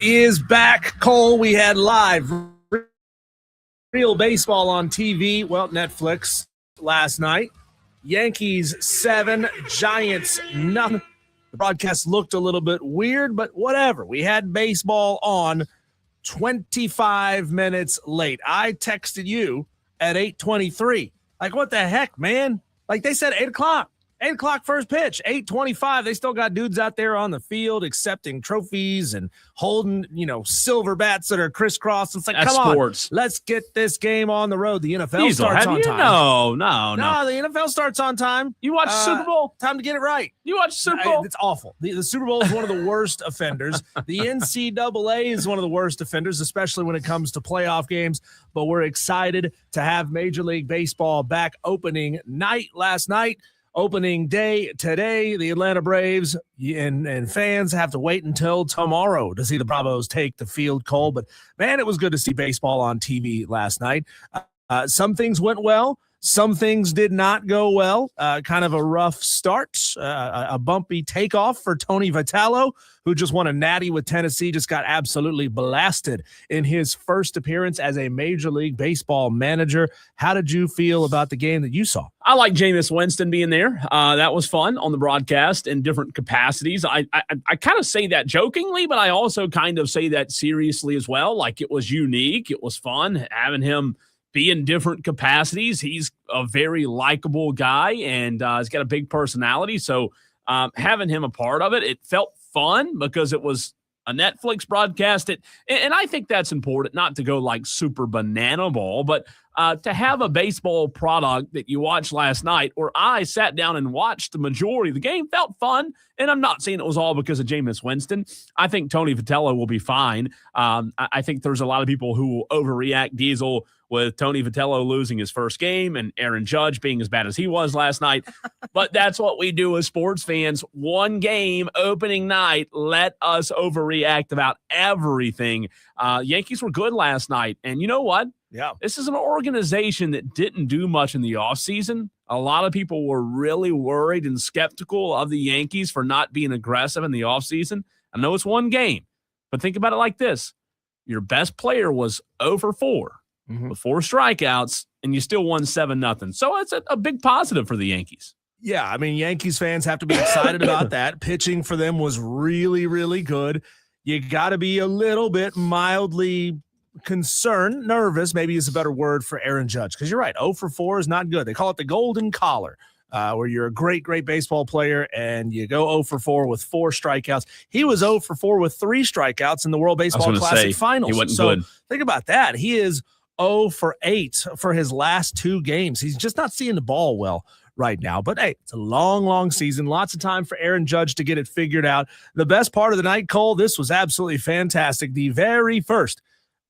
is back. Cole, we had live real baseball on TV. Well, Netflix last night. Yankees 7, Giants nothing. The broadcast looked a little bit weird, but whatever. We had baseball on 25 minutes late. I texted you at 8:23. Like, what the heck, man? Like, they said 8 o'clock. 8 o'clock first pitch, 8:25. They still got dudes out there on the field accepting trophies and holding, silver bats that are crisscrossed. It's like, That's come sports. on, let's get this game on the road. The NFL starts on time. No. The NFL starts on time. You watch Super Bowl? Time to get it right. You watch Super Bowl? It's awful. The Super Bowl is one of the worst offenders. The NCAA is one of the worst offenders, especially when it comes to playoff games. But we're excited to have Major League Baseball back opening night last night. Opening day today, the Atlanta Braves and fans have to wait until tomorrow to see the Bravos take the field, Cole. But, man, it was good to see baseball on TV last night. Some things went well. Some things did not go well. Kind of a rough start, a bumpy takeoff for Tony Vitello, who just won a natty with Tennessee, just got absolutely blasted in his first appearance as a Major League Baseball manager. How did you feel about the game that you saw? I like Jameis Winston being there. That was fun on the broadcast in different capacities. I kind of say that jokingly, but I also kind of say that seriously as well. Like, it was unique. It was fun having him be in different capacities. He's a very likable guy, and he's got a big personality. So having him a part of it, it felt fun because it was a Netflix broadcast. And I think that's important, not to go like super banana ball, but to have a baseball product that you watched last night, or I sat down and watched the majority of the game, felt fun. And I'm not saying it was all because of Jameis Winston. I think Tony Vitello will be fine. I think there's a lot of people who will overreact, Diesel, with Tony Vitello losing his first game and Aaron Judge being as bad as he was last night. But that's what we do as sports fans. One game, opening night, let us overreact about everything. Yankees were good last night. And you know what? Yeah. This is an organization that didn't do much in the offseason. A lot of people were really worried and skeptical of the Yankees for not being aggressive in the offseason. I know it's one game, but think about it like this. Your best player was 0 for 4. With 4 strikeouts, and you still won 7-0. So it's a big positive for the Yankees. Yeah, I mean, Yankees fans have to be excited about that. Pitching for them was really, really good. You got to be a little bit mildly concerned, nervous, maybe is a better word for Aaron Judge, because you're right, 0 for 4 is not good. They call it the golden collar, where you're a great, great baseball player, and you go 0 for 4 with 4 strikeouts. He was 0 for 4 with 3 strikeouts in the World Baseball Classic Finals. He wasn't good. Think about that. He is 0 for 8 for his last 2 games. He's just not seeing the ball well right now. But, hey, it's a long, long season. Lots of time for Aaron Judge to get it figured out. The best part of the night, Cole, this was absolutely fantastic. The very first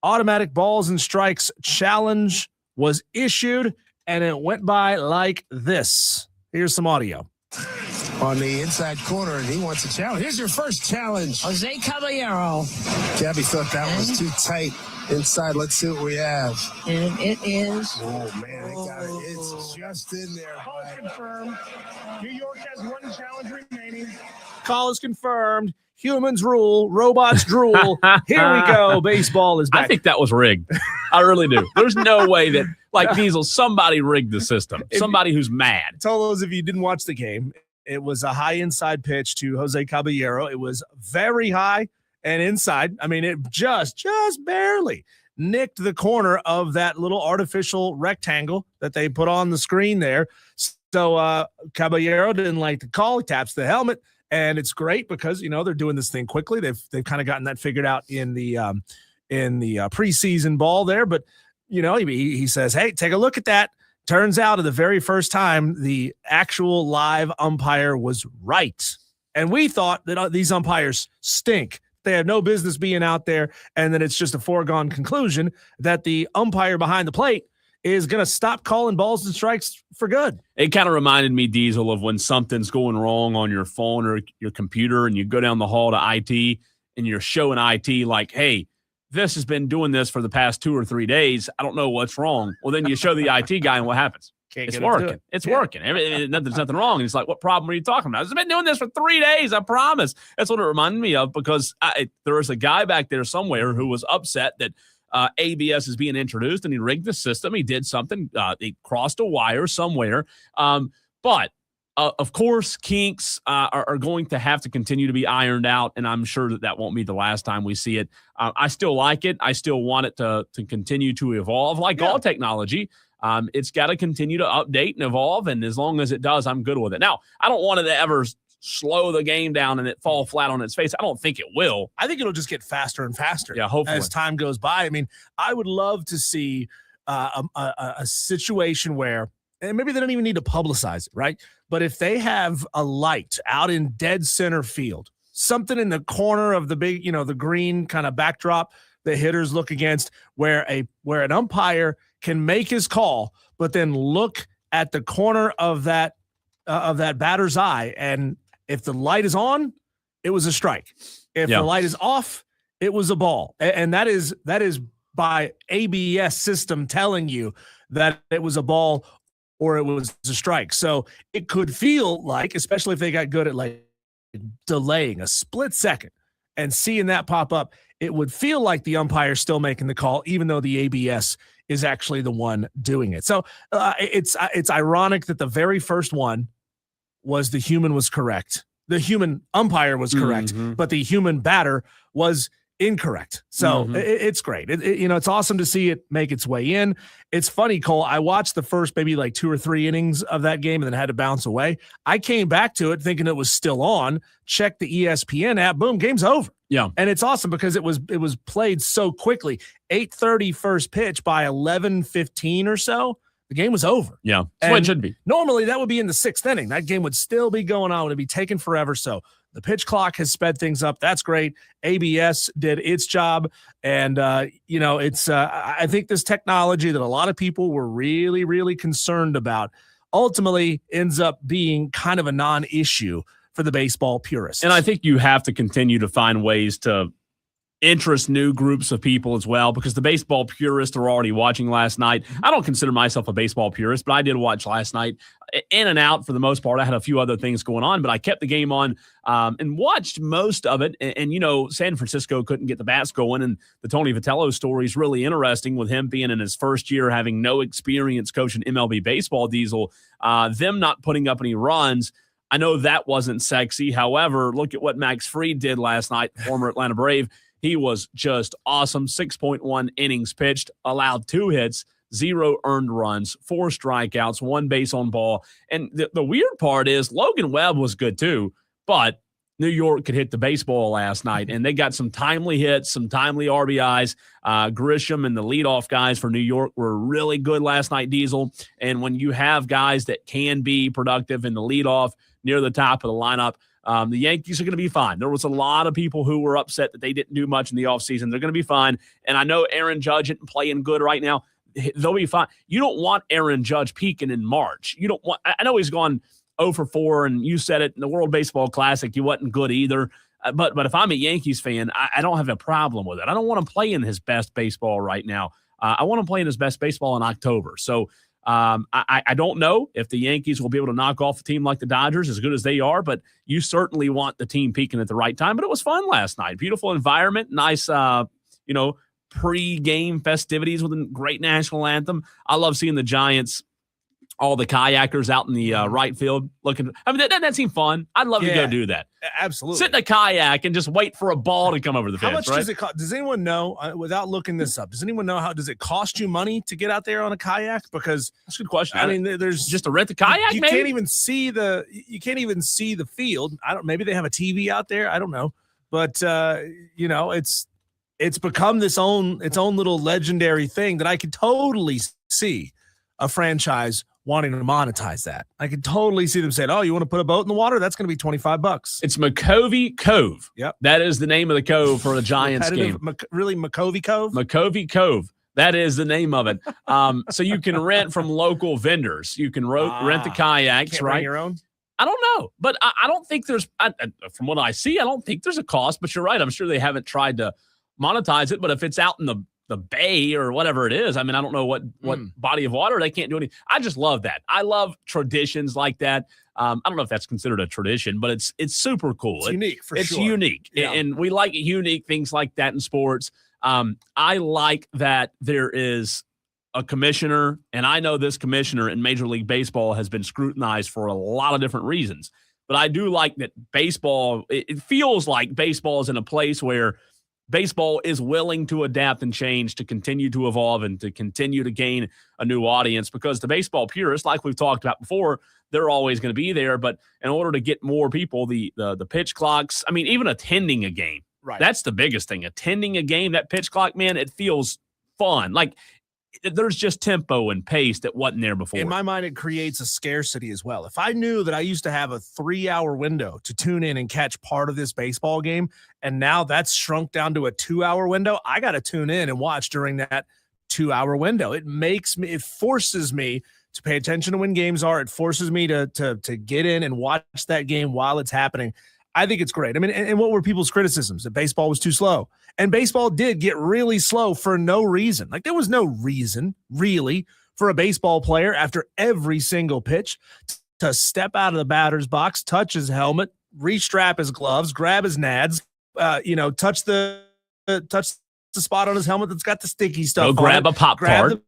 automatic balls and strikes challenge was issued, and it went by like this. Here's some audio. On the inside corner, and he wants a challenge. Here's your first challenge. Jose Caballero. Gabby thought that was too tight inside. Let's see what we have. And it is. Oh, man, it got it. It's just in there. Call is confirmed. New York has 1 challenge remaining. Call is confirmed. Humans rule. Robots drool. Here we go. Baseball is back. I think that was rigged. I really do. There's no way that, like Diesel, somebody rigged the system. Somebody who's mad. Tell those if you didn't watch the game, it was a high inside pitch to Jose Caballero. It was very high and inside. I mean, it just barely nicked the corner of that little artificial rectangle that they put on the screen there. So Caballero didn't like the call. He taps the helmet, and it's great because, they're doing this thing quickly. They've kind of gotten that figured out in the preseason ball there. But, he says, hey, take a look at that. Turns out at the very first time, the actual live umpire was right. And we thought that these umpires stink. They have no business being out there. And then it's just a foregone conclusion that the umpire behind the plate is going to stop calling balls and strikes for good. It kind of reminded me, Diesel, of when something's going wrong on your phone or your computer and you go down the hall to IT and you're showing IT like, hey, this has been doing this for the past 2 or 3 days. I don't know what's wrong. Well, then you show the IT guy and what happens? It's working. It's working. There's nothing wrong. And it's like, what problem are you talking about? I've been doing this for 3 days. I promise. That's what it reminded me of, because there was a guy back there somewhere who was upset that ABS is being introduced, and he rigged the system. He did something. He crossed a wire somewhere. But of course, kinks are going to have to continue to be ironed out, and I'm sure that won't be the last time we see it. I still like it. I still want it to continue to evolve, like all technology. It's got to continue to update and evolve, and as long as it does, I'm good with it. Now, I don't want it to ever slow the game down and it fall flat on its face. I don't think it will. I think it'll just get faster and faster. Yeah, hopefully, as time goes by. I mean, I would love to see a situation where, and maybe they don't even need to publicize it, right? But if they have a light out in dead center field, something in the corner of the big, the green kind of backdrop the hitters look against, where an umpire can make his call, but then look at the corner of that batter's eye, and if the light is on, it was a strike. If the light is off, it was a ball. And that is by ABS system telling you that it was a ball or it was a strike. So it could feel like, especially if they got good at like delaying a split second and seeing that pop up, it would feel like the umpire still making the call, even though the ABS is actually the one doing it. So it's ironic that the very first one was the human was correct. The human umpire was correct, but the human batter was incorrect. So it's great. It's awesome to see it make its way in. It's funny, Cole, I watched the first maybe like 2 or 3 innings of that game and then had to bounce away. I came back to it thinking it was still on, checked the ESPN app, boom, game's over. Yeah. And it's awesome because it was played so quickly. 8:30 first pitch, by 11:15 or so, the game was over. Yeah. That's what it should be. Normally that would be in the 6th inning. That game would still be going on. It would be taking forever. So the pitch clock has sped things up. That's great. ABS did its job. And, it's I think this technology that a lot of people were really, really concerned about ultimately ends up being kind of a non-issue for the baseball purists. And I think you have to continue to find ways to interest new groups of people as well, because the baseball purists are already watching last night. I don't consider myself a baseball purist, but I did watch last night in and out for the most part. I had a few other things going on, but I kept the game on and watched most of it. And San Francisco couldn't get the bats going, and the Tony Vitello story is really interesting with him being in his first year, having no experience coaching MLB baseball, Diesel, them not putting up any runs. I know that wasn't sexy. However, look at what Max Fried did last night, former Atlanta Brave. He was just awesome. 6.1 innings pitched, allowed 2 hits, 0 earned runs, 4 strikeouts, 1 base on ball. And the weird part is Logan Webb was good too, but New York could hit the baseball last night, and they got some timely hits, some timely RBIs. Grisham and the leadoff guys for New York were really good last night, Diesel. And when you have guys that can be productive in the leadoff near the top of the lineup, the Yankees are going to be fine. There was a lot of people who were upset that they didn't do much in the offseason. They're going to be fine. And I know Aaron Judge isn't playing good right now. They'll be fine. You don't want Aaron Judge peaking in March. You don't want – I know he's gone 0 for 4, and you said it in the World Baseball Classic. He wasn't good either. But if I'm a Yankees fan, I don't have a problem with it. I don't want to play in his best baseball right now. I want to play in his best baseball in October. So I don't know if the Yankees will be able to knock off a team like the Dodgers, as good as they are, but you certainly want the team peaking at the right time. But it was fun last night. Beautiful environment, nice, pre-game festivities with a great national anthem. I love seeing the Giants, all the kayakers out in the right field looking. I mean, that seemed fun. I'd love to go do that. Absolutely. Sit in a kayak and just wait for a ball to come over the fence. How much does it cost? Does anyone know, without looking this up, does anyone know does it cost you money to get out there on a kayak? Because that's a good question. I mean, there's just to rent the kayak. You maybe? can't even see the field. Maybe they have a TV out there. I don't know, but it's become its own little legendary thing that I could totally see a franchise wanting to monetize that. I could totally see them saying, "Oh, you want to put a boat in the water? That's going to be $25." It's McCovey Cove. Yep, that is the name of the cove for the Giants game. Really, McCovey Cove. McCovey Cove. That is the name of it. So you can rent from local vendors. You can rent the kayaks. Can't right? Bring your own. I don't know, but I don't think there's. From what I see, I don't think there's a cost. But you're right. I'm sure they haven't tried to monetize it. But if it's out in the the bay or whatever it is. I mean, I don't know what body of water. They can't do anything. I just love that. I love traditions like that. I don't know if that's considered a tradition, but it's super cool. It's unique for sure. It's unique. Yeah. And we like unique things like that in sports. I like that there is a commissioner, and I know this commissioner in Major League Baseball has been scrutinized for a lot of different reasons. But I do like that baseball, it feels like baseball is in a place where baseball is willing to adapt and change to continue to evolve and to continue to gain a new audience, because the baseball purists, like we've talked about before, they're always going to be there. But in order to get more people, the pitch clocks, I mean, even attending a game, right? That's the biggest thing. Attending a game, that pitch clock, man, it feels fun. Like, there's just tempo and pace that wasn't there before. In my mind, it creates a scarcity as well. If I knew that I used to have a 3-hour window to tune in and catch part of this baseball game, and now that's shrunk down to a 2-hour window, I got to tune in and watch during that 2-hour window. It forces me to pay attention to when games are. It forces me to get in and watch that game while it's happening. I think it's great. I mean, and what were people's criticisms? That baseball was too slow. And baseball did get really slow for no reason. Like, there was no reason, really, for a baseball player after every single pitch to step out of the batter's box, touch his helmet, restrap his gloves, grab his nads, touch the spot on his helmet that's got the sticky stuff. Go grab a Pop-Tart.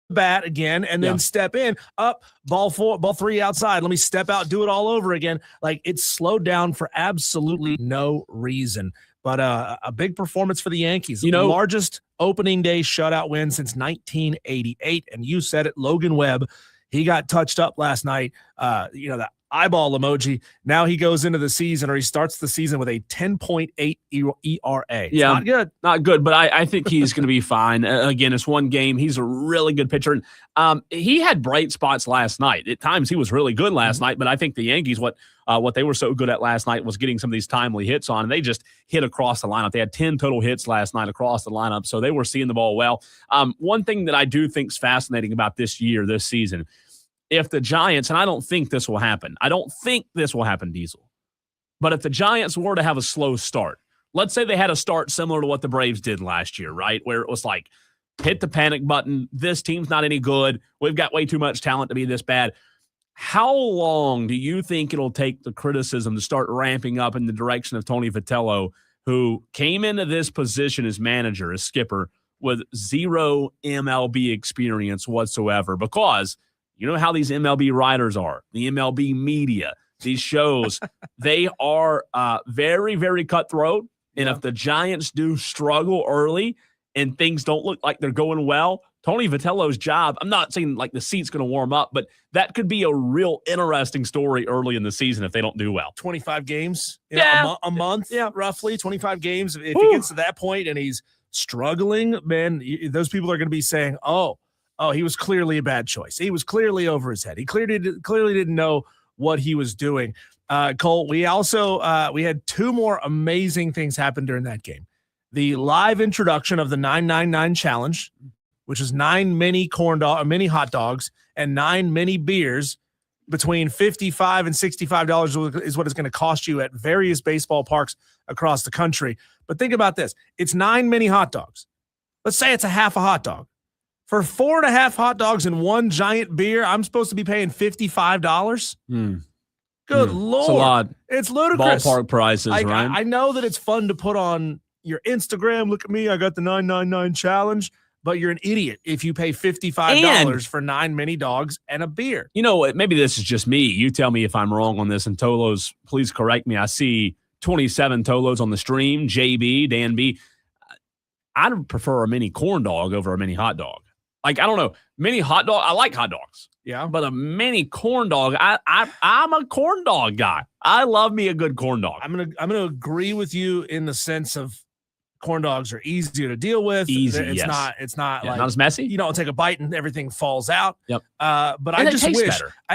Bat again, and then step in, up, ball 3 outside. Let me step out, do it all over again. Like, it's slowed down for absolutely no reason. But a big performance for the Yankees. Largest opening day shutout win since 1988. And you said it, Logan Webb, he got touched up last night. The eyeball emoji. Now he goes into the season, or he starts the season with a 10.8 ERA. It's not good, but I think he's going to be fine. Again, it's one game. He's a really good pitcher. And he had bright spots last night. At times he was really good last night, but I think the Yankees, what they were so good at last night was getting some of these timely hits on, and they just hit across the lineup. They had 10 total hits last night across the lineup, so they were seeing the ball well. One thing that I do think is fascinating about this season, if the Giants, and I don't think this will happen, Diesel, but if the Giants were to have a slow start, let's say they had a start similar to what the Braves did last year, right, where it was like, hit the panic button, this team's not any good, we've got way too much talent to be this bad. How long do you think it'll take the criticism to start ramping up in the direction of Tony Vitello, who came into this position as manager, as skipper, with zero MLB experience whatsoever? Because you know how these MLB writers are, the MLB media, these shows, they are very, very cutthroat. And if the Giants do struggle early and things don't look like they're going well, Tony Vitello's job, I'm not saying like the seat's going to warm up, but that could be a real interesting story early in the season if they don't do well. 25 games, a month, roughly 25 games. If he gets to that point and he's struggling, man, those people are going to be saying, oh, he was clearly a bad choice. He was clearly over his head. He clearly didn't know what he was doing. Cole, we also we had two more amazing things happen during that game. The live introduction of the 999 challenge, which is 9 mini mini hot dogs and 9 mini beers between $55 and $65 is what it's going to cost you at various baseball parks across the country. But think about this. It's 9 mini hot dogs. Let's say it's a half a hot dog. For 4.5 hot dogs and 1 giant beer, I'm supposed to be paying $55? Good Lord. It's a lot. It's ludicrous. Ballpark prices, right? I know that it's fun to put on your Instagram. Look at me. I got the 999 challenge. But you're an idiot if you pay $55 for 9 mini dogs and a beer. You know what? Maybe this is just me. You tell me if I'm wrong on this. And Tolos, please correct me. I see 27 Tolos on the stream. JB, Dan B. I'd prefer a mini corn dog over a mini hot dog. Like, I don't know. Mini hot dog, I like hot dogs. Yeah. But a mini corn dog, I'm a corn dog guy. I love me a good corn dog. I'm gonna agree with you in the sense of corn dogs are easier to deal with. Easy, it's not like not as messy. You don't take a bite and everything falls out. Yep. But I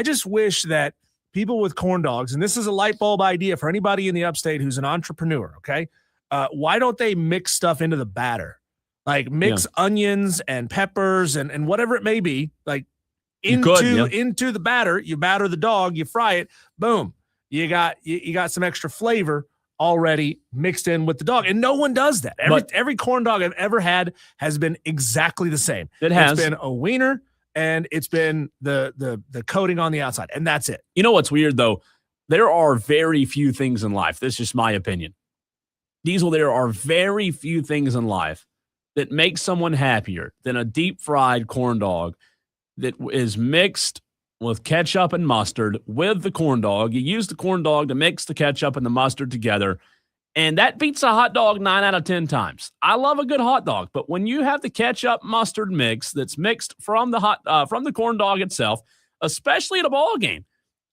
just wish that people with corn dogs, and this is a light bulb idea for anybody in the upstate who's an entrepreneur, okay? Why don't they mix stuff into the batter? Like mix onions and peppers and whatever it may be, like into the batter. You batter the dog, you fry it, boom. You got some extra flavor already mixed in with the dog. And no one does that. Every corn dog I've ever had has been exactly the same. It's been a wiener and it's been the coating on the outside, and that's it. You know what's weird, though? There are very few things in life. This is just my opinion. Diesel, there are very few things in life that make someone happier than a deep-fried corn dog that is mixed with ketchup and mustard with the corn dog. You use the corn dog to mix the ketchup and the mustard together, and that beats a hot dog 9 out of 10 times. I love a good hot dog, but when you have the ketchup mustard mix that's mixed from the corn dog itself, especially at a ball game,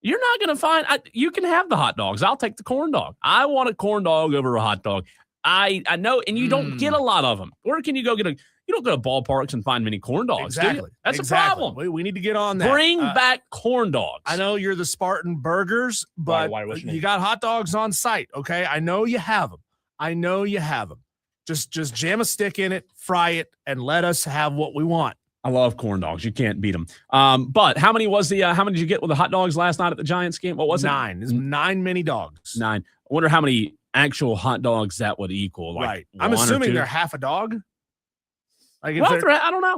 you're not going to find you can have the hot dogs. I'll take the corn dog. I want a corn dog over a hot dog. I know, and you don't get a lot of them. Where can you go get you don't go to ballparks and find many corn dogs. Exactly. Do you? That's exactly. a problem. We need to get on that. Bring back corn dogs. I know you're the Spartan Burgers, but you got hot dogs on site, okay? I know you have them. Just jam a stick in it, fry it, and let us have what we want. I love corn dogs. You can't beat them. But how many did you get with the hot dogs last night at the Giants game? What was it? 9. There's 9 mini dogs. 9. I wonder how many actual hot dogs that would equal. Right. I'm assuming they're half a dog. Like I don't know.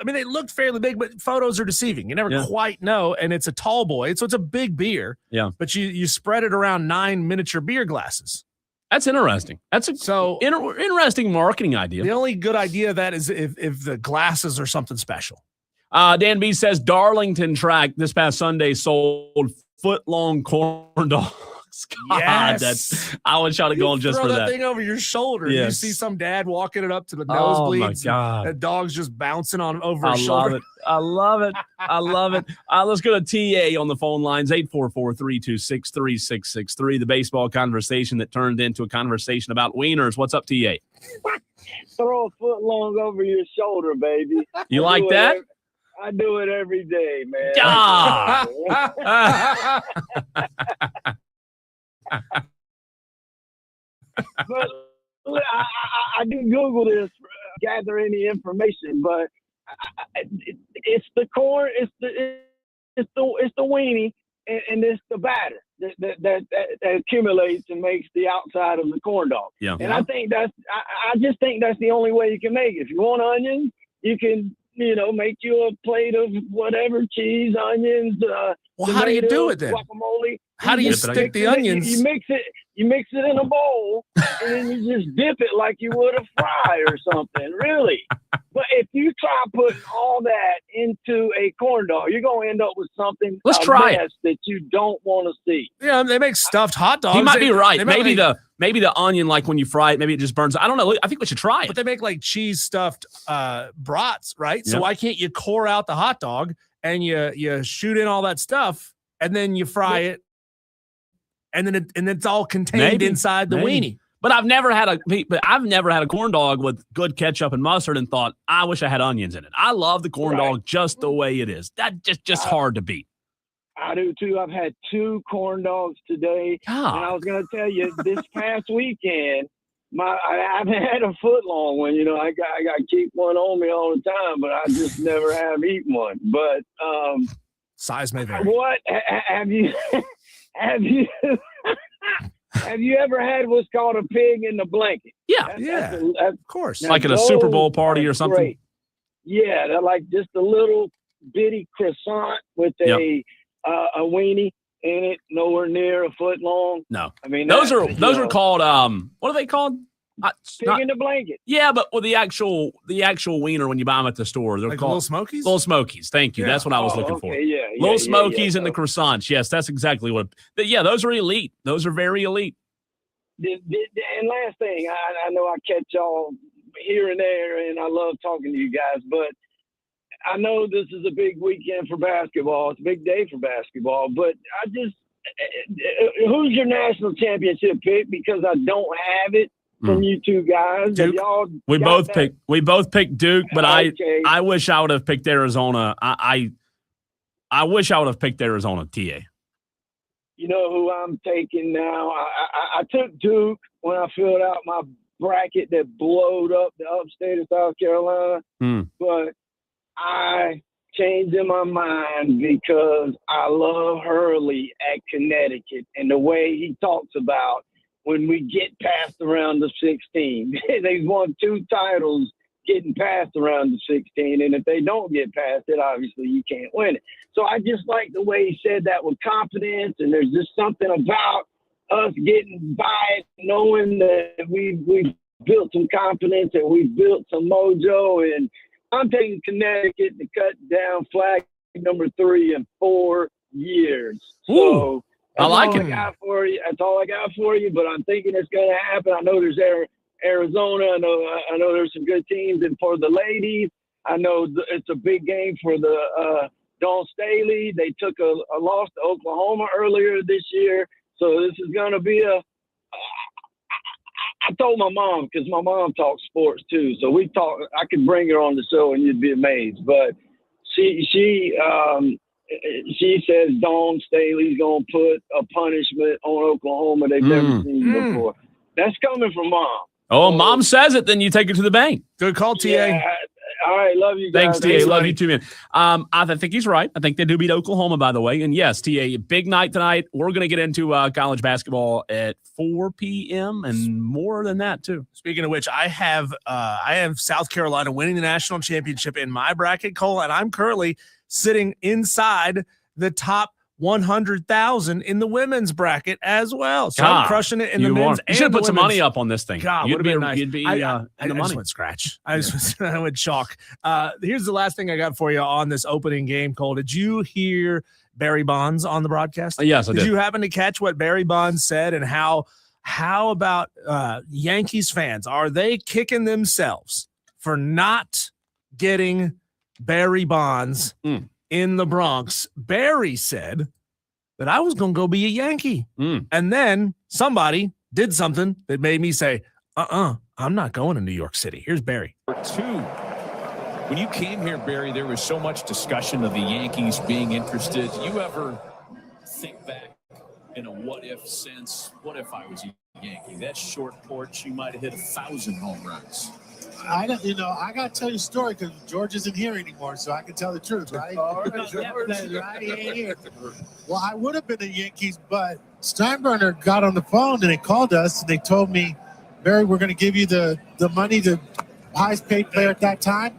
They looked fairly big, but photos are deceiving. You never quite know. And it's a tall boy, so it's a big beer. Yeah. But you spread it around 9 miniature beer glasses. That's interesting. That's interesting marketing idea. The only good idea of that is if the glasses are something special. Dan B says Darlington track this past Sunday sold foot-long corn dogs. God, yes. I would try to go on just for that. Throw that thing over your shoulder. Yes. You see some dad walking it up to the nosebleeds. Oh, my God. The dog's just bouncing over his shoulder. I love it. Let's go to TA on the phone lines, 844-326-3663. The baseball conversation that turned into a conversation about wieners. What's up, TA? Throw a foot long over your shoulder, baby. You like that? I do it every day, man. But I do Google this, gather any information, but it's the corn, it's the weenie, and it's the batter that accumulates and makes the outside of the corn dog. Yeah. And I think I just think that's the only way you can make it. If you want onions, you can, make you a plate of whatever, cheese, onions, well, how do you do it then? Guacamole. How do you stick the onions? You mix it in a bowl, and then you just dip it like you would a fry or something, really. But if you try putting all that into a corn dog, you're going to end up with something that you don't want to see. Yeah, they make stuffed hot dogs. You might be right. Maybe the onion, like when you fry it, maybe it just burns. I don't know. I think we should try it. But they make like cheese stuffed brats, right? So why can't you core out the hot dog and you shoot in all that stuff and then you fry it? And then it's all contained inside the weenie. But I've never had a corn dog with good ketchup and mustard and thought, I wish I had onions in it. I love the corn dog just the way it is. That's just hard to beat. I do too. I've had 2 corn dogs today, and I was going to tell you this past weekend, I haven't had a foot long one. I got to keep one on me all the time, but I just never have eaten one. But size may vary. What have you? Have you ever had what's called a pig in the blanket? Yeah, of course. Like at a Super Bowl party or something? Great. Yeah, they're like just a little bitty croissant with a weenie in it, nowhere near a foot long. No. I mean, those are called, what are they called? Pig in the blanket. Yeah, but with the actual wiener when you buy them at the store, they're like called Little Smokies. Little Smokies. Thank you. That's what I was looking for. Yeah, Little Smokies and the croissants. Yes, that's exactly what. Yeah, those are elite. Those are very elite. And last thing, I know I catch y'all here and there, and I love talking to you guys, but I know this is a big weekend for basketball. It's a big day for basketball, but who's your national championship pick? Because I don't have it from you two guys. Duke. We both picked Duke, but okay. I wish I would have picked Arizona. I wish I would have picked Arizona, TA. You know who I'm taking now? I took Duke when I filled out my bracket that blowed up the upstate of South Carolina, but I changed in my mind because I love Hurley at Connecticut and the way he talks about when we get past the round of 16. They've won 2 titles getting past the round of 16, and if they don't get past it, obviously you can't win it. So I just like the way he said that with confidence, and there's just something about us getting by, knowing that we've built some confidence and we've built some mojo. And I'm taking Connecticut to cut down flag number 3 in 4 years. So I like it. That's all I got for you, but I'm thinking it's going to happen. I know there's Arizona. I know there's some good teams. And for the ladies, I know it's a big game for the Dawn Staley. They took a loss to Oklahoma earlier this year. So this is going to be I told my mom, because my mom talks sports too. So I could bring her on the show and you'd be amazed. But she says Dawn Staley's going to put a punishment on Oklahoma they've never seen before. That's coming from Mom. Oh, Mom says it, then you take it to the bank. Good call, TA. Yeah, all right, love you guys. Thanks, TA. Love you too, man. I think he's right. I think they do beat Oklahoma, by the way. And yes, TA, big night tonight. We're going to get into college basketball at 4 p.m. and more than that too. Speaking of which, I have South Carolina winning the national championship in my bracket, Cole, and I'm currently sitting inside the top 100,000 in the women's bracket as well. So I'm crushing it in the men's. You should put some money up on this thing. God, you'd be nice. You'd be I in the money. just went scratch. I went chalk. Here's the last thing I got for you on this opening game, Cole. Did you hear Barry Bonds on the broadcast? Yes, I did. Did you happen to catch what Barry Bonds said, and how about Yankees fans? Are they kicking themselves for not getting Barry Bonds in the Bronx? Barry said that I was going to go be a Yankee. And then somebody did something that made me say, I'm not going to New York City. Here's Barry. When you came here, Barry, there was so much discussion of the Yankees being interested. You ever think back in a what-if sense? What if I was a Yankee? That short porch, you might have hit 1,000 home runs. I got to tell you a story because George isn't here anymore, so I can tell the truth, right? All right, George. Right, he ain't here. Well, I would have been the Yankees, but Steinbrenner got on the phone and they called us and they told me, Barry, we're going to give you the money, the highest paid player at that time,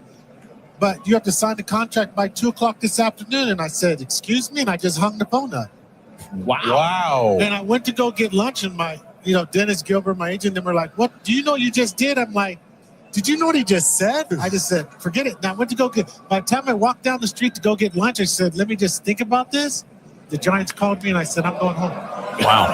but you have to sign the contract by 2:00 this afternoon. And I said, excuse me? And I just hung the phone up. Wow. Then I went to go get lunch and my, Dennis Gilbert, my agent, and were like, what do you know you just did? I'm like, did you know what he just said? I just said, forget it. And I went to go by the time I walked down the street to go get lunch, I said, let me just think about this. The Giants called me and I said, I'm going home. Wow.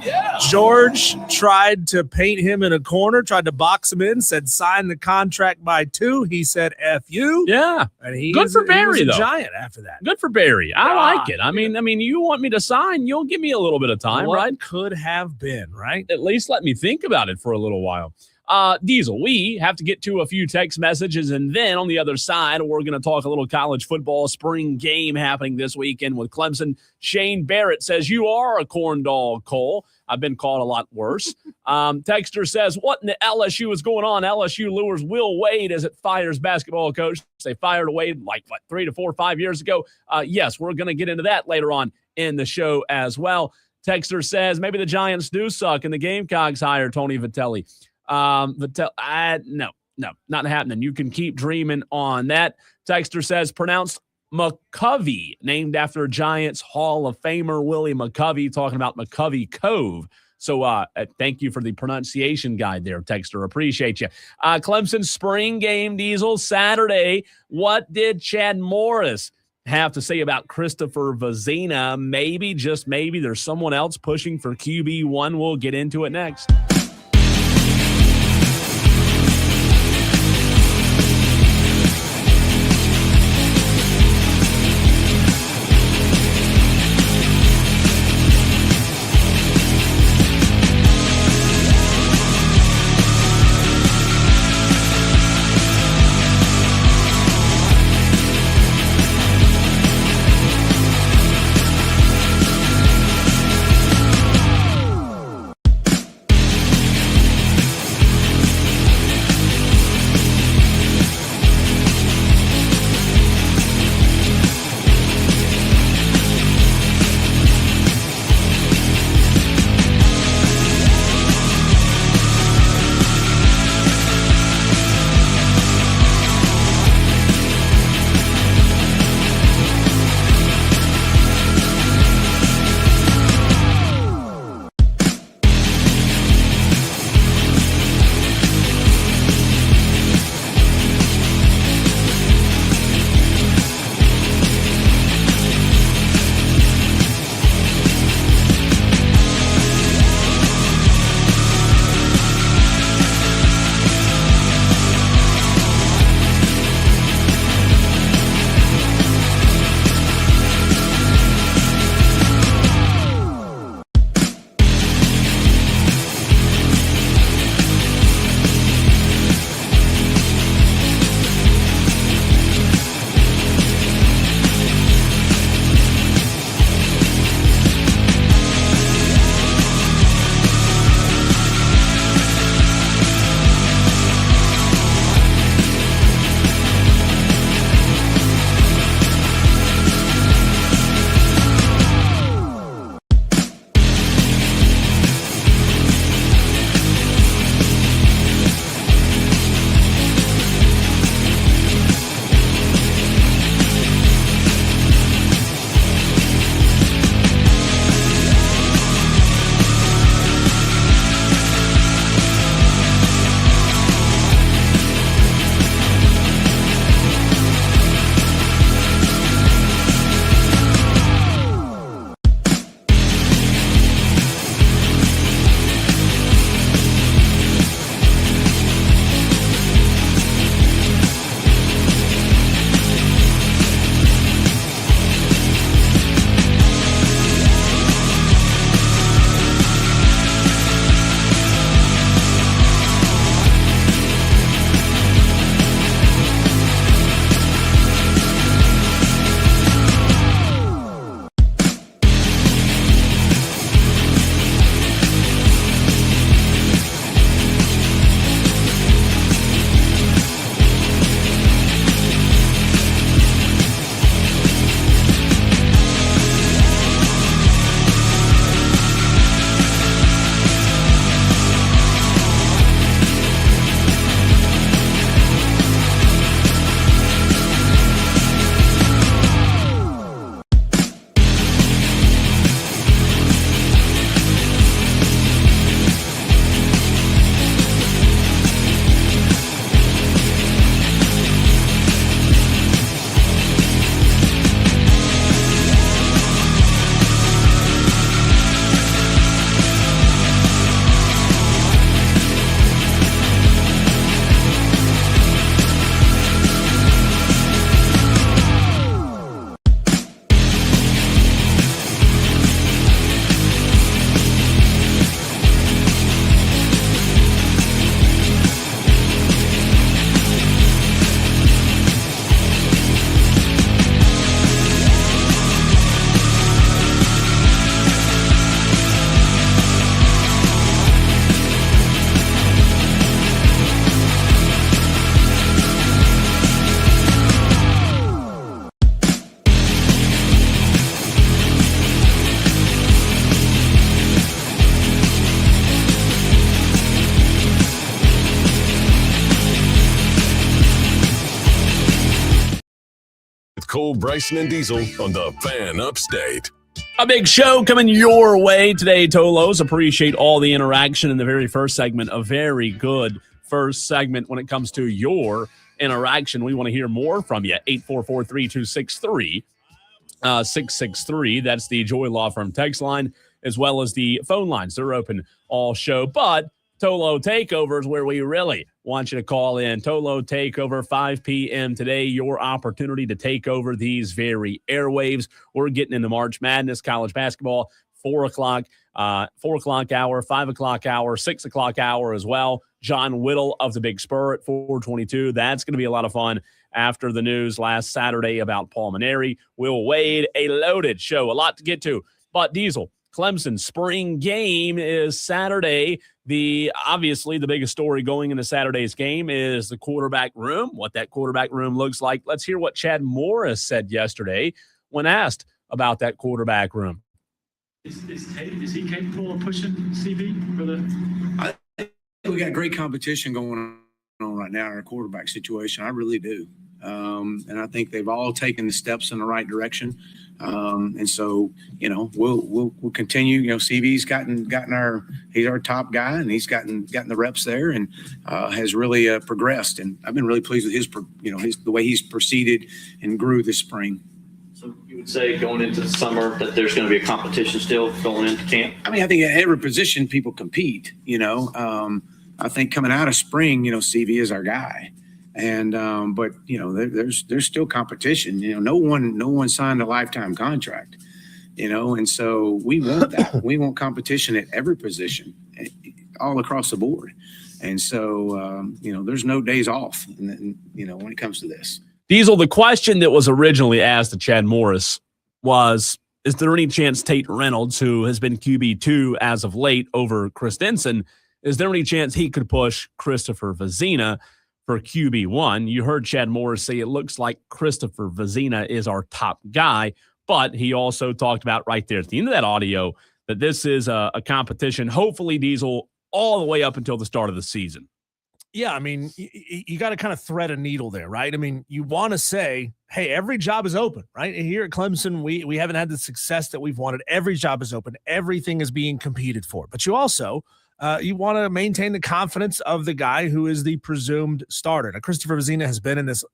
Yeah. George tried to paint him in a corner, tried to box him in, said sign the contract by 2. He said F you. Yeah. And good for Barry, though. Giant after that. Good for Barry. I like it. I mean, you want me to sign, you'll give me a little bit of time, right? Could have been, right? At least let me think about it for a little while. Diesel, we have to get to a few text messages, and then on the other side, we're going to talk a little college football spring game happening this weekend with Clemson. Shane Barrett says, you are a corn dog, Cole. I've been called a lot worse. Texter says, what in the LSU is going on? LSU lures Will Wade as it fires basketball coach. They fired Wade 3 to 4 or 5 years ago. Yes, we're going to get into that later on in the show as well. Texter says, maybe the Giants do suck and the Gamecocks hire Tony Vitelli. No, not happening. You can keep dreaming on that. Texter says pronounced McCovey, named after Giants Hall of Famer Willie McCovey, talking about McCovey Cove. So thank you for the pronunciation guide there, Texter. Appreciate you. Clemson spring game, Diesel, Saturday. What did Chad Morris have to say about Christopher Vezina? Maybe, just maybe, there's someone else pushing for QB1. We'll get into it next. Cole, Bryson, and Diesel on the Fan Upstate. A big show coming your way today, Tolos. Appreciate all the interaction in the very first segment. A very good first segment when it comes to your interaction. We want to hear more from you. 844-326-3663. That's the Joy Law Firm text line, as well as the phone lines. They're open all show. But Tolo Takeover is where we really want you to call in. Tolo Takeover, 5 p.m. today, your opportunity to take over these very airwaves. We're getting into March Madness, college basketball, 4 o'clock hour, 5 o'clock hour, 6 o'clock hour as well. John Whittle of the Big Spur at 422. That's going to be a lot of fun after the news last Saturday about Paul Maneri. Will Wade, a loaded show, a lot to get to. But Diesel, Clemson spring game is Saturday. Obviously the biggest story going into Saturday's game is the quarterback room, what that quarterback room looks like. Let's hear what Chad Morris said yesterday when asked about that quarterback room. Is he capable of pushing CB for the? I think we got great competition going on right now in our quarterback situation. I really do. And I think they've all taken the steps in the right direction. And so, we'll continue. CB's he's our top guy, and he's gotten the reps there, and has really progressed. And I've been really pleased with the way he's proceeded and grew this spring. So you would say going into the summer that there's going to be a competition still going into camp? I mean, I think at every position people compete. I think coming out of spring, CV is our guy. And but there's still competition. No one signed a lifetime contract. And so we want that. We want competition at every position, all across the board. And so there's no days off. And when it comes to this, Diesel, the question that was originally asked to Chad Morris was, is there any chance Tate Reynolds, who has been QB2 as of late over Chris Denson, is there any chance he could push Christopher Vezina for QB1? You heard Chad Morris say it looks like Christopher Vezina is our top guy, but he also talked about right there at the end of that audio that this is a competition, hopefully, Diesel, all the way up until the start of the season. Yeah, I mean, you got to kind of thread a needle there, right? I mean, you want to say, hey, every job is open, right? Here at Clemson, we haven't had the success that we've wanted. Every job is open. Everything is being competed for. But you also you want to maintain the confidence of the guy who is the presumed starter. Now, Christopher Vezina has been in this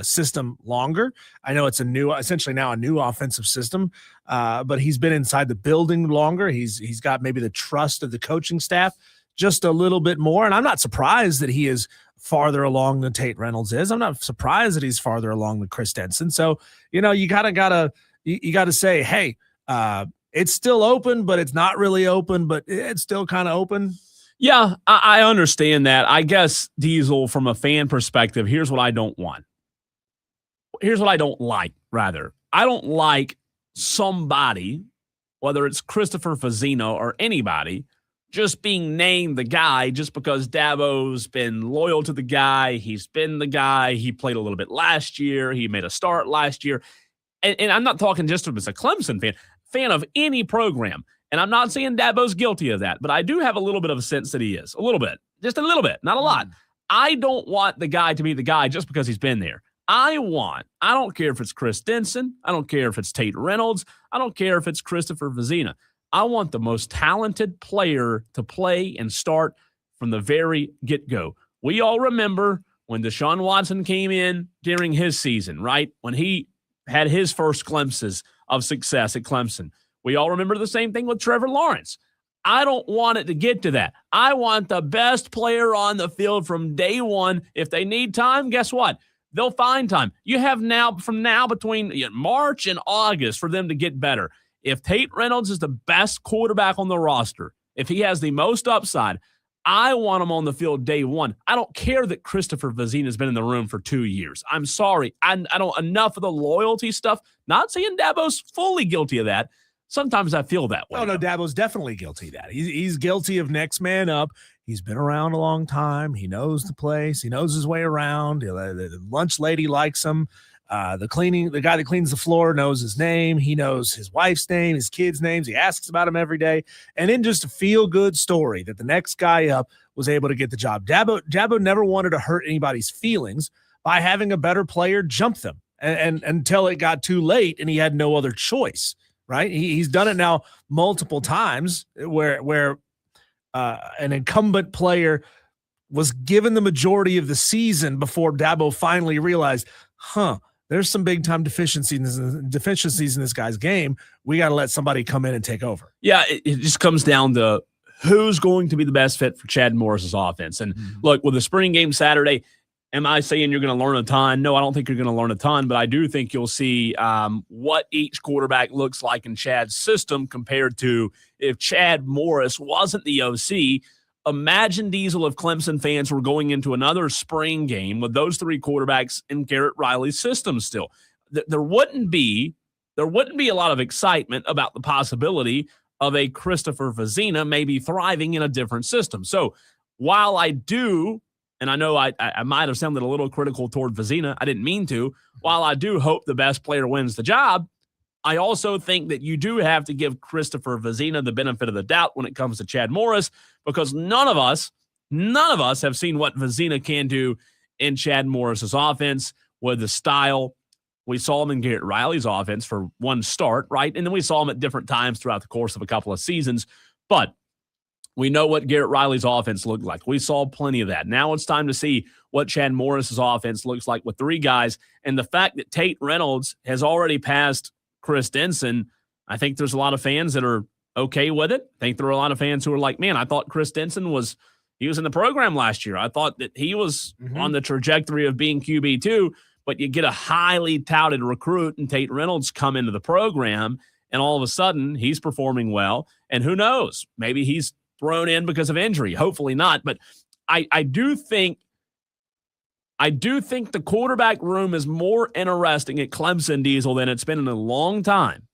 system longer. I know it's essentially now a new offensive system, but he's been inside the building longer. He's got maybe the trust of the coaching staff just a little bit more. And I'm not surprised that he is farther along than Tate Reynolds is. I'm not surprised that he's farther along than Chris Denson. So, you gotta say, hey, it's still open, but it's not really open, but it's still kind of open. Yeah, I understand that. I guess, Diesel, from a fan perspective, here's what I don't want. Here's what I don't like, rather. I don't like somebody, whether it's Christopher Vezina or anybody, just being named the guy just because Dabo's been loyal to the guy. He's been the guy. He played a little bit last year. He made a start last year. And I'm not talking just as a Clemson fan of any program. And I'm not saying Dabo's guilty of that, but I do have a little bit of a sense that he is. A little bit. Just a little bit. Not a lot. I don't want the guy to be the guy just because he's been there. I don't care if it's Chris Denson. I don't care if it's Tate Reynolds. I don't care if it's Christopher Vezina. I want the most talented player to play and start from the very get-go. We all remember when Deshaun Watson came in during his season, right? When he had his first glimpses of success at Clemson. We all remember the same thing with Trevor Lawrence. I don't want it to get to that. I want the best player on the field from day one. If they need time, guess what? They'll find time. You have from now between March and August for them to get better. If Tate Reynolds is the best quarterback on the roster, if he has the most upside, I want him on the field day one. I don't care that Christopher Vezina has been in the room for 2 years. I'm sorry. I don't enough of the loyalty stuff. Not saying Dabo's fully guilty of that. Sometimes I feel that way. Oh, no, Dabo's definitely guilty of that. He's guilty of next man up. He's been around a long time. He knows the place. He knows his way around. The lunch lady likes him. The guy that cleans the floor knows his name. He knows his wife's name, his kids' names. He asks about him every day. And then just a feel-good story that the next guy up was able to get the job. Dabo never wanted to hurt anybody's feelings by having a better player jump them. and until it got too late and he had no other choice, right? He's done it now multiple times where an incumbent player was given the majority of the season before Dabo finally realized, there's some big time deficiencies in this guy's game. We got to let somebody come in and take over. Yeah, it just comes down to who's going to be the best fit for Chad Morris's offense. And look, with the spring game Saturday, am I saying you're going to learn a ton? No, I don't think you're going to learn a ton, but I do think you'll see what each quarterback looks like in Chad's system compared to if Chad Morris wasn't the OC. Imagine, Diesel, if Clemson fans were going into another spring game with those three quarterbacks in Garrett Riley's system still. There wouldn't be a lot of excitement about the possibility of a Christopher Vezina maybe thriving in a different system. So while I do, and I know I might have sounded a little critical toward Vezina, I didn't mean to, while I do hope the best player wins the job, I also think that you do have to give Christopher Vezina the benefit of the doubt when it comes to Chad Morris, because none of us have seen what Vezina can do in Chad Morris's offense with the style. We saw him in Garrett Riley's offense for one start, right? And then we saw him at different times throughout the course of a couple of seasons. But we know what Garrett Riley's offense looked like. We saw plenty of that. Now it's time to see what Chad Morris's offense looks like with three guys. And the fact that Tate Reynolds has already passed Chris Denson, I think there's a lot of fans that are okay with it. I think there are a lot of fans who are like, man, I thought Chris Denson was in the program last year. I thought that he was on the trajectory of being QB2, but you get a highly touted recruit and Tate Reynolds come into the program, and all of a sudden he's performing well. And who knows? Maybe he's thrown in because of injury. Hopefully not. But I do think the quarterback room is more interesting at Clemson, Diesel, than it's been in a long time.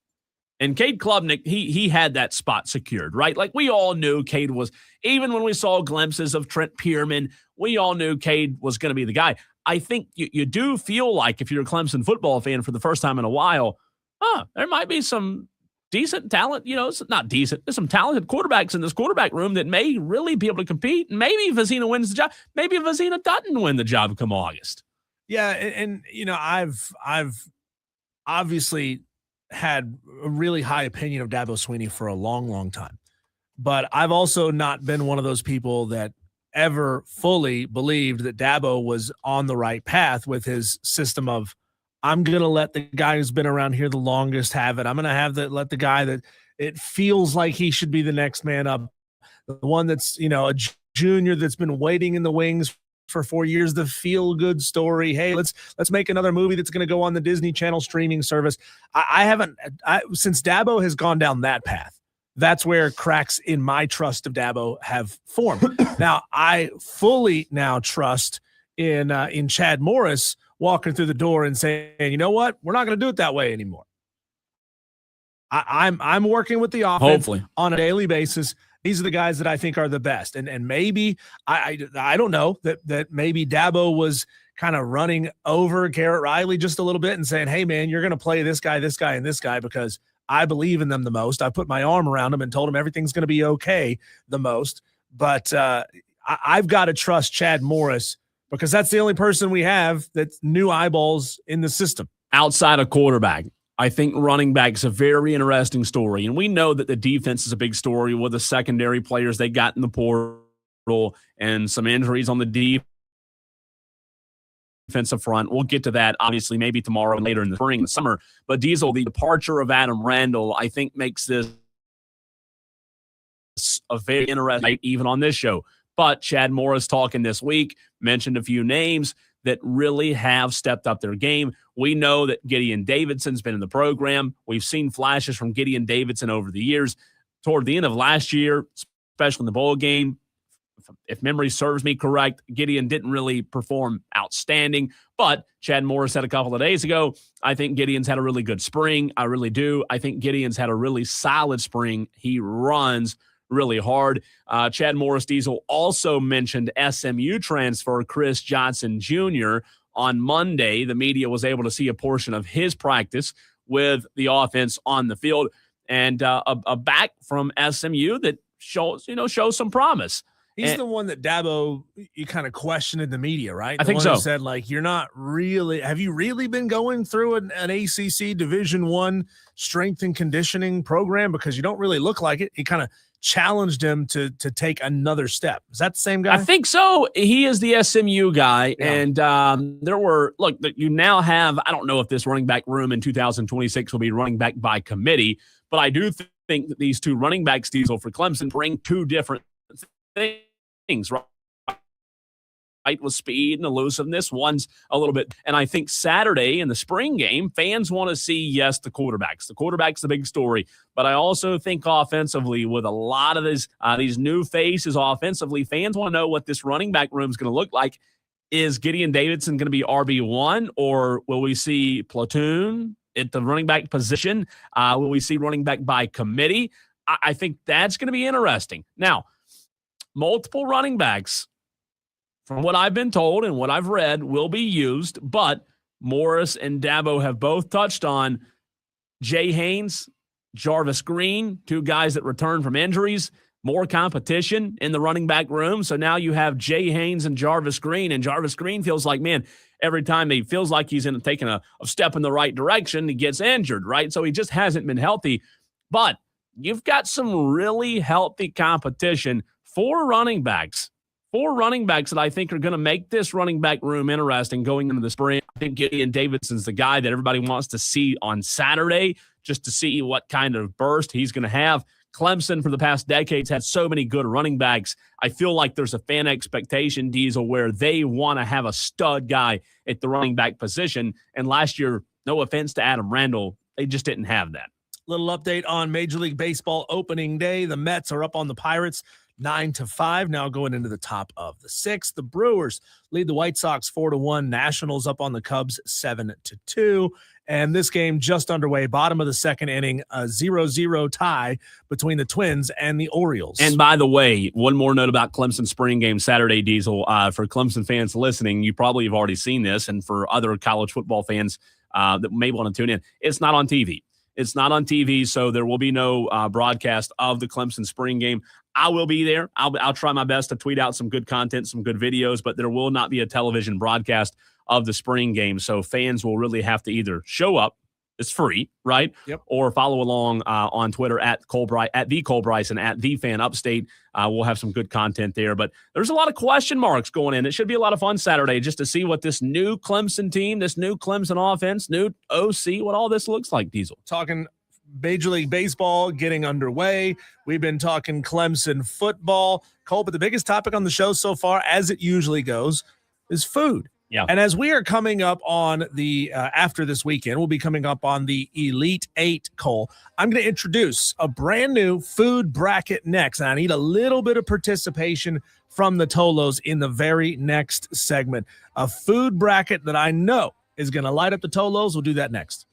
And Cade Klubnik, he had that spot secured, right? Like, we all knew Cade was, even when we saw glimpses of Trent Pierman, we all knew Cade was going to be the guy. I think you do feel like, if you're a Clemson football fan for the first time in a while, there might be some decent talent, it's not decent. There's some talented quarterbacks in this quarterback room that may really be able to compete. And maybe Vezina wins the job. Maybe Vezina doesn't win the job come August. Yeah, and I've obviously had a really high opinion of Dabo Swinney for a long, long time. But I've also not been one of those people that ever fully believed that Dabo was on the right path with his system of, I'm going to let the guy who's been around here the longest have it. I'm going to let the guy that it feels like he should be the next man up, the one that's, a junior that's been waiting in the wings for 4 years, the feel-good story. Hey, let's make another movie that's going to go on the Disney Channel streaming service. Since Dabo has gone down that path, that's where cracks in my trust of Dabo have formed. Now, I fully now trust in Chad Morris walking through the door and saying, you know what, we're not going to do it that way anymore. I'm working with the offense hopefully on a daily basis. These are the guys that I think are the best. And maybe I don't know that maybe Dabo was kind of running over Garrett Riley just a little bit and saying, hey man, you're going to play this guy, and this guy, because I believe in them the most. I put my arm around him and told him everything's going to be okay the most. But I've got to trust Chad Morris, because that's the only person we have that's new eyeballs in the system. Outside of quarterback, I think running back is a very interesting story. And we know that the defense is a big story with the secondary players they got in the portal and some injuries on the defensive front. We'll get to that, obviously, maybe tomorrow and later in the spring and summer. But Diesel, the departure of Adam Randall, I think makes this a very interesting, even on this show. But Chad Morris talking this week mentioned a few names that really have stepped up their game. We know that Gideon Davidson's been in the program. We've seen flashes from Gideon Davidson over the years. Toward the end of last year, especially in the bowl game, if memory serves me correct, Gideon didn't really perform outstanding. But Chad Morris said a couple of days ago, I think Gideon's had a really good spring. I really do. I think Gideon's had a really solid spring. He runs really hard. Chad Morris, Diesel, also mentioned SMU transfer Chris Johnson Jr. On Monday. The media was able to see a portion of his practice with the offense on the field, and a back from SMU that shows some promise. He's the one that Dabo, you kind of questioned in the media, right? I think so. so. Said like, you're not really. Have you really been going through an ACC Division I strength and conditioning program, because you don't really look like it? He kind of challenged him to take another step. Is that the same guy? I think so. He is the SMU guy, Yeah. and you now have. I don't know if this running back room in 2026 will be running back by committee, but I do think that these two running backs, Diesel, for Clemson, bring two different things, right? With speed and elusiveness. One's a little bit, and I think Saturday in the spring game, fans want to see, yes, the quarterbacks. The quarterback's the big story, but I also think offensively, with a lot of these new faces offensively, fans want to know what this running back room is going to look like. Is Gideon Davidson going to be RB1, or will we see platoon at the running back position? Will we see running back by committee? I think that's going to be interesting. Now, multiple running backs, from what I've been told and what I've read, will be used, but Morris and Dabo have both touched on Jay Haynes, Jarvis Green, two guys that returned from injuries, more competition in the running back room. So now you have Jay Haynes and Jarvis Green feels like, man, every time he feels like he's taking a step in the right direction, he gets injured, right? So he just hasn't been healthy. But you've got some really healthy competition. Four running backs that I think are going to make this running back room interesting going into the spring. I think Gideon Davidson's the guy that everybody wants to see on Saturday, just to see what kind of burst he's going to have. Clemson, for the past decades, had so many good running backs. I feel like there's a fan expectation, Diesel, where they want to have a stud guy at the running back position. And last year, no offense to Adam Randall, they just didn't have that. Little update on Major League Baseball opening day. The Mets are up on the Pirates 9-5, now going into the top of the sixth. The Brewers lead the White Sox 4-1. Nationals up on the Cubs 7-2. And this game just underway, bottom of the second inning, a 0-0 tie between the Twins and the Orioles. And by the way, one more note about Clemson spring game Saturday, Diesel. For Clemson fans listening, you probably have already seen this, and for other college football fans that may want to tune in, it's not on TV. It's not on TV, so there will be no broadcast of the Clemson spring game. I will be there. I'll try my best to tweet out some good content, some good videos, but there will not be a television broadcast of the spring game. So fans will really have to either show up. It's free, right? Yep. Or follow along on Twitter at the Cole Bryson, at the Fan Upstate. We'll have some good content there. But there's a lot of question marks going in. It should be a lot of fun Saturday just to see what this new Clemson team, this new Clemson offense, new OC, what all this looks like, Diesel. Talking Major League Baseball getting underway. We've been talking Clemson football. Cole, but the biggest topic on the show so far, as it usually goes, is food. Yeah. And as we are coming up on the, after this weekend, we'll be coming up on the Elite Eight, Cole. I'm going to introduce a brand new food bracket next. And I need a little bit of participation from the Tolos in the very next segment. A food bracket that I know is going to light up the Tolos. We'll do that next.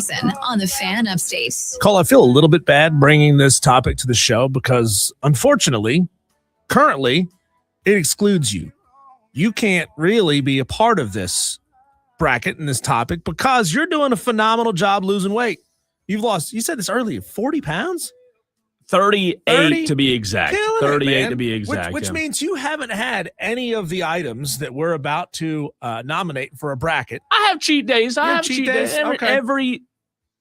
Bryson on the Fan Upstate. Cole, I feel a little bit bad bringing this topic to the show because, unfortunately, currently, it excludes you. You can't really be a part of this bracket and this topic because you're doing a phenomenal job losing weight. You've lost, you said this earlier, 40 pounds? 38 to be exact. 38 to be Which, exact. which means you haven't had any of the items that we're about to nominate for a bracket. I have cheat days. I have cheat days Okay.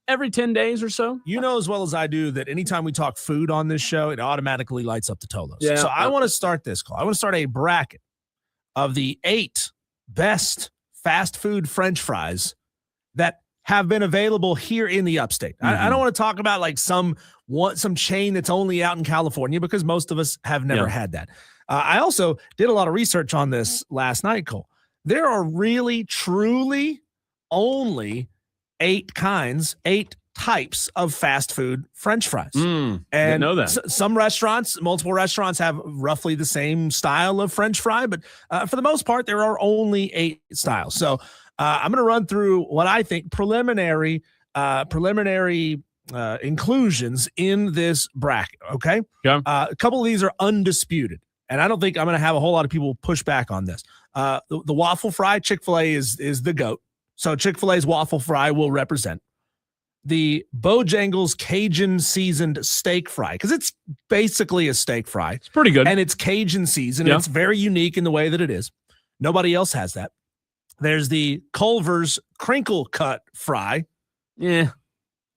every 10 days or so. You know as well as I do that anytime we talk food on this show, it automatically lights up the Tolos. Yeah. So I want to start this call. I want to start a bracket of the 8 best fast food French fries that have been available here in the upstate. I don't want to talk about like some chain that's only out in California because most of us have never had that. I also did a lot of research on this last night, Cole. There are really, truly only 8 types of fast food French fries. And And I know that. some restaurants, multiple restaurants have roughly the same style of French fry, but for the most part, there are only 8 styles. So I'm going to run through what I think preliminary inclusions in this bracket. Okay. Yeah. A couple of these are undisputed, and I don't think I'm going to have a whole lot of people push back on this. The waffle fry, Chick-fil-A is the GOAT. So Chick-fil-A's waffle fry will represent. The Bojangles Cajun seasoned steak fry, because it's basically a steak fry. It's pretty good. And it's Cajun seasoned. Yeah. And it's very unique in the way that it is. Nobody else has that. There's the Culver's crinkle cut fry. Yeah.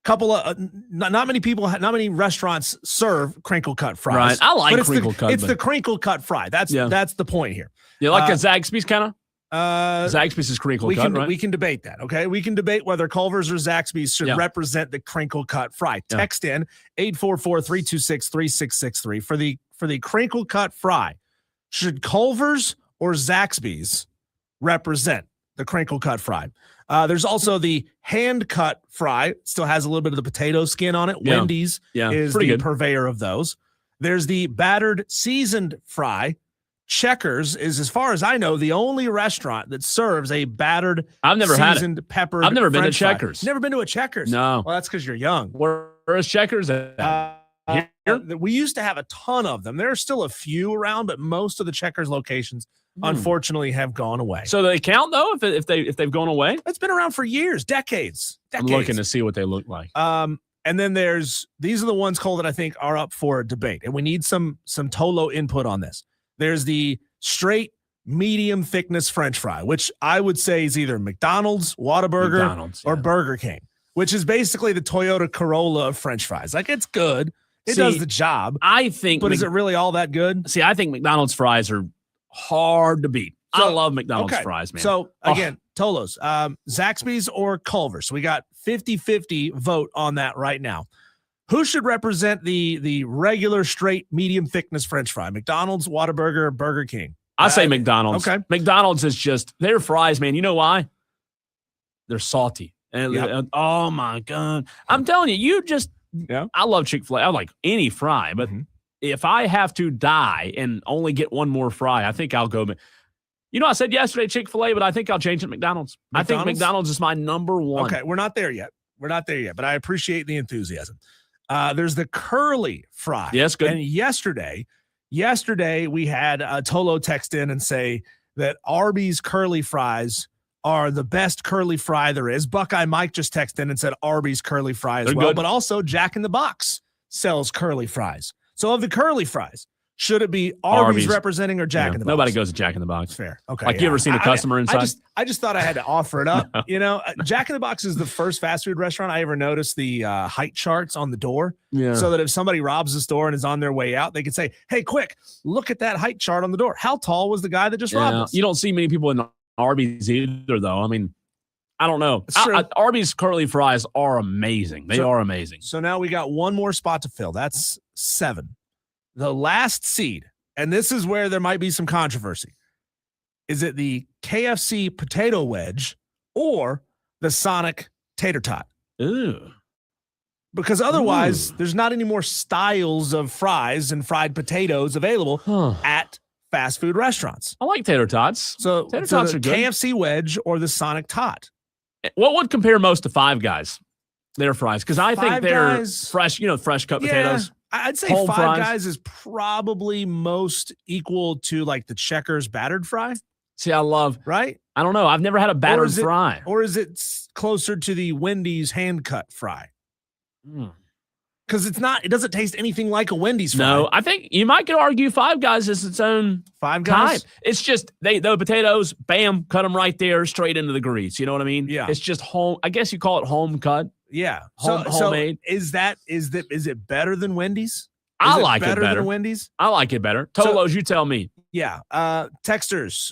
Couple of not many restaurants serve crinkle cut fries. Right. I like but it's crinkle cut. It's the crinkle cut fry. That's the point here. You like a Zaxby's kind of? Zaxby's Zaxby's is crinkle cut, right? We can debate that. Okay. We can debate whether Culver's or Zaxby's should represent the crinkle cut fry. Text in 844-326-3663 for the crinkle cut fry. Should Culver's or Zaxby's represent the crinkle cut fry? There's also the hand cut fry. Still has a little bit of the potato skin on it. Yeah. Wendy's is pretty the good. purveyor of those. There's the battered seasoned fry. Checkers is, as far as I know, the only restaurant that serves a battered I've never had it. seasoned peppered. I've never been to French fry. Checkers. Never been to a Checkers. No. Well, that's because you're young. Where is Checkers at? Here? We used to have a ton of them. There are still a few around, but most of the Checkers locations, unfortunately, have gone away. So they count though if they've gone away? It's been around for years, decades. I'm looking to see what they look like. And then these are the ones, Cole, that I think are up for a debate, and we need some Tolo input on this. There's the straight medium thickness French fry, which I would say is either McDonald's, Whataburger, or Burger King, which is basically the Toyota Corolla of French fries. Like, it's good. It does the job. I think, but is it really all that good? See, I think McDonald's fries are hard to beat. I love McDonald's fries, man. So again, Tolos, Zaxby's or Culver's. So we got 50-50 vote on that right now. Who should represent the regular straight medium thickness French fry? McDonald's, Whataburger, Burger King? I say McDonald's. Okay. McDonald's is just their fries, man. You know why? They're salty. And oh my God. I'm telling you, I love Chick-fil-A. I like any fry, but if I have to die and only get one more fry, I think I'll go. You know, I said yesterday Chick-fil-A, but I think I'll change it to McDonald's. I think McDonald's is my number one. Okay, we're not there yet. But I appreciate the enthusiasm. There's the curly fry. Yes, good. And yesterday we had Tolo text in and say that Arby's curly fries are the best curly fry there is. Buckeye Mike just texted in and said Arby's curly fry as They're well. good. But also Jack in the Box sells curly fries. So of the curly fries, should it be Arby's representing or Jack in the Box? Nobody goes to Jack in the Box. Fair. Okay. Like, you ever seen a customer inside? I just thought I had to offer it up. You know, Jack in the Box is the first fast food restaurant I ever noticed the height charts on the door. Yeah. So that if somebody robs the store and is on their way out, they could say, "Hey, quick, look at that height chart on the door. How tall was the guy that just robbed us?" You don't see many people in Arby's either, though. I mean, I don't know. It's true. Arby's curly fries are amazing. They are amazing. So now we got one more spot to fill. That's 7. The last seed, and this is where there might be some controversy. Is it the KFC potato wedge or the Sonic tater tot? Ooh. Because otherwise, there's not any more styles of fries and fried potatoes available at fast food restaurants. I like tater tots. So tater tots the are good. KFC wedge or the Sonic tot? What would compare most to Five Guys? Their fries, because I think they're fresh, fresh cut potatoes. I'd say Home Five fries. Guys is probably most equal to like the Checkers battered fry. See, I love, right? I don't know. I've never had a battered fry. Or is it closer to the Wendy's hand cut fry? Because it doesn't taste anything like a Wendy's fry. No, I think you might could argue Five Guys is its own Five Guys. type. It's just the potatoes, bam, cut them right there, straight into the grease. You know what I mean? Yeah. It's just home. I guess you call it home cut. Yeah. Homemade. Is it better than Wendy's? I like it better better than Wendy's. I like it better. Tolos, you tell me. Yeah. Texters,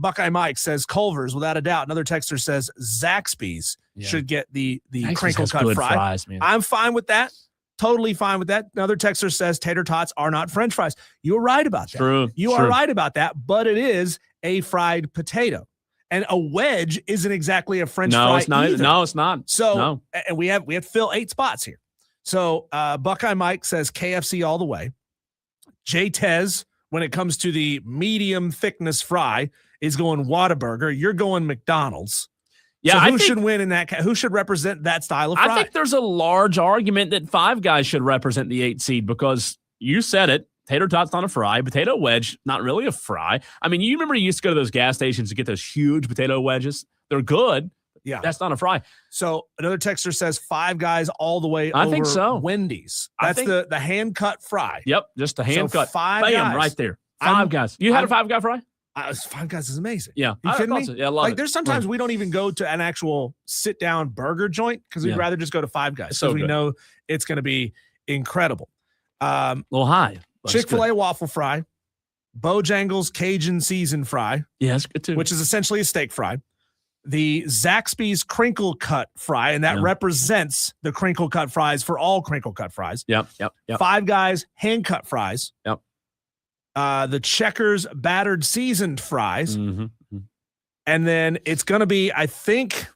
Buckeye Mike says Culver's, without a doubt. Another texter says Zaxby's should get the crinkle cut fry. Fries, man. I'm fine with that. Totally fine with that. Another texter says tater tots are not French fries. You were right about that. True. You are right about that, but it is a fried potato. And a wedge isn't exactly a French fry it's not. either. No, it's not. So, and we have to fill 8 spots here. So Buckeye Mike says KFC all the way. Jay Tez, when it comes to the medium thickness fry, is going Whataburger. You're going McDonald's. Yeah, so I who think, should win in that? Who should represent that style of fry? I think there's a large argument that Five Guys should represent the 8 seed because you said it. Tater tots not a fry. Potato wedge, not really a fry. I mean, you remember you used to go to those gas stations to get those huge potato wedges? They're good. Yeah. That's not a fry. So another texter says Five Guys all the way I over think so. Wendy's. I That's think- the hand cut fry. Yep, just a hand cut. Five Bam, Guys. right there. Five Guys. You had a Five Guy fry? Five Guys is amazing. Yeah. You kidding me? So. Yeah, I love like it. there's sometimes we don't even go to an actual sit down burger joint because we'd rather just go to Five Guys because we know it's going to be incredible. A little high. Chick-fil-A waffle fry, Bojangles Cajun seasoned fry. Yeah, that's good too. Which is essentially a steak fry. The Zaxby's crinkle cut fry, and that represents the crinkle cut fries for all crinkle cut fries. Yep. Five Guys hand cut fries. Yep. The Checkers battered seasoned fries. Mm-hmm. And then it's going to be, I think,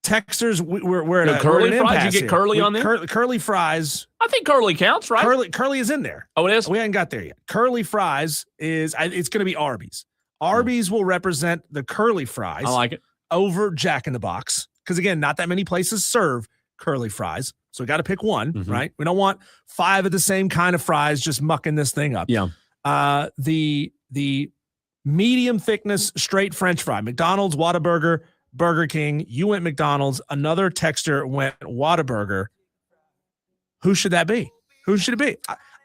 Texters. We're at curly an fries. impasse You get here. curly on there. Curly fries. I think curly counts, right? Curly is in there. Oh, it is. We haven't got there yet. Curly fries it's going to be Arby's. Arby's will represent the curly fries. I like it over Jack in the Box because again, not that many places serve curly fries, so we got to pick one, right? We don't want 5 of the same kind of fries just mucking this thing up. Yeah. The medium thickness straight French fry, McDonald's, Whataburger, Burger King. You went McDonald's. Another texter went Whataburger. Who should that be? Who should it be?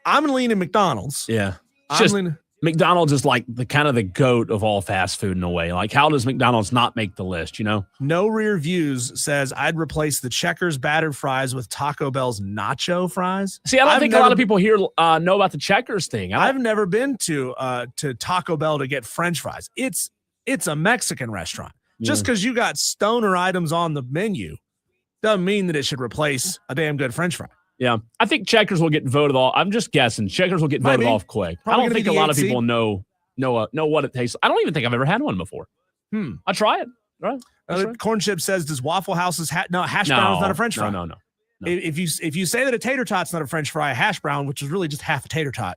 I'm leaning McDonald's. Yeah. I'm McDonald's is like the kind of the GOAT of all fast food in a way. Like, how does McDonald's not make the list, you know? No Rear Views says I'd replace the Checkers battered fries with Taco Bell's nacho fries. See, I don't think a lot of people here know about the Checkers thing. I've never been to Taco Bell to get French fries. It's a Mexican restaurant. Just because you got stoner items on the menu doesn't mean that it should replace a damn good French fry. Yeah, I think Checkers will get voted off. I'm just guessing. Checkers will get voted off quick. Probably I don't think a lot of people know what it tastes like. I don't even think I've ever had one before. I try it. Right. Corn Chip says, "Does Waffle House's hash brown is not a French fry?" No. If you say that a tater tot's not a French fry, a hash brown, which is really just half a tater tot,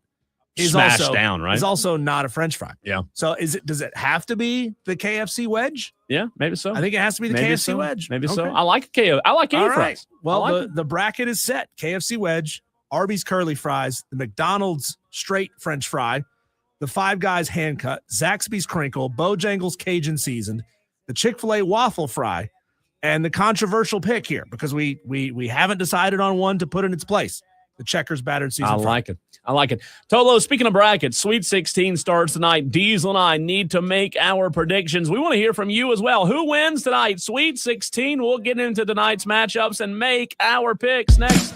is smashed also down, right? Is also not a French fry. Yeah. So does it have to be the KFC wedge? Yeah, maybe so. I think it has to be the KFC wedge. Maybe so. I like KO. I like any All right. fries. Well, the bracket is set. KFC wedge, Arby's curly fries, the McDonald's straight French fry, the Five Guys hand cut, Zaxby's crinkle, Bojangles Cajun seasoned, the Chick-fil-A waffle fry, and the controversial pick here because we haven't decided on one to put in its place. The Checkers battered seasoned fry. I like it. Tolo, speaking of brackets, Sweet 16 starts tonight. Diesel and I need to make our predictions. We want to hear from you as well. Who wins tonight? Sweet 16. We'll get into tonight's matchups and make our picks next.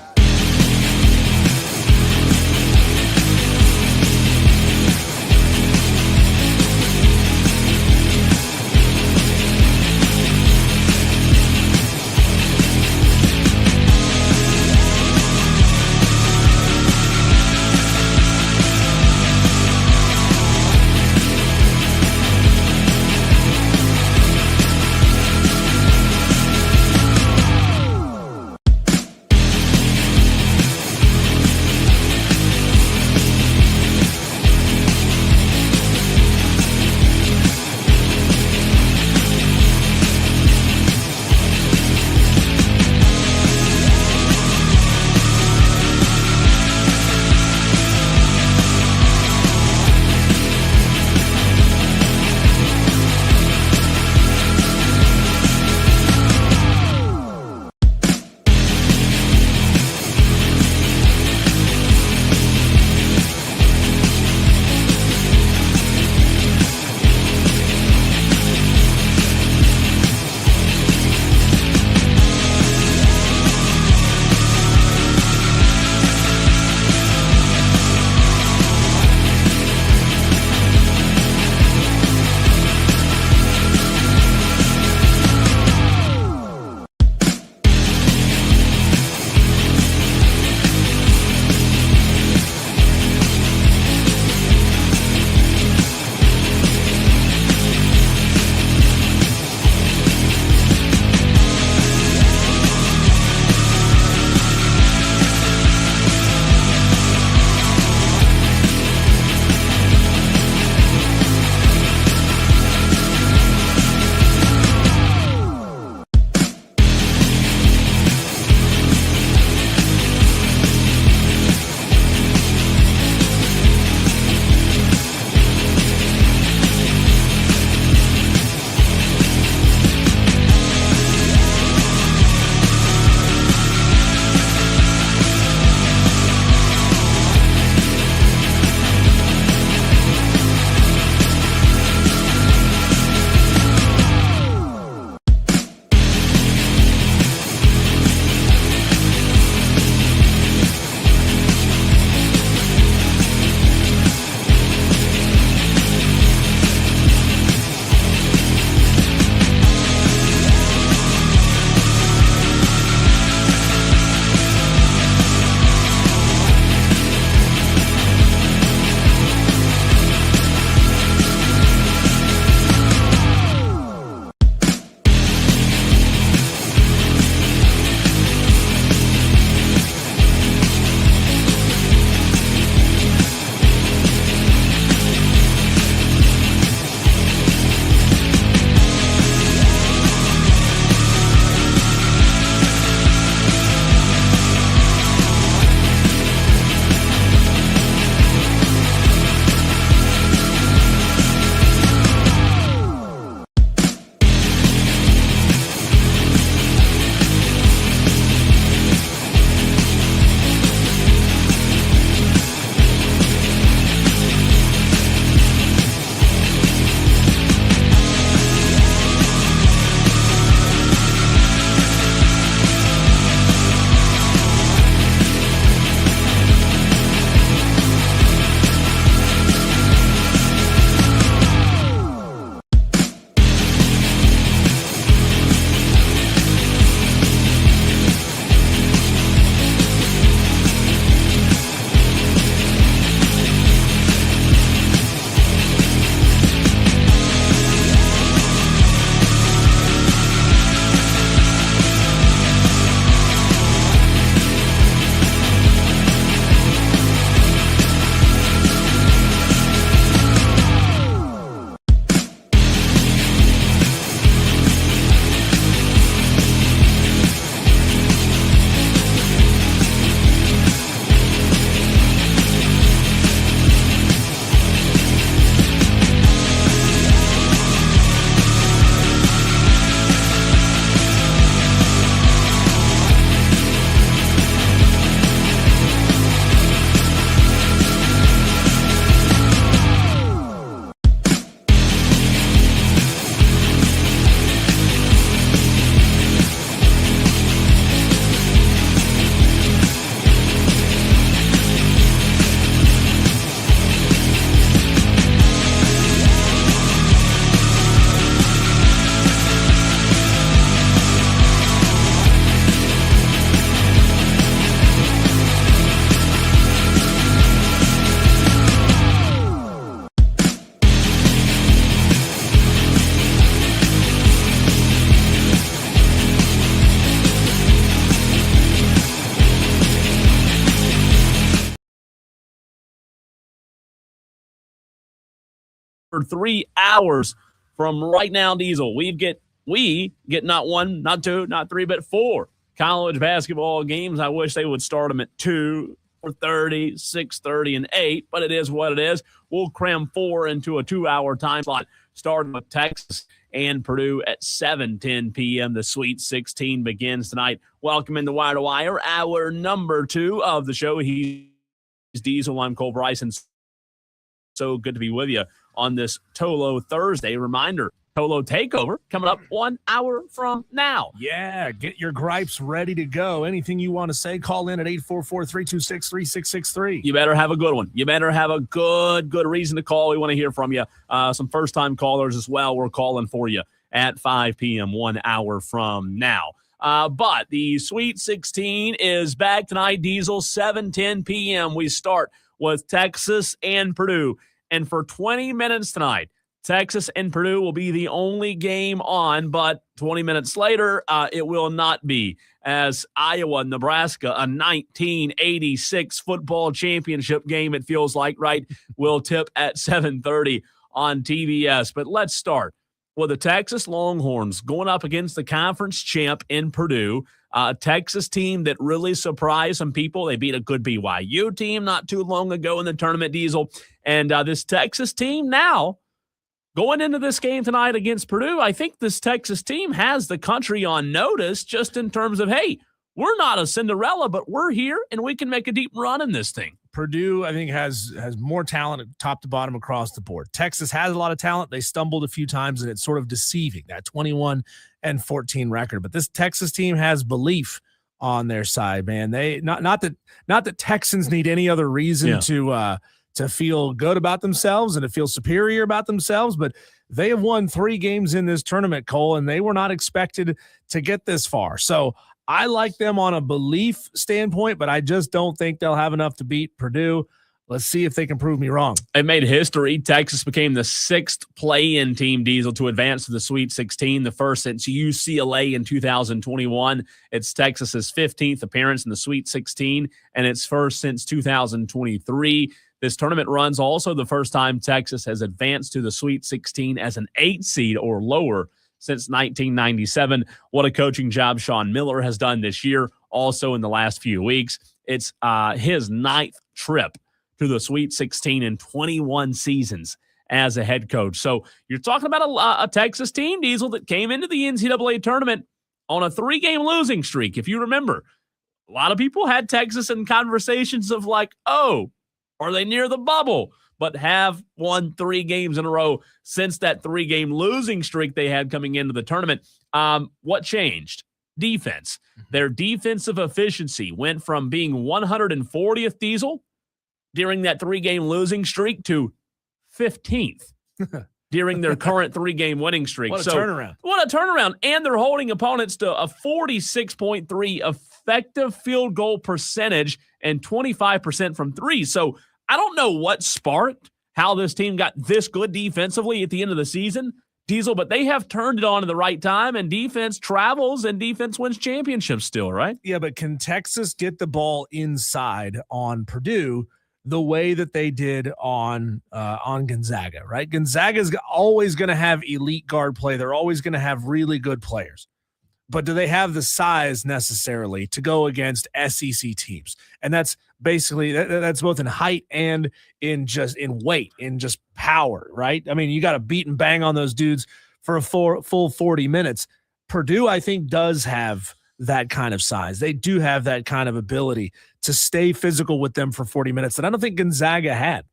3 hours from right now, Diesel. We get not 1, not 2, not 3, but 4 college basketball games. I wish they would start them at 2, 4:30, 6:30, and 8, but it is what it is. We'll cram 4 into a 2-hour time slot, starting with Texas and Purdue at 7:10 p.m. The Sweet 16 begins tonight. Welcome into Wire to Wire, hour number 2 of the show. He's Diesel. I'm Cole Bryson. So good to be with you on this Tolo Thursday. Reminder, Tolo Takeover coming up 1 hour from now. Yeah, get your gripes ready to go. Anything you want to say, call in at 844-326-3663. You better have a good one. You better have a good reason to call. We want to hear from you. Some first-time callers as well. We're calling for you at 5 p.m. 1 hour from now. But the Sweet 16 is back tonight, Diesel, 7:10 p.m. We start with Texas and Purdue. And for 20 minutes tonight, Texas and Purdue will be the only game on, but 20 minutes later, it will not be, as Iowa, Nebraska, a 1986 football championship game, it feels like, right, will tip at 7:30 on TBS. But let's start with the Texas Longhorns going up against the conference champ in Purdue, a Texas team that really surprised some people. They beat a good BYU team not too long ago in the tournament, Diesel. And this Texas team now, going into this game tonight against Purdue, I think this Texas team has the country on notice just in terms of, hey, we're not a Cinderella, but we're here and we can make a deep run in this thing. Purdue, I think, has more talent top to bottom across the board. Texas has a lot of talent. They stumbled a few times, and it's sort of deceiving, that 21-14 record. But this Texas team has belief on their side, man. They not that Texans need any other reason to feel good about themselves and to feel superior about themselves, but they have won 3 games in this tournament, Cole, and they were not expected to get this far. So I like them on a belief standpoint, but I just don't think they'll have enough to beat Purdue. Let's see if they can prove me wrong. It made history. Texas became the 6th play-in team, Diesel, to advance to the Sweet 16, the first since UCLA in 2021. It's Texas's 15th appearance in the Sweet 16, and its first since 2023. This tournament runs also the first time Texas has advanced to the Sweet 16 as an 8 seed or lower since 1997. What a coaching job Sean Miller has done this year, also in the last few weeks. It's his 9th trip to the Sweet 16 in 21 seasons as a head coach. So you're talking about a Texas team, Diesel, that came into the NCAA tournament on a 3-game losing streak. If you remember, a lot of people had Texas in conversations of like, oh, are they near the bubble? But have won 3 games in a row since that 3-game losing streak they had coming into the tournament. What changed? Defense. Their defensive efficiency went from being 140th, Diesel, during that 3-game losing streak to 15th during their current 3-game winning streak. What a turnaround. What a turnaround. And they're holding opponents to a 46.3 effective field goal percentage and 25% from 3. So I don't know what sparked how this team got this good defensively at the end of the season, Diesel, but they have turned it on at the right time, and defense travels and defense wins championships still, right? Yeah, but can Texas get the ball inside on Purdue the way that they did on Gonzaga, right? Gonzaga is always going to have elite guard play. They're always going to have really good players. But do they have the size necessarily to go against SEC teams? And that's basically that's both in height and in weight, in just power, right? I mean, you got to beat and bang on those dudes for a full 40 minutes. Purdue, I think, does have that kind of size. They do have that kind of ability to stay physical with them for 40 minutes that I don't think Gonzaga had.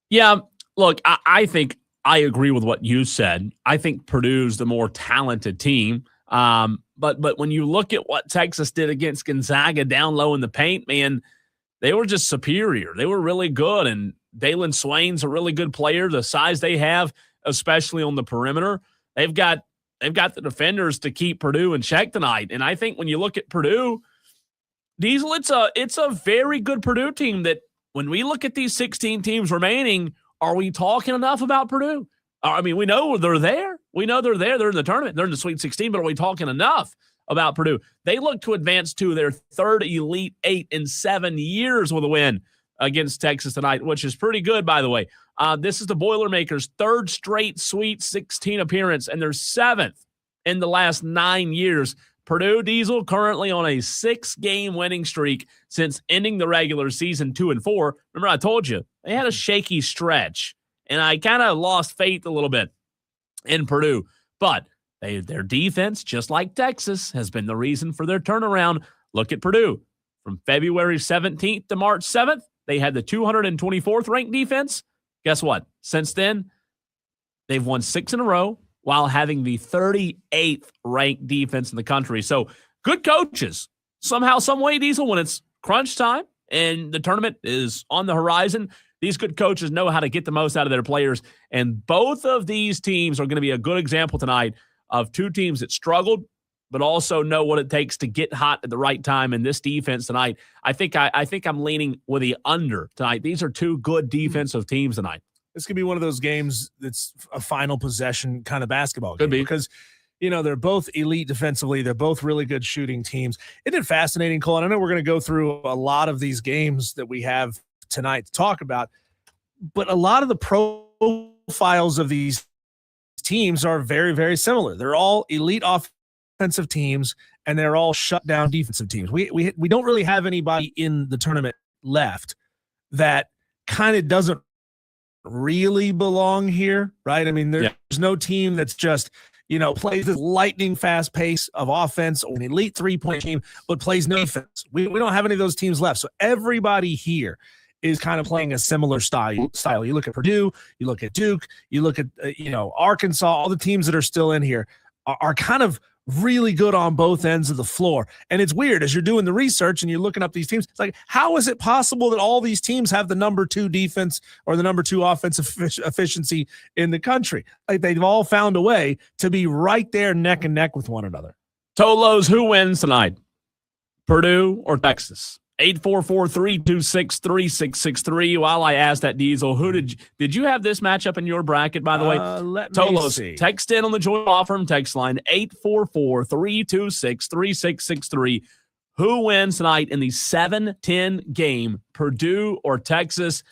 Yeah, look, I think I agree with what you said. I think Purdue's the more talented team. But when you look at what Texas did against Gonzaga down low in the paint, man, they were just superior. They were really good, and Dalen Swain's a really good player. The size they have, especially on the perimeter, they've got the defenders to keep Purdue in check tonight. And I think when you look at Purdue, Diesel, it's a very good Purdue team that when we look at these 16 teams remaining, are we talking enough about Purdue? I mean, we know they're there. We know they're there. They're in the tournament. They're in the Sweet 16, but are we talking enough about Purdue? They look to advance to their 3rd Elite 8 in 7 years with a win against Texas tonight, which is pretty good, by the way. This is the Boilermakers' third straight Sweet 16 appearance, and their 7th in the last 9 years. Purdue Diesel currently on a 6-game winning streak since ending the regular season 2-4. Remember, I told you they had a shaky stretch, and I kind of lost faith a little bit in Purdue. But their defense, just like Texas, has been the reason for their turnaround. Look at Purdue. From February 17th to March 7th, they had the 224th ranked defense. Guess what? Since then, they've won 6 in a row while having the 38th ranked defense in the country. So good coaches. Somehow, some way, Diesel, when it's crunch time and the tournament is on the horizon, these good coaches know how to get the most out of their players. And both of these teams are going to be a good example tonight of two teams that struggled, but also know what it takes to get hot at the right time. And this defense tonight, I think I'm leaning with the under tonight. These are two good defensive teams tonight. This could be one of those games that's a final possession kind of basketball game. Could be. Because, they're both elite defensively. They're both really good shooting teams. Isn't it fascinating, Cole? And I know we're going to go through a lot of these games that we have tonight to talk about, but a lot of the profiles of these teams are very, very similar. They're all elite offensive teams, and they're all shutdown defensive teams. We don't really have anybody in the tournament left that kind of doesn't really belong here, right? I mean, there's no team that's just, plays this lightning fast pace of offense, or an elite 3-point team, but plays no defense. We don't have any of those teams left. So everybody here is kind of playing a similar style. You look at Purdue, you look at Duke, you look at, Arkansas, all the teams that are still in here are kind of really good on both ends of the floor. And it's weird as you're doing the research and you're looking up these teams. It's like, how is it possible that all these teams have the number 2 defense or the number 2 offensive efficiency in the country? Like, they've all found a way to be right there neck and neck with one another. Tolos, who wins tonight? Purdue or Texas? 844-326-3663. While I asked that, Diesel, who did you have this matchup in your bracket, by the way? Let Tolos, me see. text in on the Joy Law Firm text line, 844-326-3663. Who wins tonight in the 7-10 game, Purdue or Texas?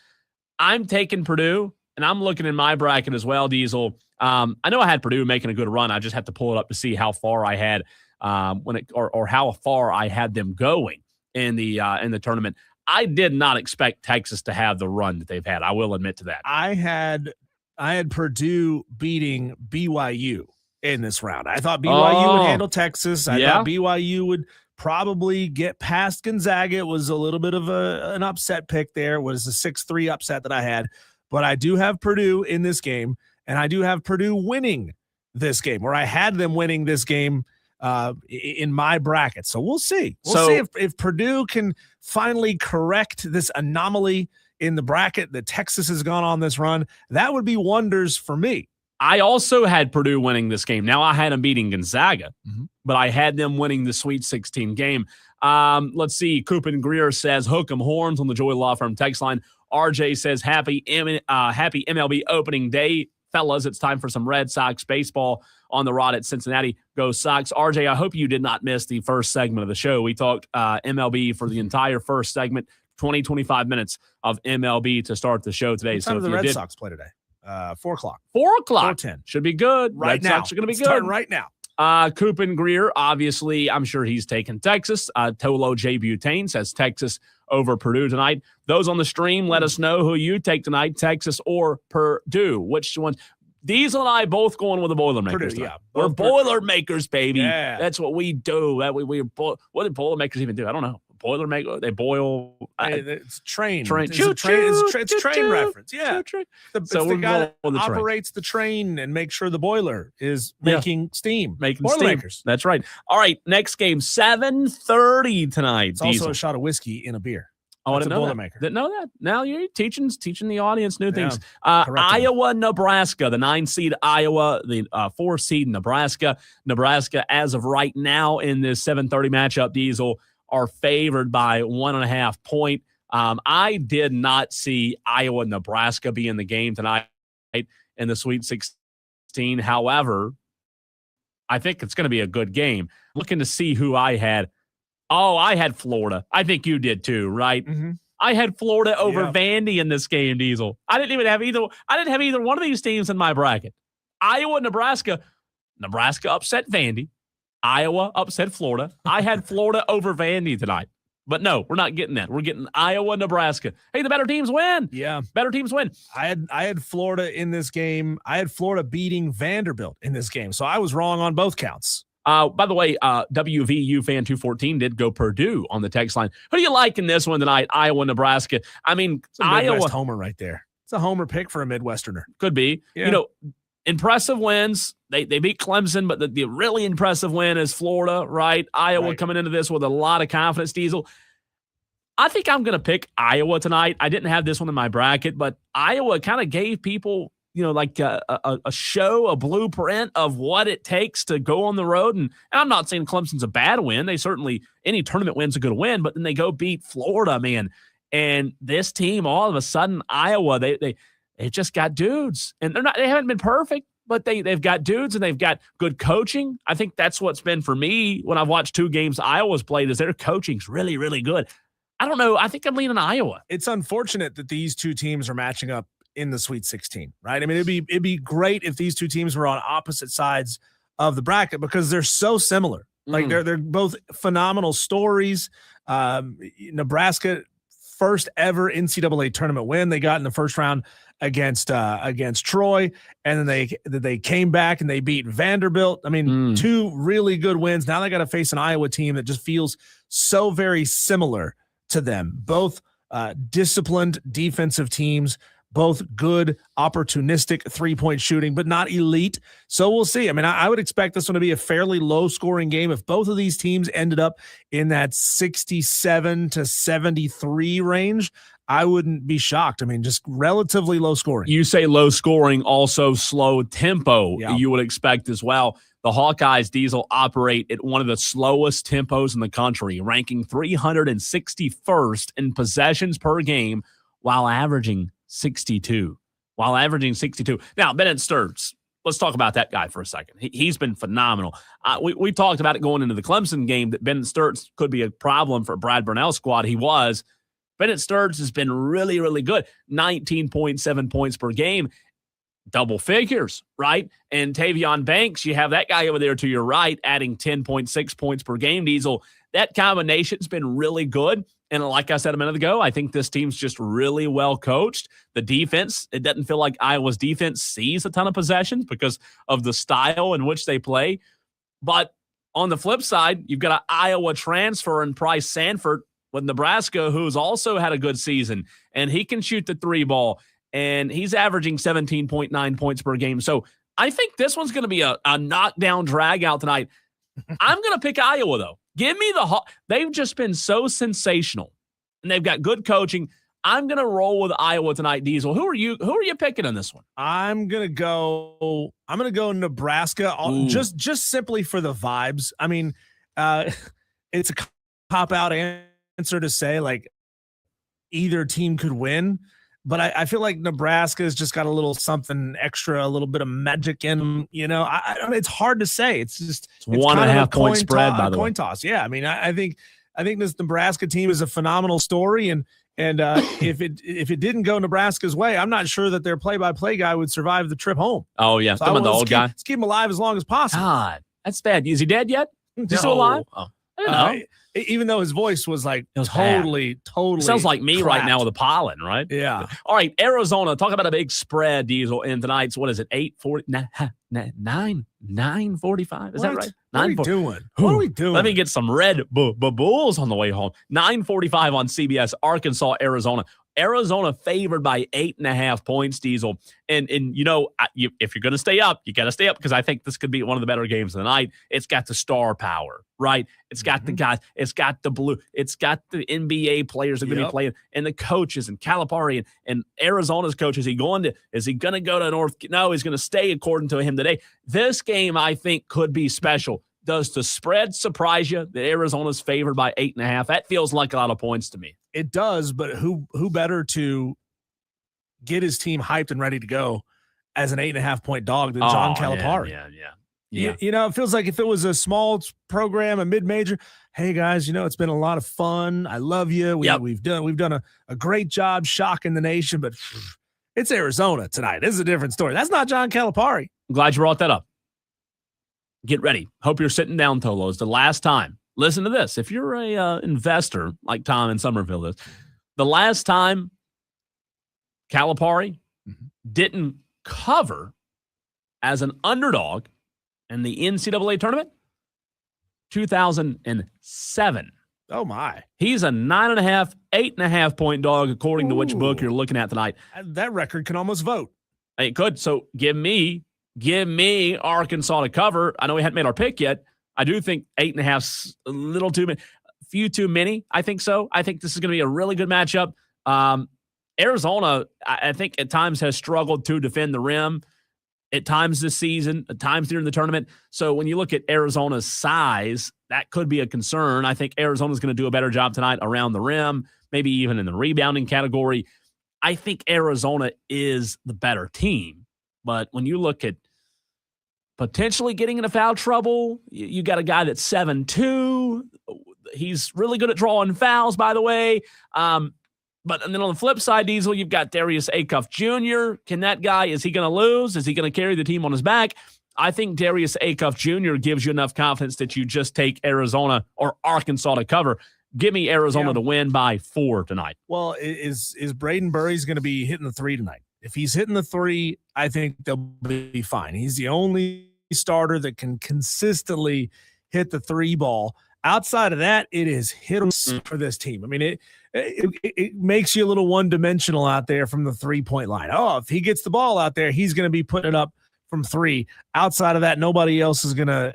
I'm taking Purdue, and I'm looking in my bracket as well, Diesel. I know I had Purdue making a good run. I just have to pull it up to see how far I had or how far I had them going in the tournament. I did not expect Texas to have the run that they've had. I will admit to that. I had Purdue beating BYU in this round. I thought BYU would handle Texas. I thought BYU would probably get past Gonzaga. It was a little bit of an upset pick there. It was a 6-3 upset that I had. But I do have Purdue in this game, and I do have Purdue winning this game, or I had them winning this game in my bracket. So we'll see. We'll see if Purdue can finally correct this anomaly in the bracket that Texas has gone on this run. That would be wonders for me. I also had Purdue winning this game. Now, I had them beating Gonzaga, but I had them winning the Sweet 16 game. Let's see. Coopin Greer says, hook 'em horns on the Joy Law Firm text line. RJ says, happy MLB opening day. Fellas, it's time for some Red Sox baseball on the rod at Cincinnati. Go Sox. RJ, I hope you did not miss the first segment of the show. We talked MLB for the entire first segment, 25 minutes of MLB to start the show today. What time do the Red Sox play today? 4 o'clock. 4 o'clock. 4:10. Should be good. Right Red now. Sox are going to be good. Starting right now. Coopin Greer, obviously, I'm sure he's taking Texas. Tolo J. Butane says Texas over Purdue tonight. Those on the stream, let us know who you take tonight, Texas or Purdue. Which one? Diesel and I both going with the Boilermakers. Purdue, yeah. We're Boilermakers, baby. Yeah. That's what we do. What did Boilermakers even do? I don't know. Boilermaker, they boil. It's train. Train. It's train reference. Yeah. So the guy that operates the train and makes sure the boiler is making steam. Making Boilermakers. steam. That's right. All right, next game, 7:30 tonight. It's also a shot of whiskey in a beer. Oh, I didn't know Boilermaker. Didn't know that. Now you're teaching the audience new things. Iowa, Nebraska, the 9 seed Iowa, the 4 seed Nebraska. Nebraska, as of right now in this 7:30 matchup, Diesel are favored by 1.5 point. I did not see Iowa, Nebraska be in the game tonight in the Sweet 16. However, I think it's going to be a good game. Looking to see who I had. Oh, I had Florida. I think you did too, right? I had Florida over Yeah. Vandy in this game, Diesel. I didn't have either one of these teams in my bracket. Iowa, Nebraska. Nebraska upset Vandy. Iowa upset Florida. I had Florida over Vandy tonight. But no, we're not getting that. We're getting Iowa, Nebraska. Hey, the better teams win. Yeah. Better teams win. I had Florida in this game. I had Florida beating Vanderbilt in this game. So I was wrong on both counts. By the way, WVU fan 214 did go Purdue on the text line. Who do you like in this one tonight? Iowa, Nebraska. I mean, It's a Midwest homer right there. It's a homer pick for a Midwesterner. Could be. Yeah. You know, impressive wins. They beat Clemson, but the really impressive win is Florida, right? Iowa coming into this with a lot of confidence, Diesel. I think I'm going to pick Iowa tonight. I didn't have this one in my bracket, but Iowa kind of gave people, you know, like a show, a blueprint of what it takes to go on the road. And I'm not saying Clemson's a bad win. They certainly, any tournament win's a good win, but then they go beat Florida, man. And this team, all of a sudden, Iowa, they just got dudes. And they haven't been perfect, but they've got dudes and they've got good coaching. I think that's what's been for me when I've watched 2 games Iowa's played is their coaching's really, really good. I don't know. I think I'm leaning Iowa. It's unfortunate that these two teams are matching up in the Sweet 16, right? I mean, it'd be great if these two teams were on opposite sides of the bracket because they're so similar. Like they're both phenomenal stories. Nebraska, first ever NCAA tournament win they got in the first round against Troy, and then they came back and they beat Vanderbilt. I mean, 2 really good wins. Now they got to face an Iowa team that just feels so very similar to them. Both disciplined defensive teams, both good opportunistic 3-point shooting, but not elite. So we'll see. I mean, I would expect this one to be a fairly low scoring game. If both of these teams ended up in that 67 to 73 range, I wouldn't be shocked. I mean, just relatively low scoring. You say low scoring, also slow tempo, Yeah. you would expect as well. The Hawkeyes, Diesel, operate at one of the slowest tempos in the country, ranking 361st in possessions per game while averaging 62. Now, Bennett Sturts, let's talk about that guy for a second. He's been phenomenal. We talked about it going into the Clemson game that Bennett Sturts could be a problem for Brad Burnell's squad. He was. Bennett Sturts has been really, really good. 19.7 points per game. Double figures, right? And Tavion Banks, you have that guy over there to your right, adding 10.6 points per game, Diesel. That combination's been really good. And like I said a minute ago, I think this team's just really well coached. The defense, it doesn't feel like Iowa's defense sees a ton of possessions because of the style in which they play. But on the flip side, you've got an Iowa transfer in Price Sanford with Nebraska, who's also had a good season, and he can shoot the 3 ball. And he's averaging 17.9 points per game. So I think this one's going to be a knockdown drag out tonight. I'm going to pick Iowa, though. Give me they've just been so sensational, and they've got good coaching. I'm going to roll with Iowa tonight, Diesel. Who are you picking on this one? I'm going to go Nebraska just simply for the vibes. I mean, it's a cop-out answer to say like either team could win. But I feel like Nebraska's just got a little something extra, a little bit of magic in them. You know, I don't. It's hard to say. It's 1.5 point spread, by the way. Coin toss. Yeah, I mean, I think this Nebraska team is a phenomenal story, and if it didn't go Nebraska's way, I'm not sure that their play-by-play guy would survive the trip home. Oh yeah, so the old guy. Let's keep him alive as long as possible. God, that's bad. Is he dead yet? Is he still alive? Oh. I don't know. Even though his voice was like was totally sounds like me right cracked. now with the pollen, right? Yeah. All right, Arizona. Talk about a big spread, Diesel, in tonight's. What is it? 8:40, 9:45. Is that right? What are we doing? What are we doing? Let me get some Red Bulls on the way home. 9:45 on CBS. Arkansas, Arizona. Arizona favored by 8.5 points, Diesel. And you know, if you're going to stay up, you got to stay up because I think this could be one of the better games of the night. It's got the star power, right? It's got the guys. It's got the blue. It's got the NBA players that are going to be playing, and the coaches and Calipari and Arizona's coach. Is he going to go to North? No, he's going to stay according to him today. This game, I think, could be special. Does the spread surprise you that Arizona's favored by 8.5? That feels like a lot of points to me. It does, but who better to get his team hyped and ready to go as an 8.5 point dog than John Calipari? Yeah. Yeah. It feels like if it was a small program, a mid-major, hey guys, it's been a lot of fun. I love you. We've done a great job shocking the nation, but it's Arizona tonight. This is a different story. That's not John Calipari. I'm glad you brought that up. Get ready. Hope you're sitting down, Tolos. The last time, listen to this. If you're a investor like Tom in Somerville is, the last time Calipari didn't cover as an underdog in the NCAA tournament, 2007. Oh, my. He's a 9.5, 8.5 point dog, according to which book you're looking at tonight. That record can almost vote. It could. So give me Arkansas to cover. I know we hadn't made our pick yet. I do think 8.5's a little too many. Few too many. I think so. I think this is going to be a really good matchup. Arizona, I think at times has struggled to defend the rim. At times this season, at times during the tournament. So when you look at Arizona's size, that could be a concern. I think Arizona's going to do a better job tonight around the rim, maybe even in the rebounding category. I think Arizona is the better team. But when you look at potentially getting into foul trouble, you got a guy that's 7'2". He's really good at drawing fouls, by the way. And then on the flip side, Diesel, you've got Darius Acuff Jr. Can that guy, is he going to lose? Is he going to carry the team on his back? I think Darius Acuff Jr. gives you enough confidence that you just take Arizona or Arkansas to cover. Give me Arizona to win by 4 tonight. Well, is Braden Burry's going to be hitting the 3 tonight? If he's hitting the 3, I think they'll be fine. He's the only starter that can consistently hit the 3 ball. Outside of that, it is hit or miss for this team. I mean, it makes you a little one-dimensional out there from the 3-point line. Oh, if he gets the ball out there, he's going to be putting it up from 3. Outside of that, nobody else is gonna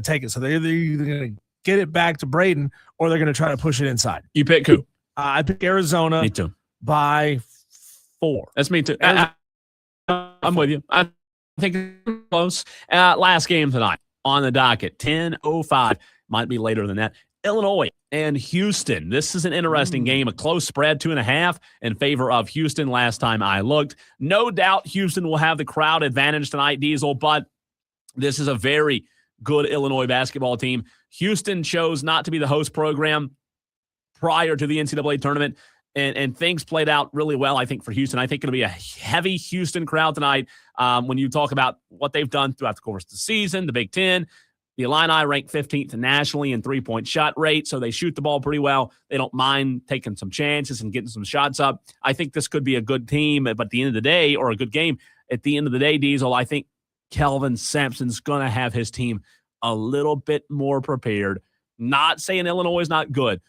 take it. So they're either going to get it back to Braden or they're going to try to push it inside. You pick who? I pick Arizona. Me too. By 4. That's me too. I'm with you. I think it's close. Last game tonight on the docket, 10:05. Might be later than that. Illinois and Houston. This is an interesting game, a close spread, 2.5 in favor of Houston last time I looked. No doubt Houston will have the crowd advantage tonight, Diesel, but this is a very good Illinois basketball team. Houston chose not to be the host program prior to the NCAA tournament, and things played out really well, I think, for Houston. I think it'll be a heavy Houston crowd tonight when you talk about what they've done throughout the course of the season, the Big Ten. The Illini rank 15th nationally in 3-point shot rate, so they shoot the ball pretty well. They don't mind taking some chances and getting some shots up. I think this could be a good team, but at the end of the day, or a good game, at the end of the day, Diesel, I think Kelvin Sampson's going to have his team a little bit more prepared. Not saying Illinois is not good,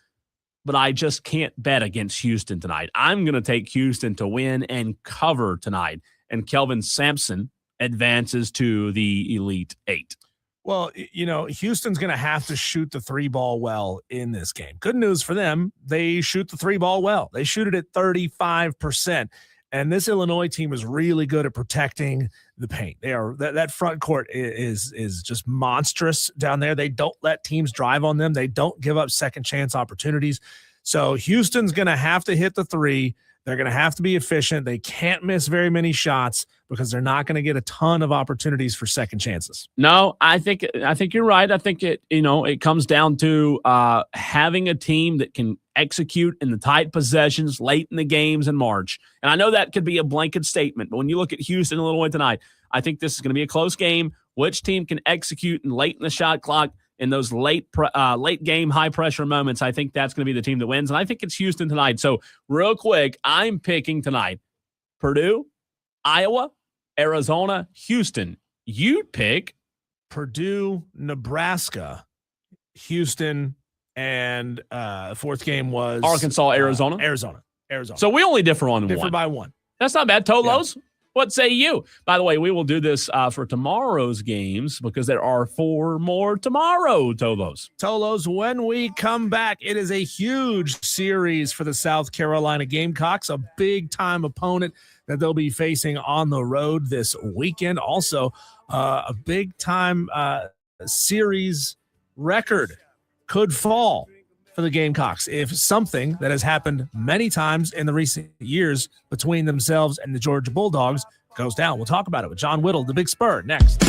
but I just can't bet against Houston tonight. I'm going to take Houston to win and cover tonight, and Kelvin Sampson advances to the Elite 8. Well, Houston's going to have to shoot the 3 ball well in this game. Good news for them. They shoot the 3 ball well. They shoot it at 35%. And this Illinois team is really good at protecting the paint. They are that front court is just monstrous down there. They don't let teams drive on them. They don't give up second chance opportunities. So Houston's going to have to hit the 3. They're going to have to be efficient. They can't miss very many shots because they're not going to get a ton of opportunities for second chances. No, I think you're right. I think it comes down to having a team that can execute in the tight possessions late in the games in March. And I know that could be a blanket statement, but when you look at Houston, Illinois tonight, I think this is going to be a close game. Which team can execute late in the shot clock in those late game high pressure moments? I think that's going to be the team that wins, and I think it's Houston tonight. So real quick, I'm picking tonight Purdue, Iowa, Arizona, Houston. You'd pick Purdue, Nebraska, Houston, and fourth game was Arkansas, Arizona. Arizona. So we only differ on one. Differ by one. That's not bad. Tolos. Yeah. What say you? By the way, we will do this for tomorrow's games because there are 4 more tomorrow, Tolos. Tolos, when we come back, it is a huge series for the South Carolina Gamecocks, a big-time opponent that they'll be facing on the road this weekend. Also, a big-time series record could fall for the Gamecocks if something that has happened many times in the recent years between themselves and the Georgia Bulldogs goes down. We'll talk about it with John Whittle, the Big Spur, next.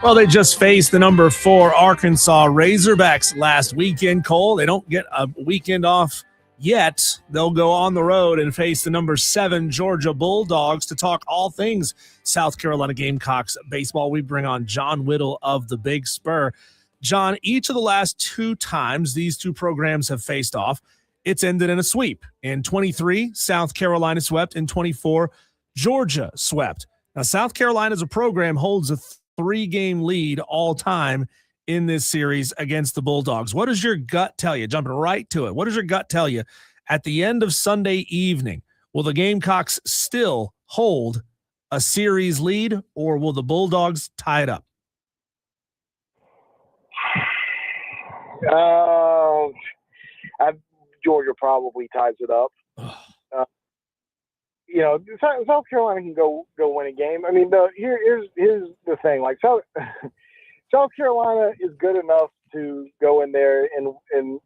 Well, they just faced the number 4 Arkansas Razorbacks last weekend, Cole. They don't get a weekend off yet. They'll go on the road and face the number 7 Georgia Bulldogs. To talk all things South Carolina Gamecocks baseball, we bring on John Whittle of the Big Spur. John, each of the last 2 times these two programs have faced off, it's ended in a sweep. In 23, South Carolina swept. In 24, Georgia swept. Now, South Carolina as a program holds a 3-game lead all time in this series against the Bulldogs. What does your gut tell you? Jumping right to it. What does your gut tell you at the end of Sunday evening? Will the Gamecocks still hold a series lead, or will the Bulldogs tie it up? Georgia probably ties it up. South Carolina can go win a game. I mean, here's the thing. Like South Carolina is good enough to go in there and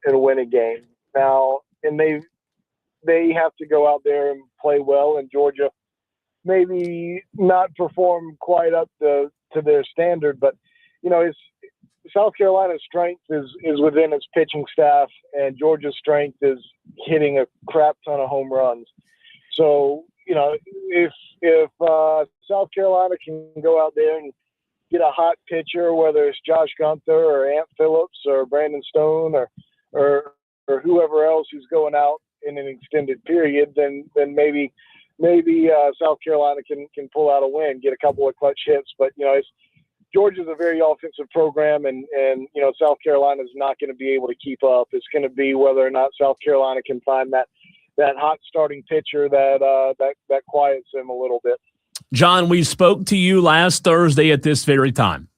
win a game now, and they have to go out there and play well. And Georgia maybe not perform quite up to their standard, but South Carolina's strength is within its pitching staff, and Georgia's strength is hitting a crap ton of home runs. So, if South Carolina can go out there and get a hot pitcher, whether it's Josh Gunther or Ant Phillips or Brandon Stone or whoever else who's going out in an extended period, then maybe South Carolina can pull out a win, get a couple of clutch hits. But Georgia's a very offensive program, and South Carolina's not going to be able to keep up. It's going to be whether or not South Carolina can find that hot starting pitcher that quiets them a little bit. John, we spoke to you last Thursday at this very time,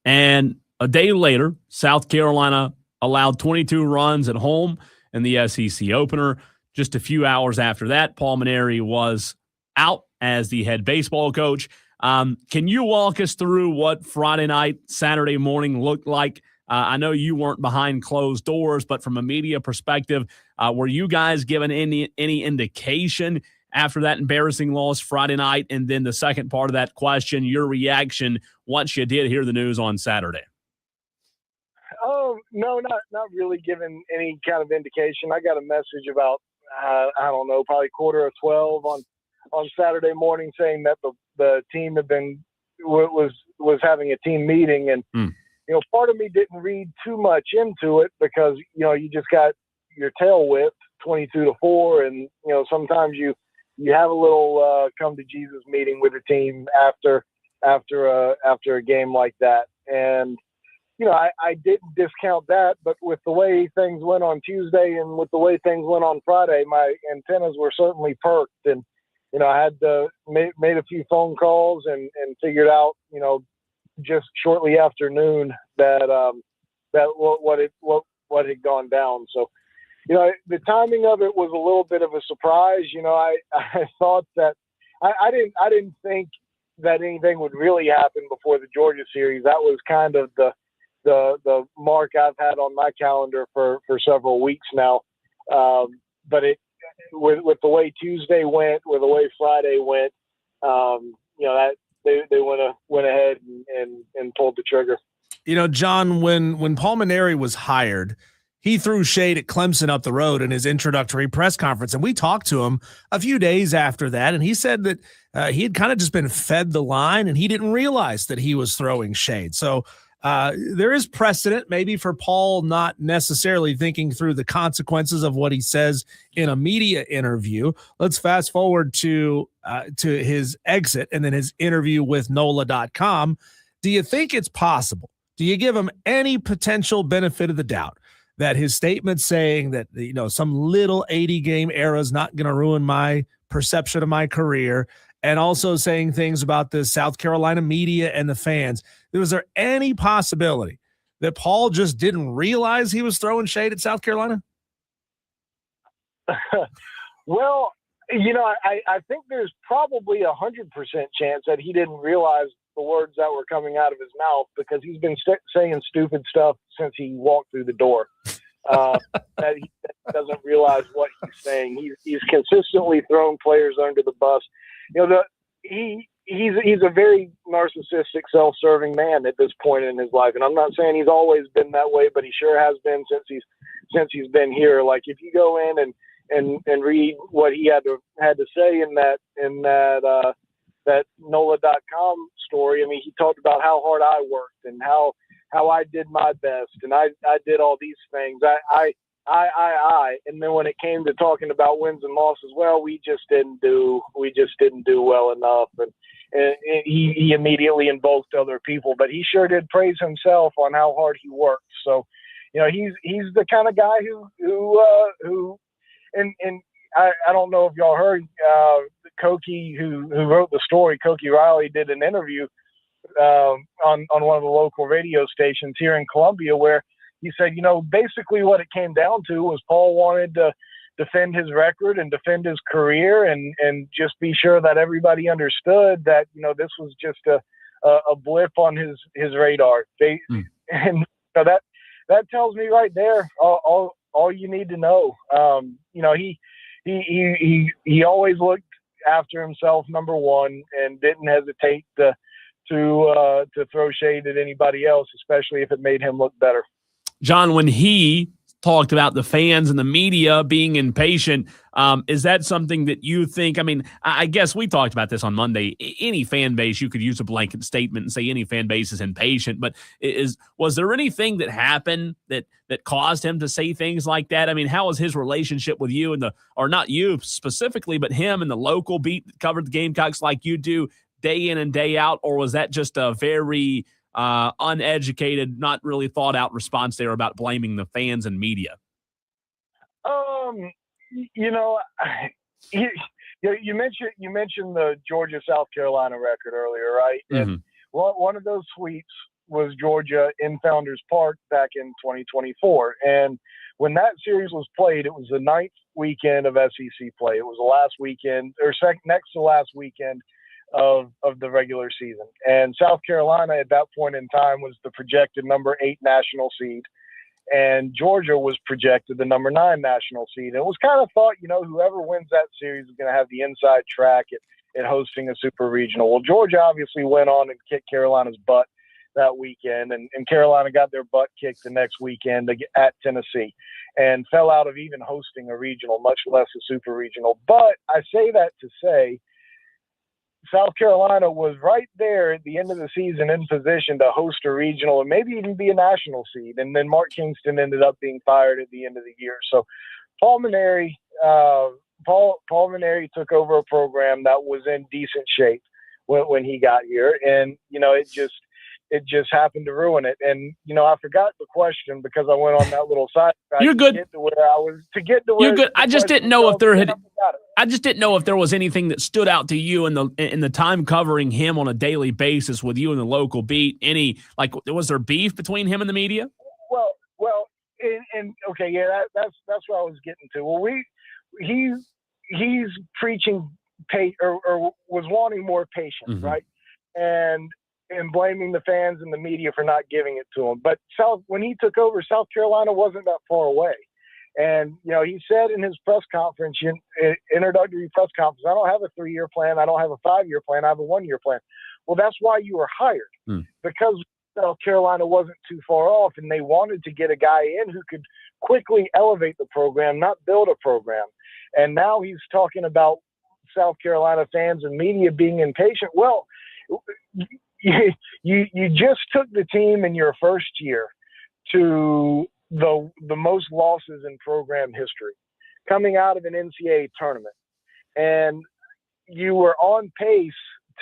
and a day later, South Carolina allowed 22 runs at home in the SEC opener. Just a few hours after that, Paul Mainieri was out as the head baseball coach. Can you walk us through what Friday night, Saturday morning looked like? I know you weren't behind closed doors, but from a media perspective, were you guys given any indication after that embarrassing loss Friday night? And then the second part of that question, your reaction once you did hear the news on Saturday. Oh, no, not really given any kind of indication. I got a message about, I don't know, probably 11:45 on Saturday morning saying that the team was having a team meeting, and part of me didn't read too much into it because you just got your tail whipped 22-4, and sometimes you have a little come to Jesus meeting with the team after a game like that. And I didn't discount that, but with the way things went on Tuesday and with the way things went on Friday, my antennas were certainly perked, and I had made a few phone calls and figured out, just shortly after noon that what had gone down. So, the timing of it was a little bit of a surprise. I thought that I didn't think that anything would really happen before the Georgia series. That was kind of the mark I've had on my calendar for several weeks now. But with the way Tuesday went, with the way Friday went, that they went ahead and pulled the trigger. John, when Paul Mainieri was hired, he threw shade at Clemson up the road in his introductory press conference, and we talked to him a few days after that, and he said that he had kind of just been fed the line, and he didn't realize that he was throwing shade. So there is precedent maybe for Paul not necessarily thinking through the consequences of what he says in a media interview. Let's fast forward to his exit and then his interview with NOLA.com. Do you think it's possible? Do you give him any potential benefit of the doubt that his statement saying that, some little 80-game era is not going to ruin my perception of my career, and also saying things about the South Carolina media and the fans, was there any possibility that Paul just didn't realize he was throwing shade at South Carolina? Well, I think there's probably 100% chance that he didn't realize the words that were coming out of his mouth, because he's been saying stupid stuff since he walked through the door. That he doesn't realize what he's saying. He's consistently thrown players under the bus. He he's a very narcissistic, self-serving man at this point in his life, and I'm not saying he's always been that way, but he sure has been since he's been here. Like if you go in and read what he had to say in that NOLA.com story. I mean, he talked about how hard I worked and how I did my best and I did all these things. I. And then when it came to talking about wins and losses, well, we just didn't do well enough. And he immediately invoked other people, but he sure did praise himself on how hard he worked. So, he's the kind of guy who I don't know if y'all heard, Koki, who wrote the story, Koki Riley, did an interview on one of the local radio stations here in Columbia where he said, basically what it came down to was Paul wanted to defend his record and defend his career and just be sure that everybody understood that, this was just a blip on his radar. And that tells me right there all you need to know. He always looked after himself, number one, and didn't hesitate to throw shade at anybody else, especially if it made him look better. John, when he talked about the fans and the media being impatient, is that something that you think? I mean, I guess we talked about this on Monday. Any fan base, you could use a blanket statement and say any fan base is impatient. But was there anything that happened that caused him to say things like that? I mean, how was his relationship with you or not you specifically, but him and the local beat that covered the Gamecocks like you do day in and day out? Or was that just a very uneducated, not really thought out response there about blaming the fans and media? You mentioned the Georgia South Carolina record earlier, right? Mm-hmm. And one of those sweeps was Georgia in Founders Park back in 2024, and when that series was played, it was the 9th weekend of SEC play. It was the last weekend, or next to last weekend of the regular season. And South Carolina at that point in time was the projected number 8 national seed. And Georgia was projected the number 9 national seed. And it was kind of thought, whoever wins that series is going to have the inside track at hosting a super regional. Well, Georgia obviously went on and kicked Carolina's butt that weekend. And Carolina got their butt kicked the next weekend at Tennessee and fell out of even hosting a regional, much less a super regional. But I say that to say, South Carolina was right there at the end of the season in position to host a regional and maybe even be a national seed. And then Mark Kingston ended up being fired at the end of the year. So Paul Mainieri took over a program that was in decent shape when he got here. And, it just happened to ruin it. And, I forgot the question because I went on that little side track. You're good. To get to where You're good. I just didn't know if there was anything that stood out to you in the time covering him on a daily basis with you in the local beat. Was there beef between him and the media? Well, and okay, yeah, that's what I was getting to. Well, he's preaching or was wanting more patience, mm-hmm. right? And blaming the fans and the media for not giving it to him. But when he took over, South Carolina wasn't that far away. And, he said in his press conference, introductory press conference, I don't have a 3-year plan. I don't have a 5-year plan. I have a 1-year plan. Well, that's why you were hired, because South Carolina wasn't too far off, and they wanted to get a guy in who could quickly elevate the program, not build a program. And now he's talking about South Carolina fans and media being impatient. Well, you just took the team in your first year to the most losses in program history, coming out of an NCAA tournament, and you were on pace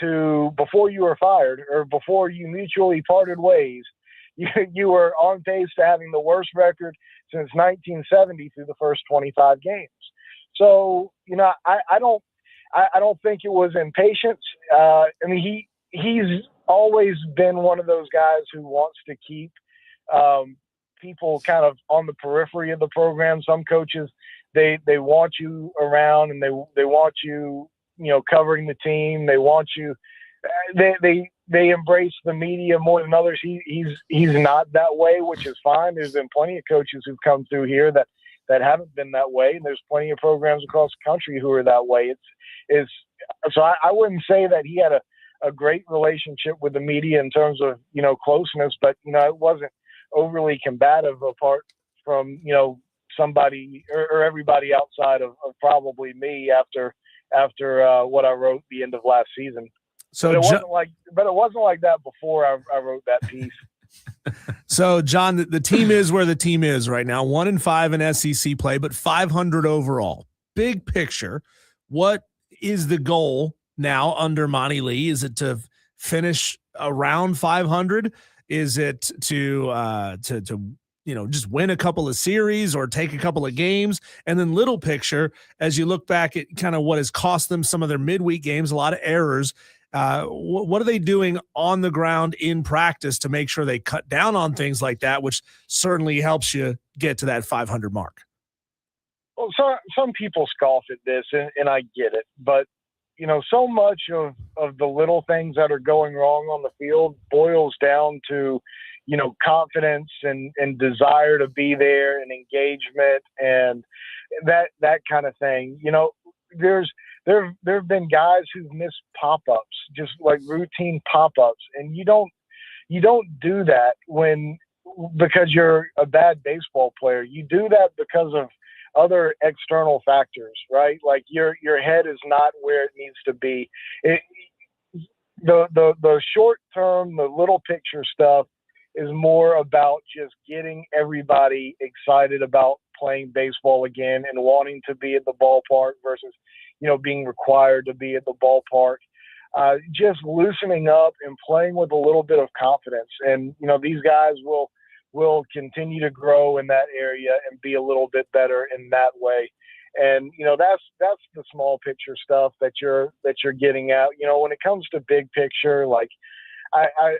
to, before you were fired or before you mutually parted ways, you were on pace to having the worst record since 1970 through the first 25 games. So I don't think it was impatience. He's always been one of those guys who wants to keep people kind of on the periphery of the program. Some coaches, they want you around and they want you, covering the team. They want you, they embrace the media more than others. He's not that way, which is fine. There's been plenty of coaches who've come through here that haven't been that way. And there's plenty of programs across the country who are that way. So I wouldn't say that he had a a great relationship with the media in terms of, closeness, but, it wasn't overly combative apart from, somebody or everybody outside of probably me after what I wrote the end of last season. So but it wasn't like that before I wrote that piece. So, John, the team is where the team is right now. 1-5 in SEC play, but 500 overall. Big picture, what is the goal now under Monty Lee? Is it to finish around 500? Is it to just win a couple of series or take a couple of games? And then little picture, as you look back at kind of what has cost them some of their midweek games, a lot of errors. What are they doing on the ground in practice to make sure they cut down on things like that, which certainly helps you get to that 500 mark? Well, some people scoff at this, and I get it. But, so much of the little things that are going wrong on the field boils down to, confidence and desire to be there and engagement and that kind of thing. There have been guys who've missed pop-ups, just like routine pop-ups, and you don't do that because you're a bad baseball player. You do that because of other external factors, right? Like your head is not where it needs to be. The short term, the little picture stuff is more about just getting everybody excited about playing baseball again and wanting to be at the ballpark versus being required to be at the ballpark. Just loosening up and playing with a little bit of confidence. And, these guys will continue to grow in that area and be a little bit better in that way. And, that's the small picture stuff that you're getting at. When it comes to big picture, like I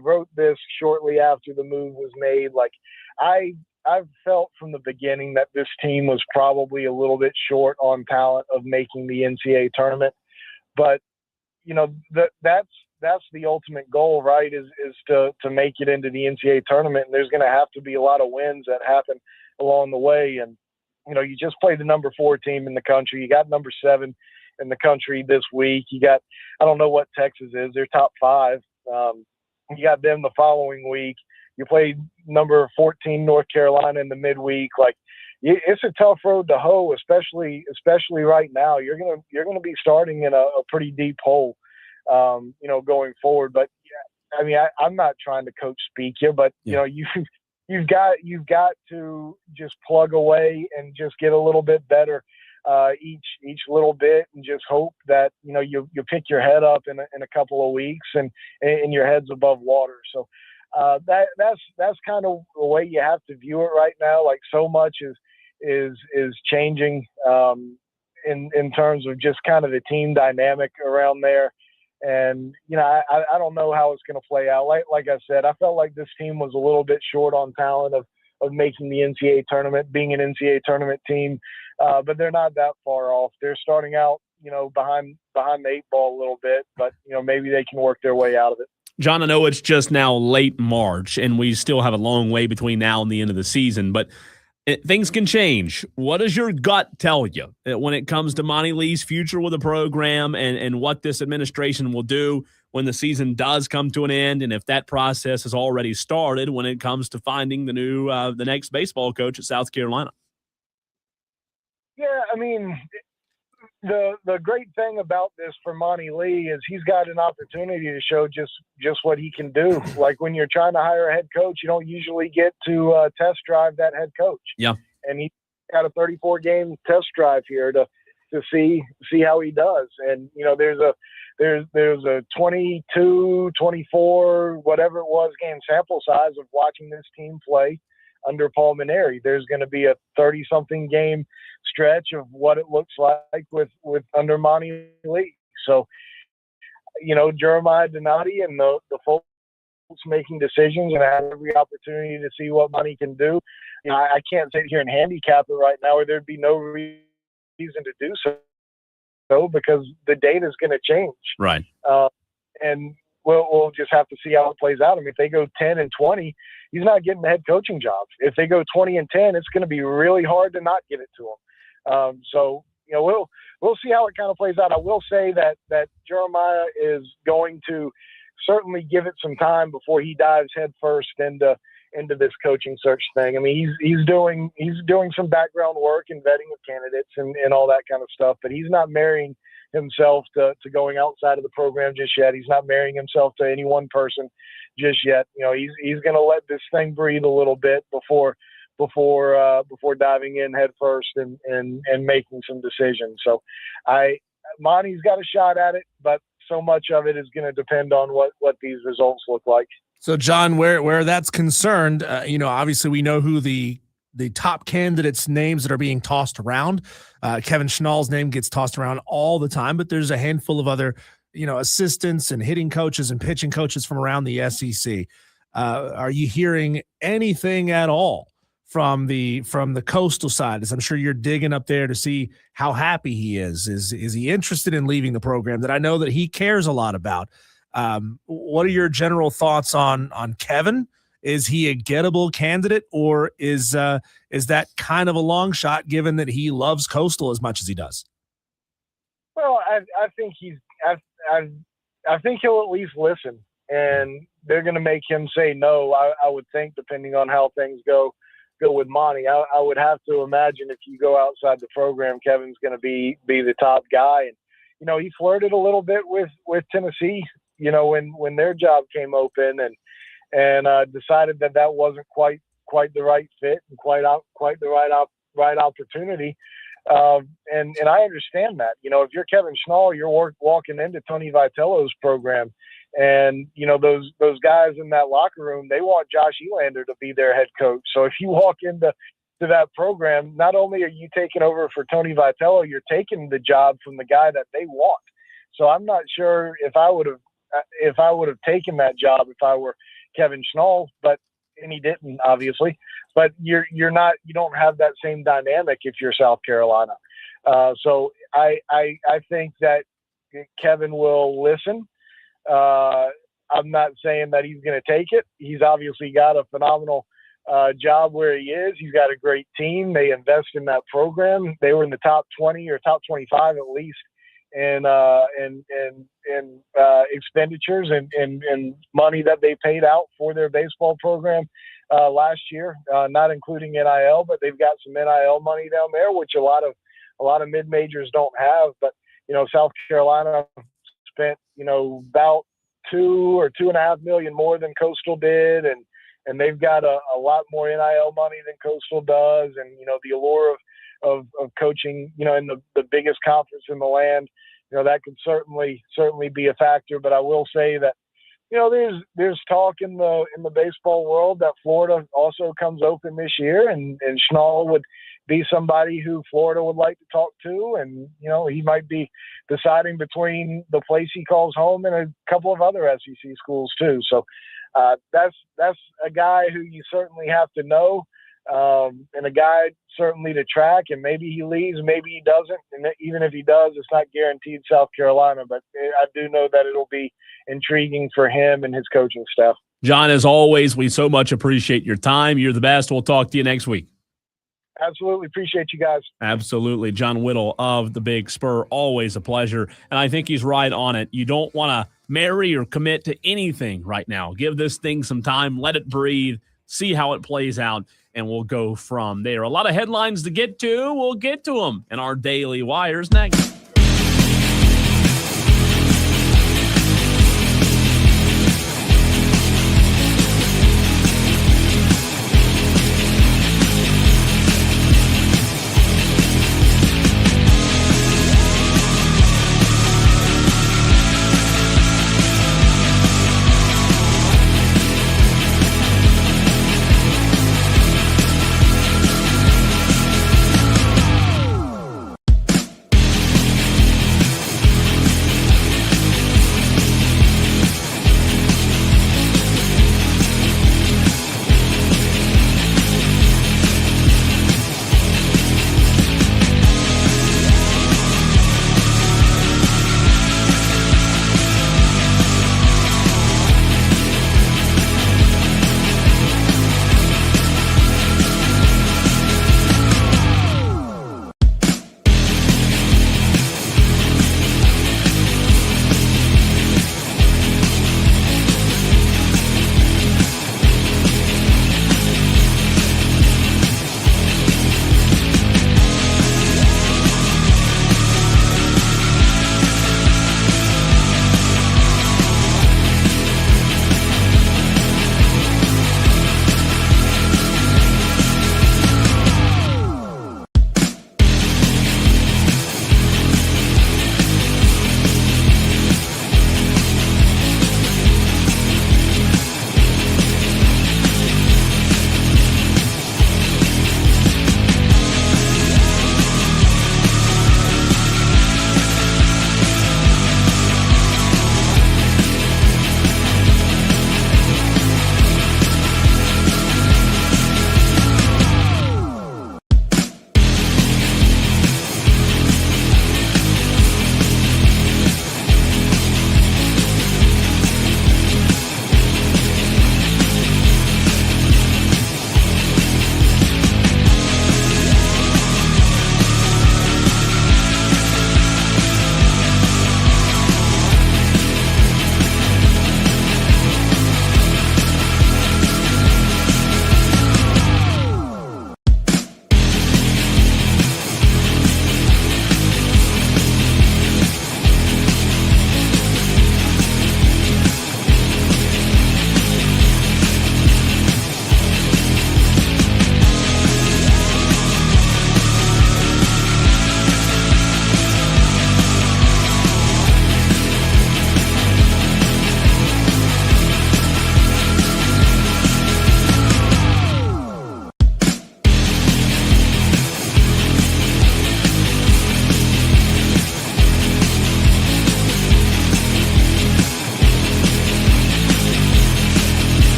wrote this shortly after the move was made. Like I've felt from the beginning that this team was probably a little bit short on talent of making the NCAA tournament, but that's the ultimate goal, right? Is to make it into the NCAA tournament. And there's going to have to be a lot of wins that happen along the way. And, you just played the number 4 team in the country. You got number 7 in the country this week. You got, I don't know what Texas is. They're top 5. You got them the following week. You played number 14 North Carolina in the midweek. Like it's a tough road to hoe, especially right now. You're gonna be starting in a pretty deep hole, going forward. But yeah, I mean, I'm not trying to coach speak you, but you've got to just plug away and just get a little bit better each little bit, and just hope that you pick your head up in a couple of weeks and your head's above water. So that's kind of the way you have to view it right now. Like so much is changing in terms of just kind of the team dynamic around there. And I don't know how it's going to play out. Like I said, I felt like this team was a little bit short on talent of making the NCAA tournament, being an NCAA tournament team. But they're not that far off. They're starting out, behind the 8 ball a little bit, but maybe they can work their way out of it. John, I know it's just now late March, and we still have a long way between now and the end of the season, but things can change. What does your gut tell you when it comes to Monty Lee's future with the program and what this administration will do when the season does come to an end, and if that process has already started when it comes to finding the next baseball coach at South Carolina? Yeah, I mean, the great thing about this for Monty Lee is he's got an opportunity to show just what he can do. Like when you're trying to hire a head coach, you don't usually get to test drive that head coach. Yeah, and he got a 34-game test drive here to see how he does. And there's a 22, 24, whatever it was, game sample size of watching this team play under Paul Maneri. There's going to be a 30-something game stretch of what it looks like with under Monty Lee. So, Jeremiah Donati and the folks making decisions and have every opportunity to see what Monty can do. I can't sit here and handicap it right now, or there'd be no reason to do so because the data is going to change. Right. And we'll just have to see how it plays out. I mean, if they go 10-20, he's not getting the head coaching job. If they go 20-10, it's going to be really hard to not give it to him. So, we'll see how it kind of plays out. I will say that Jeremiah is going to certainly give it some time before he dives headfirst into this coaching search thing. I mean, he's doing some background work and vetting of candidates and all that kind of stuff, but he's not marrying himself to going outside of the program just yet. He's not marrying himself to any one person just yet. He's going to let this thing breathe a little bit before diving in head first and making some decisions. So Monty's got a shot at it, but so much of it is going to depend on what these results look like. So John, where that's concerned, obviously we know who the top candidates' names that are being tossed around. Kevin Schnall's name gets tossed around all the time, but there's a handful of other, assistants and hitting coaches and pitching coaches from around the SEC. Are you hearing anything at all from the coastal side? As I'm sure you're digging up there to see how happy he is. Is he interested in leaving the program that I know that he cares a lot about? What are your general thoughts on Kevin? Is he a gettable candidate, or is that kind of a long shot given that he loves Coastal as much as he does? Well, I think I think he'll at least listen, and they're going to make him say no. I would think, depending on how things go with Monty. I would have to imagine if you go outside the program, Kevin's going to be the top guy. And he flirted a little bit with Tennessee, when their job came open, and decided that wasn't quite the right fit and quite the right opportunity. And I understand that. If you're Kevin Schnall, you're walking into Tony Vitello's program, and those guys in that locker room, they want Josh Elander to be their head coach. So if you walk into that program, not only are you taking over for Tony Vitello, you're taking the job from the guy that they want. So I'm not sure if I would have taken that job if I were Kevin Schnall, and he didn't, obviously. But you don't have that same dynamic if you're South Carolina. So I think that Kevin will listen. I'm not saying that he's going to take it. He's obviously got a phenomenal job where he is. He's got a great team. They invest in that program. They were in the top 20 or top 25 at least in expenditures and money that they paid out for their baseball program last year, not including NIL, but they've got some NIL money down there, which a lot of mid majors don't have. But South Carolina spent about $2 or $2.5 million more than Coastal did, and they've got a lot more NIL money than Coastal does, and the allure of coaching in the biggest conference in the land, that could certainly be a factor. But I will say that there's talk in the baseball world that Florida also comes open this year, and Schnall would be somebody who Florida would like to talk to, and he might be deciding between the place he calls home and a couple of other SEC schools too. So that's a guy who you certainly have to know, and a guy certainly to track. And maybe he leaves, maybe he doesn't, and even if he does, it's not guaranteed South Carolina. But I do know that it'll be intriguing for him and his coaching staff. John, as always, we so much appreciate your time. You're the best. We'll talk to you next week. Absolutely. Appreciate you guys. Absolutely. John Whittle of the Big Spur, always a pleasure. And I think he's right on it. You don't want to marry or commit to anything right now. Give this thing some time, let it breathe, see how it plays out, and we'll go from there. A lot of headlines to get to. We'll get to them in our Daily Wires next.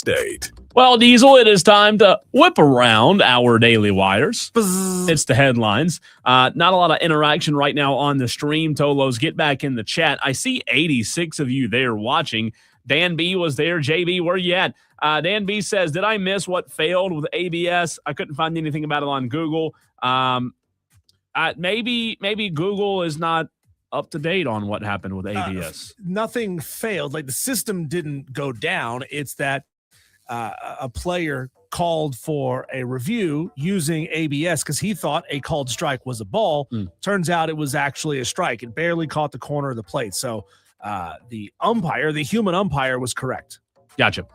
Upstate. Well, Diesel, it is time to whip around our daily wires. It's the headlines. Not a lot of interaction right now on the stream. Tolos, get back in the chat. I see 86 of you there watching. Dan B was there. JB, where you at? Dan B says, did I miss what failed with ABS? I couldn't find anything about it on Google. Maybe Google is not up to date on what happened with ABS. Nothing failed. Like, the system didn't go down. It's that a player called for a review using ABS because he thought a called strike was a ball. Turns out it was actually a strike. It barely caught the corner of the plate. So the human umpire was correct. Gotcha.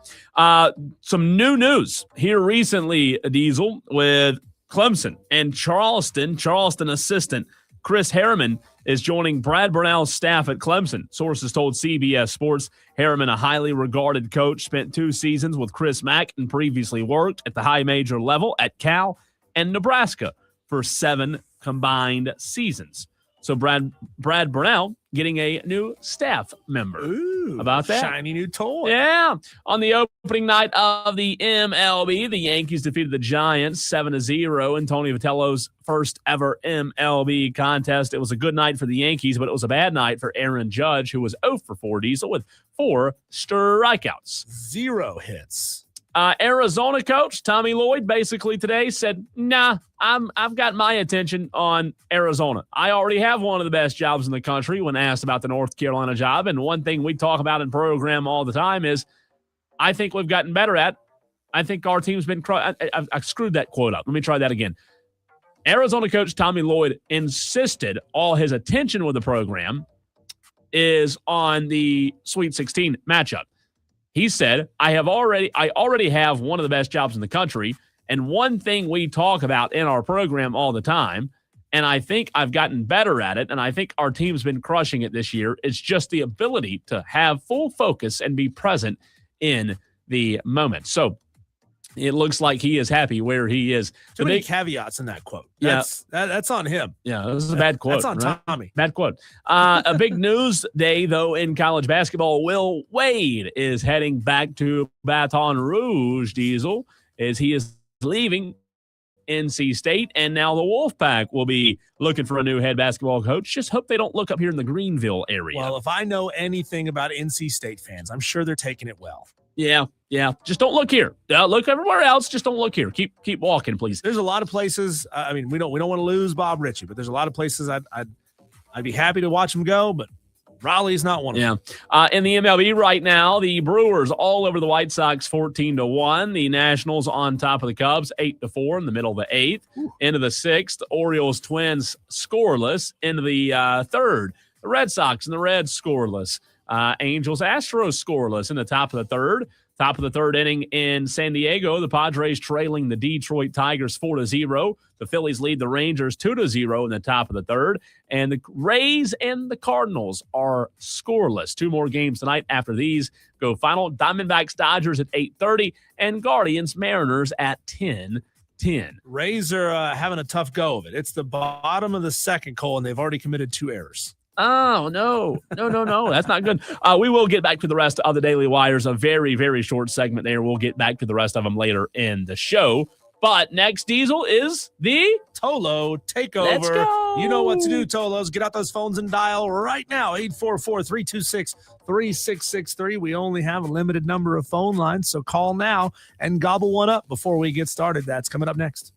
Some new news here recently, Diesel, with Clemson and Charleston assistant Chris Harriman is joining Brad Brownell's staff at Clemson. Sources told CBS Sports Harriman, a highly regarded coach, spent 2 seasons with Chris Mack and previously worked at the high major level at Cal and Nebraska for 7 combined seasons. So Brad Brownell getting a new staff member. Ooh, about that? Shiny new toy. Yeah. On the opening night of the MLB, the Yankees defeated the Giants 7-0 in Tony Vitello's first ever MLB contest. It was a good night for the Yankees, but it was a bad night for Aaron Judge, who was 0 for 4 Diesel with 4 strikeouts. 0 hits. Arizona coach Tommy Lloyd basically today said, nah, I've got my attention on Arizona. I already have one of the best jobs in the country when asked about the North Carolina job. And one thing we talk about in program all the time is I think we've gotten better at. I think our team's been I screwed that quote up. Let me try that again. Arizona coach Tommy Lloyd insisted all his attention with the program is on the Sweet 16 matchup. He said, I already have one of the best jobs in the country. And one thing we talk about in our program all the time, and I think I've gotten better at it, and I think our team's been crushing it this year, it's just the ability to have full focus and be present in the moment. So it looks like he is happy where he is. Too many caveats in that quote. That's on him. Yeah, this is a bad quote. That's on right? Tommy. Bad quote. A big news day, though, in college basketball. Will Wade is heading back to Baton Rouge, Diesel, as he is leaving NC State, and now the Wolfpack will be looking for a new head basketball coach. Just hope they don't look up here in the Greenville area. Well, if I know anything about NC State fans, I'm sure they're taking it well. Yeah. Just don't look here. Look everywhere else. Just don't look here. Keep walking, please. There's a lot of places. I mean, we don't want to lose Bob Ritchie, but there's a lot of places I'd be happy to watch him go, but Raleigh's not one of them. In the MLB right now, the Brewers all over the White Sox 14-1. The Nationals on top of the Cubs 8-4 in the middle of the 8th. Into the 6th, Orioles Twins scoreless. Into the 3rd, the Red Sox and the Reds scoreless. Angels Astros scoreless in the top of the 3rd. Top of the 3rd inning in San Diego, the Padres trailing the Detroit Tigers 4-0. The Phillies lead the Rangers 2-0 in the top of the 3rd. And the Rays and the Cardinals are scoreless. 2 more games tonight after these go final. Diamondbacks Dodgers at 8:30 and Guardians Mariners at 10:10. Rays are having a tough go of it. It's the bottom of the 2nd, Cole, and they've already committed 2 errors. Oh, no. That's not good. We will get back to the rest of the Daily Wires. A very, very short segment there. We'll get back to the rest of them later in the show. But next, Diesel, is the Tolo Takeover. Let's go. You know what to do, Tolos. Get out those phones and dial right now, 844-326-3663. We only have a limited number of phone lines, so call now and gobble one up before we get started. That's coming up next.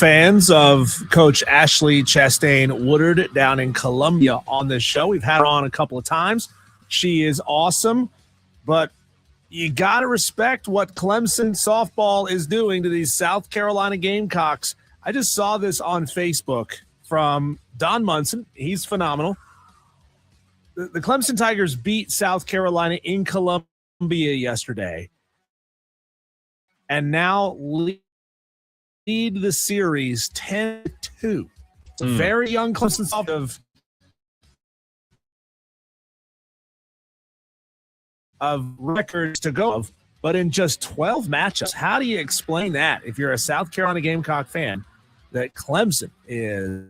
fans of Coach Ashley Chastain Woodard down in Columbia on this show. We've had her on a couple of times. She is awesome, but you got to respect what Clemson softball is doing to these South Carolina Gamecocks. I just saw this on Facebook from Don Munson. He's phenomenal. The Clemson Tigers beat South Carolina in Columbia yesterday and now lead the series 10-2. It's a very young Clemson softball of records to go of, but in just 12 matchups. How do you explain that if you're a South Carolina Gamecock fan, that Clemson is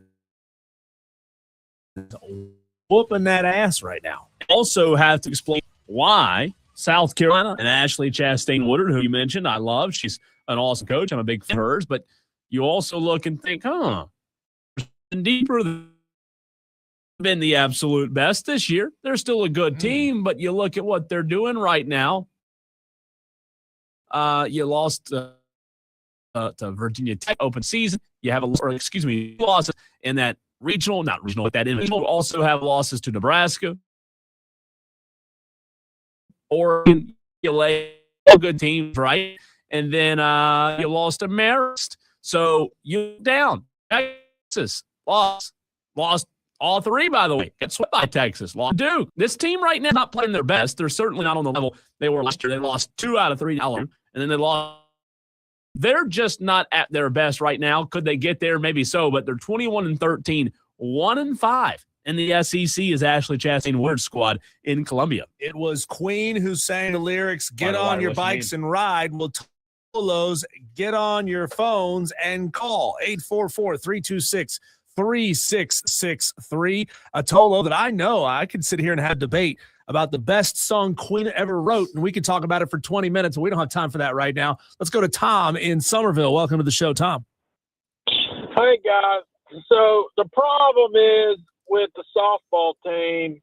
whooping that ass right now? Also have to explain why South Carolina and Ashley Chastain Woodard, who you mentioned, I love. She's an awesome coach. I'm a big fan of hers. But you also look and think, deeper than been the absolute best this year. They're still a good team, but you look at what they're doing right now. You lost to Virginia Tech open season. You have losses in that regional, not regional, but that individual. You also have losses to Nebraska, Oregon. You lay good teams, right? And then you lost to Marist. So you down. Texas lost all three, by the way. Got swept by Texas. Lost Duke. This team right now not playing their best. They're certainly not on the level they were last year. They lost 2 out of 3 and then they lost. They're just not at their best right now. Could they get there? Maybe so, but they're 21-13, 1-5. And the SEC is Ashley Chastain Woodard's squad in Columbia. It was Queen who sang the lyrics, "Get on your bikes and ride." Well, Tolos, get on your phones and call 844-326-3663. A Tolo that I know I could sit here and have debate about the best song Queen ever wrote, and we could talk about it for 20 minutes, but we don't have time for that right now. Let's go to Tom in Somerville. Welcome to the show, Tom. Hey, guys. So the problem is with the softball team,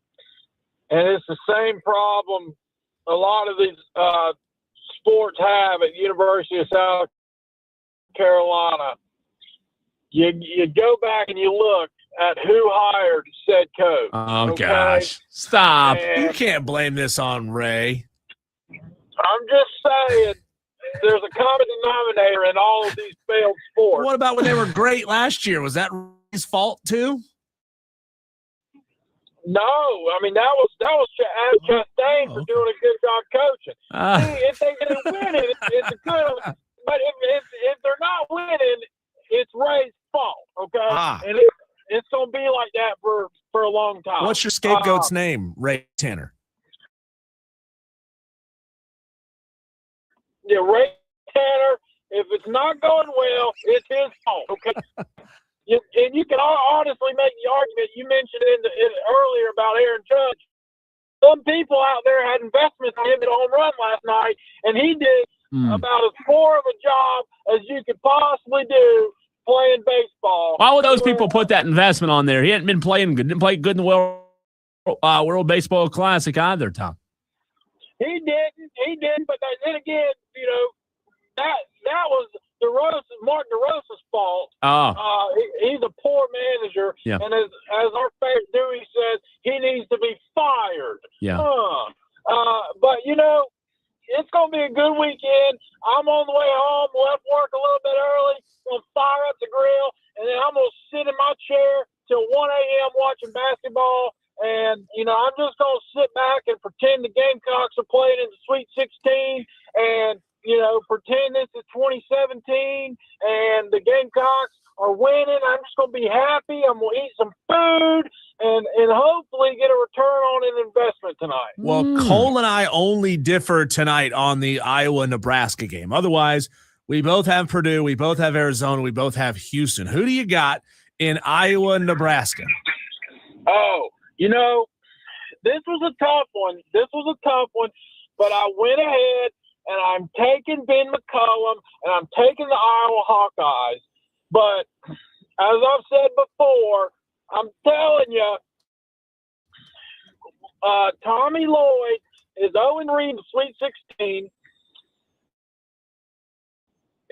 and it's the same problem a lot of these sports have at University of South Carolina. You go back and you look at who hired said coach. Oh, okay? Gosh. Stop. And you can't blame this on Ray. I'm just saying there's a common denominator in all of these failed sports. What about when they were great last year? Was that Ray's fault too? No, I mean that was Chastain for doing a good job coaching. See, if they didn't win it, it's a good. But if they're not winning, it's Ray's fault. Okay, and it's gonna be like that for a long time. What's your scapegoat's name, Ray Tanner? Yeah, Ray Tanner. If it's not going well, it's his fault. Okay. And you can honestly make the argument you mentioned earlier about Aaron Judge. Some people out there had investments in him at home run last night, and he did about as poor of a job as you could possibly do playing baseball. Why would those people put that investment on there? He hadn't been playing good. Didn't play good in the World Baseball Classic either, Tom. He didn't. But then again, that was Mark DeRosa's fault. He's a poor manager, and as our favorite Dewey says, he needs to be fired. Yeah. But it's gonna be a good weekend. I'm on the way home, left work a little bit early, gonna fire up the grill, and then I'm gonna sit in my chair till 1 a.m. watching basketball. And I'm just gonna sit back and pretend the Gamecocks are playing in the Sweet 16, and pretend this is 2017 and the Gamecocks are winning. I'm just going to be happy. I'm going to eat some food and hopefully get a return on an investment tonight. Well, Cole and I only differ tonight on the Iowa-Nebraska game. Otherwise, we both have Purdue, we both have Arizona, we both have Houston. Who do you got in Iowa-Nebraska? Oh, this was a tough one. But I went ahead and I'm taking Ben McCullum, and I'm taking the Iowa Hawkeyes. But as I've said before, I'm telling you, Tommy Lloyd is 0-3 in the Sweet 16.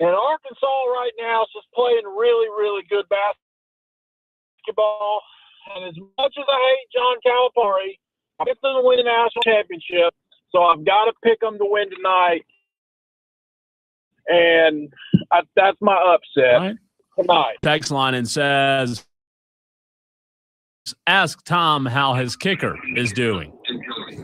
And Arkansas right now is just playing really, really good basketball. And as much as I hate John Calipari, I picked them to win the national championship. So I've got to pick them to win tonight. And that's my upset tonight. Text line and says, ask Tom how his kicker is doing.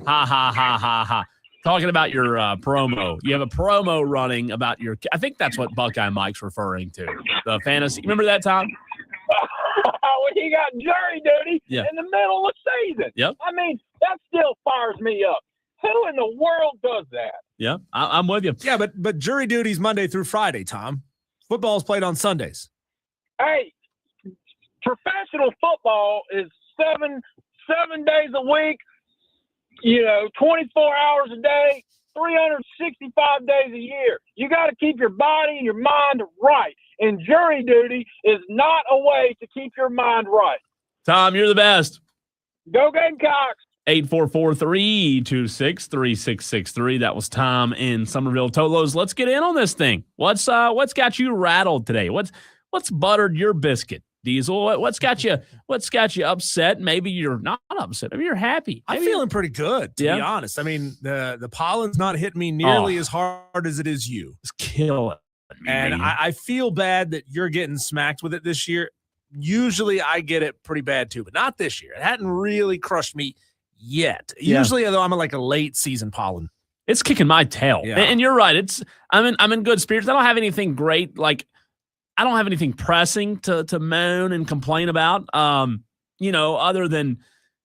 Ha, ha, ha, ha, ha. Talking about your promo. You have a promo running about your – I think that's what Buckeye Mike's referring to. The fantasy. Remember that, Tom? When he got jury duty in the middle of the season. Yep. I mean, that still fires me up. Who in the world does that? Yeah, I'm with you. Yeah, but jury duty's Monday through Friday, Tom. Football's played on Sundays. Hey, professional football is seven days a week, 24 hours a day, 365 days a year. You got to keep your body and your mind right. And jury duty is not a way to keep your mind right. Tom, you're the best. Go Gamecocks. 844-326-3663. That was Tom in Somerville. Tolos, let's get in on this thing. What's got you rattled today? What's buttered your biscuit, Diesel? What's got you upset? Maybe you're not upset. Maybe you're happy. I'm feeling pretty good, to be honest. I mean, the pollen's not hitting me nearly as hard as it is you. It's killing me. And I feel bad that you're getting smacked with it this year. Usually I get it pretty bad too, but not this year. It hadn't really crushed me yet. Usually, though, I'm in like a late season pollen. It's kicking my tail. Yeah. And you're right. I'm in good spirits. I don't have anything great. Like, I don't have anything pressing to moan and complain about. Other than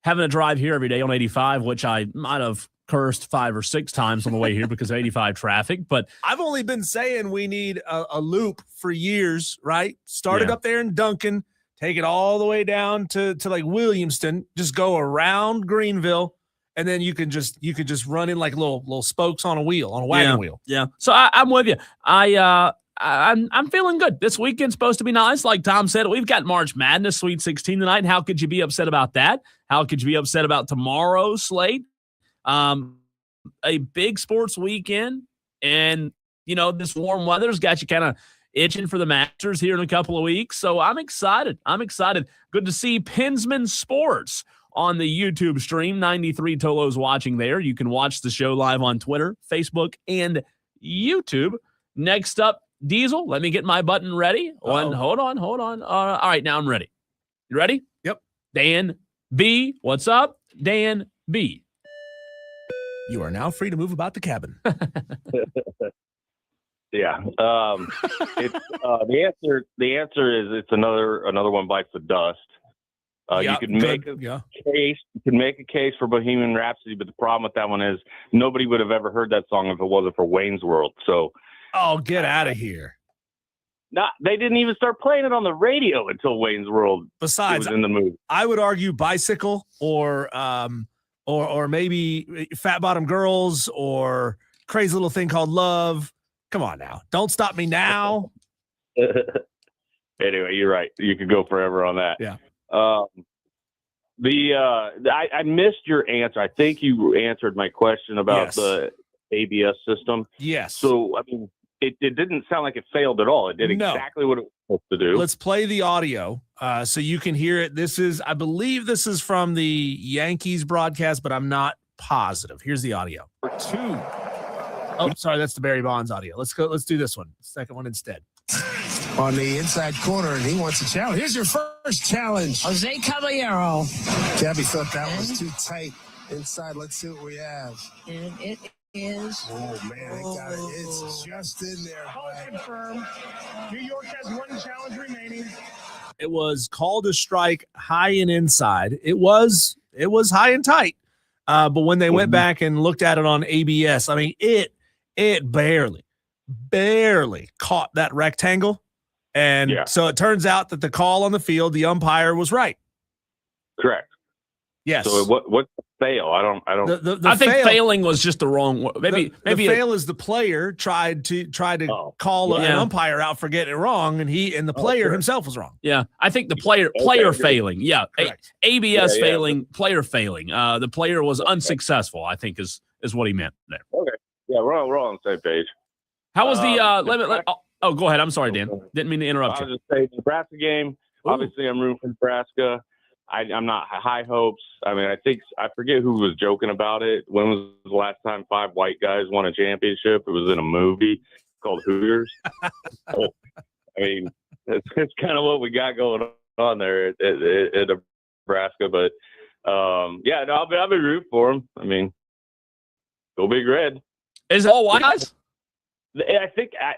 having to drive here every day on 85, which I might have cursed 5 or 6 times on the way here because of 85 traffic. But I've only been saying we need a loop for years, right? Started up there in Duncan, take it all the way down to like Williamston, just go around Greenville, and then you can just run in like little spokes on a wagon wheel. Yeah. So I'm with you. I'm feeling good. This weekend's supposed to be nice. Like Tom said, we've got March Madness Sweet 16 tonight. How could you be upset about that? How could you be upset about tomorrow's slate? A big sports weekend, and this warm weather's got you kind of itching for the Masters here in a couple of weeks. So I'm excited. Good to see Pinsman Sports on the YouTube stream. 93 Tolos watching there. You can watch the show live on Twitter, Facebook, and YouTube. Next up, Diesel, let me get my button ready. Hold on. All right, now I'm ready. You ready? Yep. Dan B. What's up? Dan B. You are now free to move about the cabin. Yeah. The answer is it's another one bites the dust. You could make a case. You could make a case for Bohemian Rhapsody, but the problem with that one is nobody would have ever heard that song if it wasn't for Wayne's World. So, get out of here. They didn't even start playing it on the radio until Wayne's World. Besides, was in the movie. I would argue Bicycle or maybe Fat Bottom Girls or Crazy Little Thing Called Love. Come on now. Don't Stop Me Now. Anyway, you're right. You could go forever on that. Yeah. I missed your answer. I think you answered my question about the ABS system. Yes. So, I mean, it didn't sound like it failed at all. It did exactly what it was supposed to do. Let's play the audio so you can hear it. I believe this is from the Yankees broadcast, but I'm not positive. Here's the audio. For 2. Oh, sorry. That's the Barry Bonds audio. Let's go. Let's do this one. Second one instead. On the inside corner, and he wants a challenge. Here's your first challenge. Jose Caballero. Gabby thought that was too tight inside. Let's see what we have. And it is. Oh, man. It's just in there. Call confirmed. New York has 1 challenge remaining. It was called a strike high and inside. It was high and tight. But when they went back and looked at it on ABS, I mean, it barely caught that rectangle. And so it turns out that the call on the field, the umpire was right. Correct. Yes. So what's the fail? I don't. I think failing was just the wrong one. Maybe the fail is the player tried to call an umpire out for getting it wrong, and the player himself was wrong. Yeah, I think the player failing. Yeah, ABS failing, player failing. The player was unsuccessful, I think is what he meant there. Okay. Yeah, we're all on the same page. How was the Oh, go ahead. I'm sorry, Dan. Didn't mean to interrupt I you. was just saying, Nebraska game. Ooh. Obviously, I'm rooting for Nebraska. I'm not high hopes. I mean, I forget who was joking about it. When was the last time 5 white guys won a championship? It was in a movie called Hooters. So, I mean, it's kind of what we got going on there at Nebraska. But yeah, no, I'll be rooting for them. I mean, go Big Red. Is it all white guys? I think at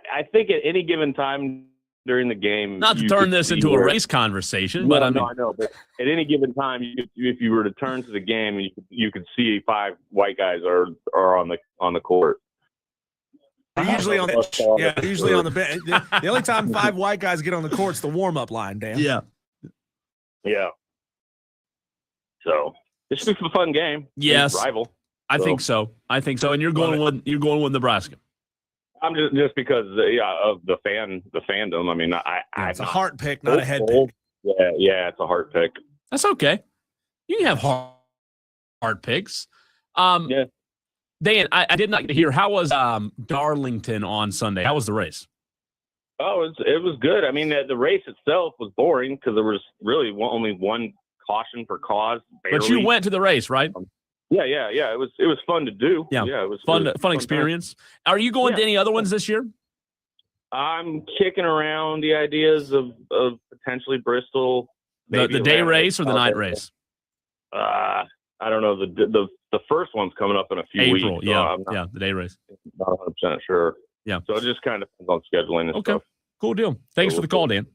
any given time during the game, not to turn this into a race conversation, but I know. But at any given time, if you were to turn to the game, you could see 5 white guys are on the court. Usually on the bench. The only time 5 white guys get on the court's the warm-up line, Dan. Yeah. So this is a fun game. Yes, rival. I think so. And you're going with Nebraska. I'm just because of the fandom. I mean, it's a heart pick, not a head pick. Yeah, it's a heart pick. That's okay. You can have heart picks. Dan, I did not get to hear, how was Darlington on Sunday? How was the race? Oh, it was good. I mean, the race itself was boring because there was really only one caution for cause. Barely. But you went to the race, right? Yeah. It was fun to do. Yeah, it was fun experience. Time. Are you going to any other ones this year? I'm kicking around the ideas of potentially Bristol. The day race or the night race? I don't know. The first one's coming up in a few April, weeks. So the day race. Not 100% sure. Yeah. So it just kind of depends on scheduling and stuff. Cool deal. Thanks for the call, Dan.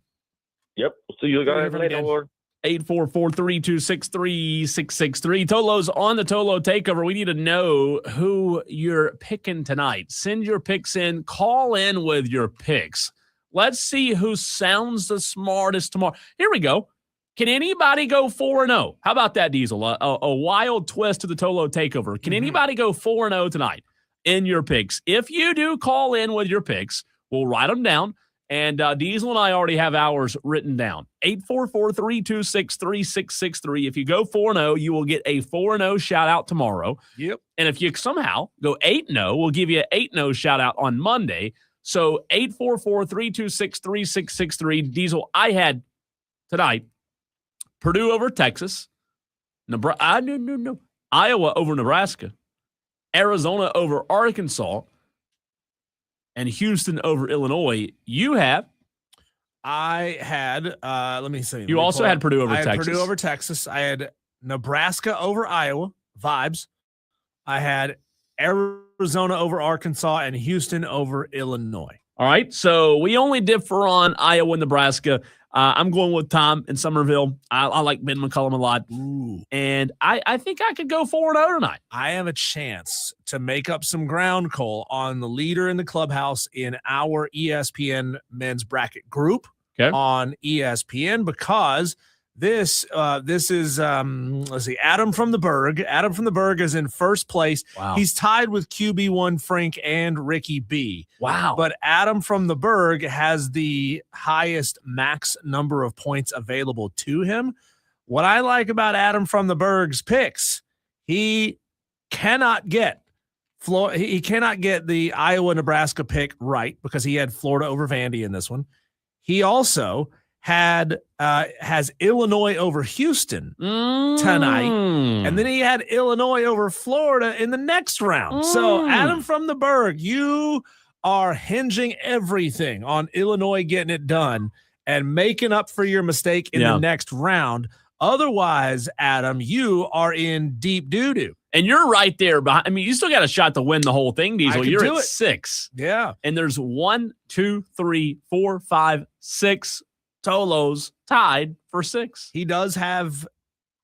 Yep. We'll see you guys later. 844-326-3663. Tolo's on the Tolo Takeover. We need to know who you're picking tonight. Send your picks in. Call in with your picks. Let's see who sounds the smartest tomorrow. Here we go. Can anybody go 4-0? How about that, Diesel? A wild twist to the Tolo Takeover. Can anybody go 4-0 tonight in your picks? If you do, call in with your picks. We'll write them down. And Diesel and I already have ours written down. 844-326-3663. If you go 4-0, you will get a 4-0 shout-out tomorrow. Yep. And if you somehow go 8-0, we'll give you an 8-0 shout-out on Monday. So 844-326-3663. Diesel, I had tonight Purdue over Texas. No. Iowa over Nebraska. Arizona over Arkansas. And Houston over Illinois. You have? I had, let me see. You also had Purdue over Texas. I had Purdue over Texas. I had Nebraska over Iowa. Vibes. I had Arizona over Arkansas and Houston over Illinois. All right. So we only differ on Iowa and Nebraska. I'm going with Tom in Somerville. I like Ben McCullum a lot. Ooh. And I think I could go 4-0 tonight. I have a chance to make up some ground, Cole, on the leader in the clubhouse in our ESPN men's bracket group on ESPN, because this is let's see, Adam from the Berg. Adam from the Berg is in first place. Wow. He's tied with QB1 Frank and Ricky B. Wow. But Adam from the Berg has the highest max number of points available to him. What I like about Adam from the Berg's picks, he cannot get the Iowa-Nebraska pick right because he had Florida over Vandy in this one. He also has Illinois over Houston tonight, and then he had Illinois over Florida in the next round. So Adam from the Berg, you are hinging everything on Illinois getting it done and making up for your mistake in the next round. Otherwise, Adam, you are in deep doo-doo. And you're right there behind. I mean, you still got a shot to win the whole thing, Diesel. You're at 6. Yeah. And there's 1, 2, 3, 4, 5, 6 Tolos tied for 6. He does have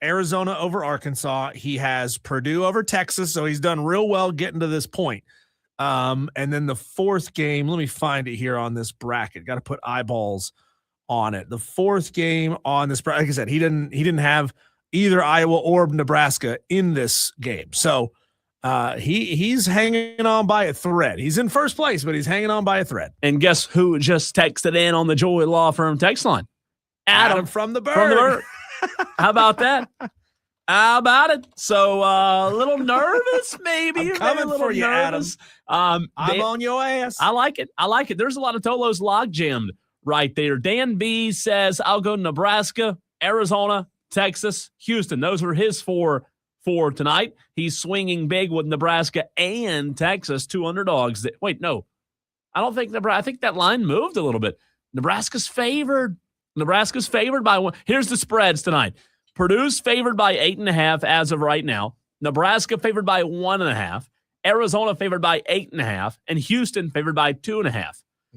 Arizona over Arkansas. He has Purdue over Texas, so he's done real well getting to this point. And then the fourth game, let me find it here on this bracket. Got to put eyeballs on it. The fourth game on this bracket, like I said, he didn't have either Iowa or Nebraska in this game. So he's hanging on by a thread. He's in first place, but he's hanging on by a thread. And guess who just texted in on the Joy Law Firm text line? Adam from the Berg. How about that? How about it? So a little nervous, maybe. I'm coming maybe a little for you, nervous. I'm on your ass. I like it. There's a lot of Tolos log jammed right there. Dan B says, I'll go Nebraska, Arizona, Texas, Houston. Those are his four tonight. He's swinging big with Nebraska and Texas, 2 underdogs. Wait, no. I don't think Nebraska. I think that line moved a little bit. Nebraska's favored. Nebraska's favored by 1. Here's the spreads tonight. Purdue's favored by 8.5 as of right now. Nebraska favored by 1.5. Arizona favored by 8.5. And Houston favored by 2.5. Okay.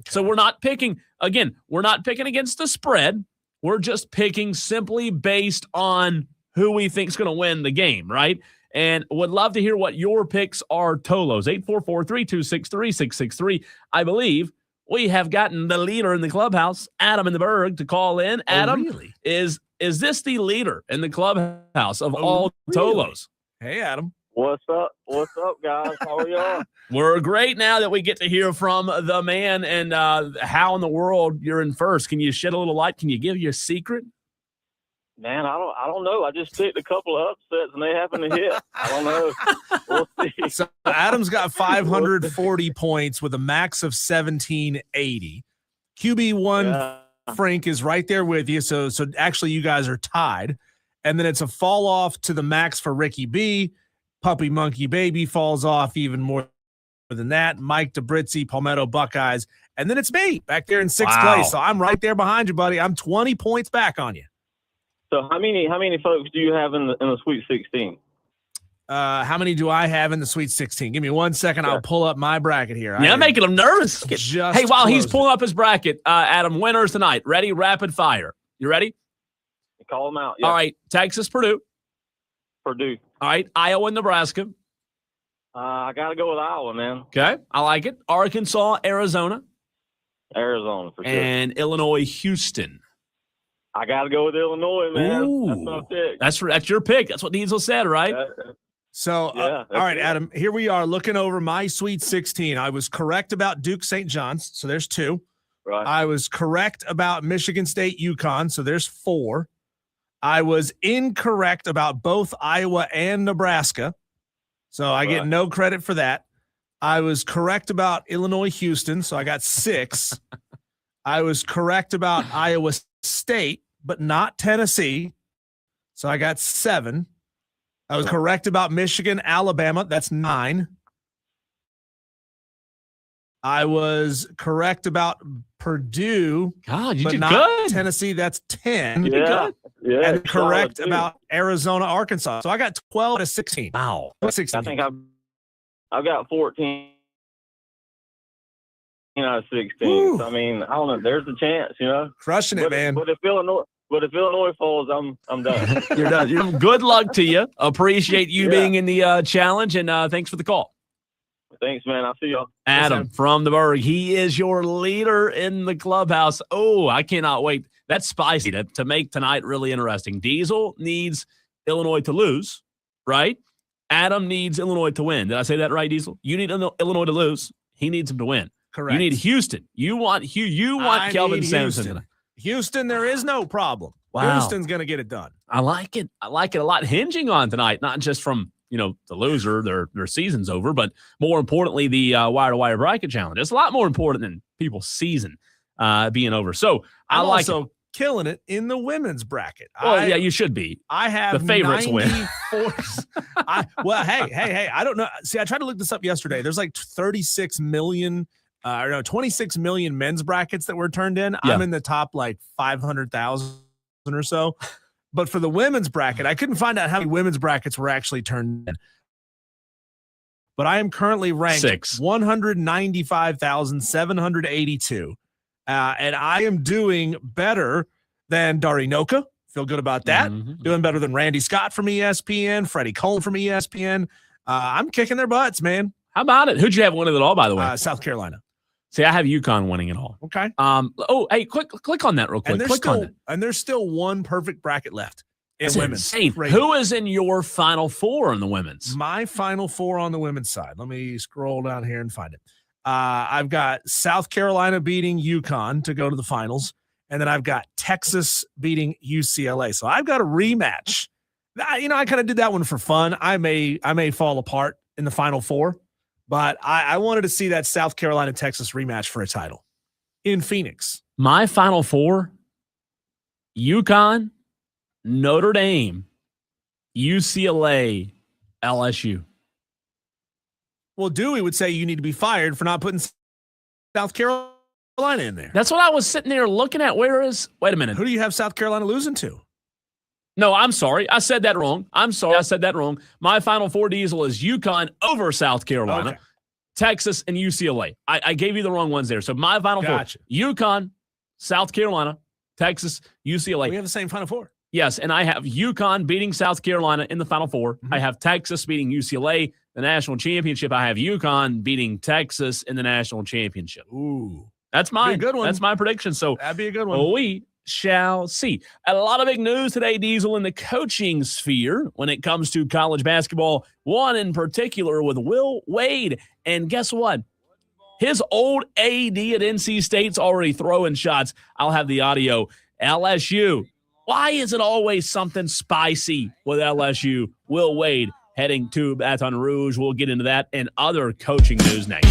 So we're not picking against the spread. We're just picking simply based on who we think is going to win the game, right? And would love to hear what your picks are, Tolos. 844-326-3663. I believe we have gotten the leader in the clubhouse, Adam in the Berg, to call in. Adam, really? Is this the leader in the clubhouse of all Tolos? Hey, Adam. What's up? What's up, guys? How are y'all? We're great now that we get to hear from the man and how in the world you're in first. Can you shed a little light? Can you give your secret? Man, I don't know. I just picked a couple of upsets and they happen to hit. I don't know. We'll see. So Adam's got 540 points with a max of 1780. QB1 Frank is right there with you. So actually you guys are tied. And then it's a fall off to the max for Ricky B. Puppy Monkey Baby falls off even more than that. Mike DeBritzi, Palmetto Buckeyes. And then it's me back there in 6th place. So I'm right there behind you, buddy. I'm 20 points back on you. So how many folks do you have in the Sweet 16? How many do I have in the Sweet 16? Give me 1 second. I'll pull up my bracket here. Yeah, I'm making him nervous. Hey, while he's pulling up his bracket, Adam, winners tonight. Ready? Rapid fire. You ready? Call them out. Yeah. All right. Texas, Purdue. Purdue. All right. Iowa, Nebraska. I got to go with Iowa, man. Okay. I like it. Arkansas, Arizona. Arizona, for sure. And Illinois, Houston. I got to go with Illinois, man. Ooh. That's my pick. That's your pick. That's what Diesel said, right? So, all right, Adam, here we are looking over my Sweet 16. I was correct about Duke St. John's, so there's 2. Right. I was correct about Michigan State, UConn, so there's 4. I was incorrect about both Iowa and Nebraska, so I get no credit for that. I was correct about Illinois, Houston, so I got 6. I was correct about Iowa State, but not Tennessee, so I got 7. I was correct about Michigan, Alabama. That's 9. I was correct about Purdue, God, you but did not good. Tennessee. That's 10. Yeah. And correct about Arizona, Arkansas. So I got 12 out of 16. Wow. 16. I think I've got 14 out of 16. Woo. So, I mean, I don't know. There's a chance, Crushing it, man. But if Illinois falls, I'm done. You're done. Good luck to you. Appreciate you being in the challenge, and thanks for the call. Thanks, man. I'll see y'all. Adam from the Berg. He is your leader in the clubhouse. Oh, I cannot wait. That's spicy to make tonight really interesting. Diesel needs Illinois to lose, right? Adam needs Illinois to win. Did I say that right, Diesel? You need Illinois to lose. He needs him to win. Correct. You need Houston. You want Kelvin Sampson tonight. Houston, there is no problem. Wow. Houston's going to get it done. I like it. I like it a lot. Hinging on tonight, not just from the loser, their season's over, but more importantly, the wire-to-wire bracket challenge. It's a lot more important than people's season being over. So I'm like also killing it in the women's bracket. Well, yeah, you should be. I have the favorites win. Hey, I don't know. See, I tried to look this up yesterday. There's like 26 million men's brackets that were turned in. Yeah. I'm in the top like 500,000 or so. But for the women's bracket, I couldn't find out how many women's brackets were actually turned in. But I am currently ranked 195,782. And I am doing better than Darinoka. Feel good about that. Mm-hmm. Doing better than Randy Scott from ESPN, Freddie Coleman from ESPN. I'm kicking their butts, man. How about it? Who'd you have winning it all, by the way? South Carolina. See, I have UConn winning it all. Okay. Hey, click on that real quick. And there's still one perfect bracket left in That's women's. insane. Who is in your Final Four in the women's? My Final Four on the women's side. Let me scroll down here and find it. I've got South Carolina beating UConn to go to the finals, and then I've got Texas beating UCLA. So I've got a rematch I kind of did that one for fun. I may fall apart in the Final Four, but I wanted to see that South Carolina-Texas rematch for a title in Phoenix. My Final Four, UConn, Notre Dame, UCLA, LSU. Well, Dewey would say you need to be fired for not putting South Carolina in there. That's what I was sitting there looking at. Wait a minute. Who do you have South Carolina losing to? No, I'm sorry. I said that wrong. My Final Four, Diesel, is UConn over South Carolina, okay. Texas, and UCLA. I gave you the wrong ones there. So my Final Four, UConn, South Carolina, Texas, UCLA. We have the same Final Four. Yes, and I have UConn beating South Carolina in the Final Four. Mm-hmm. I have Texas beating UCLA, the national championship. I have UConn beating Texas in the national championship. Ooh. That's mine. Be a good one. That's my prediction. So that'd be a good one. We shall see. A lot of big news today, Diesel, in the coaching sphere when it comes to college basketball. One in particular with Will Wade. And guess what? His old AD at NC State's already throwing shots. I'll have the audio. LSU. Why is it always something spicy with LSU? Will Wade heading to Baton Rouge. We'll get into that and other coaching news next.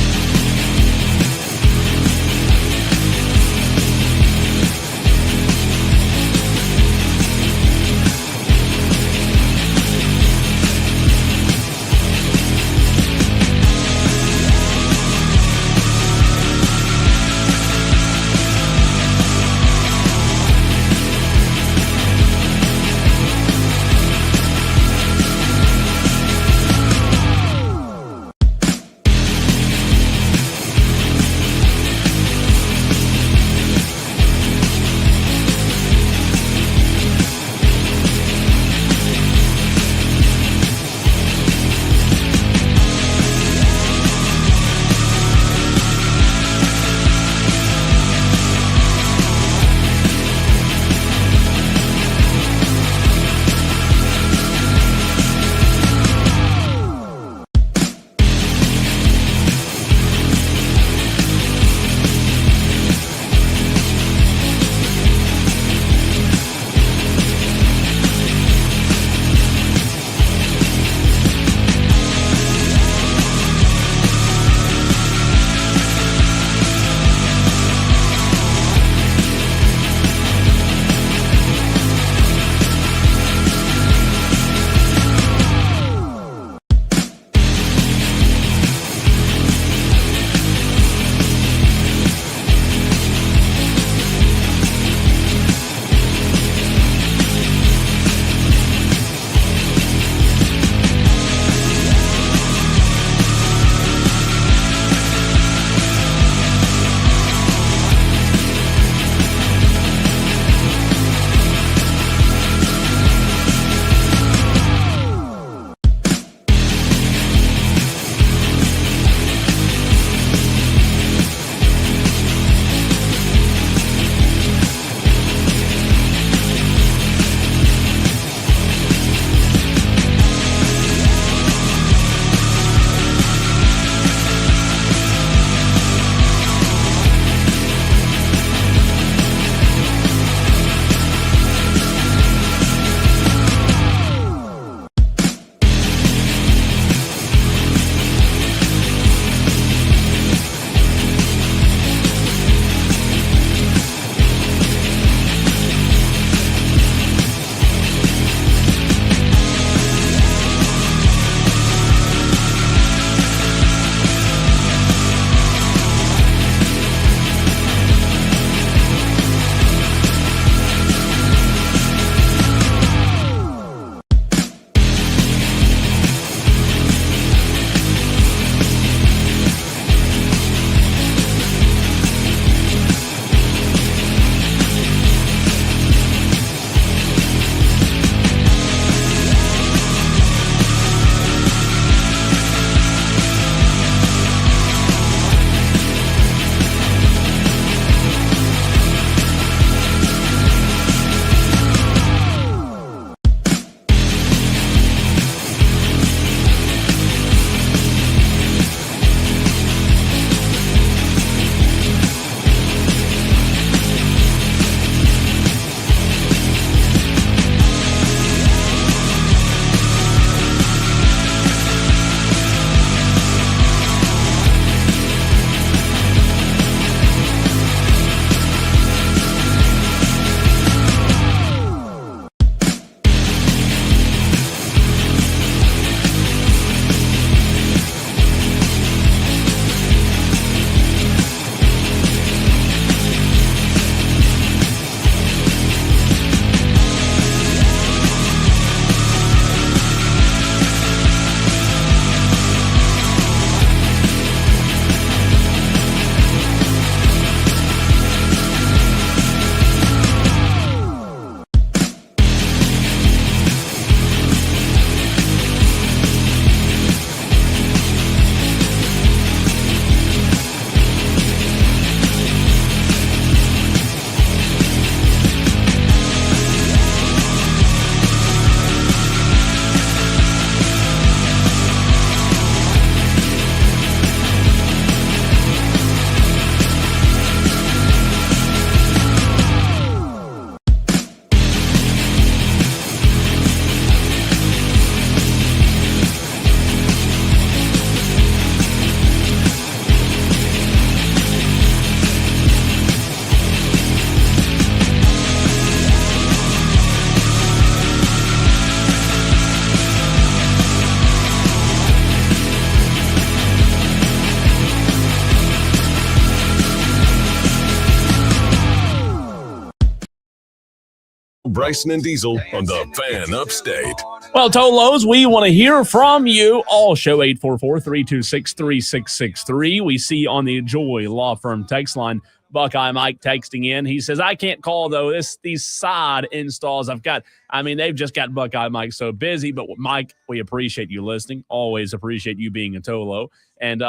Bryson and Diesel on the Fan Upstate. Well, Tolos, we want to hear from you. All show 844-326-3663. We see on the Joy Law Firm text line, Buckeye Mike texting in. He says, I can't call, though. These sod installs I've got. I mean, they've just got Buckeye Mike so busy. But, Mike, we appreciate you listening. Always appreciate you being a Tolo. And,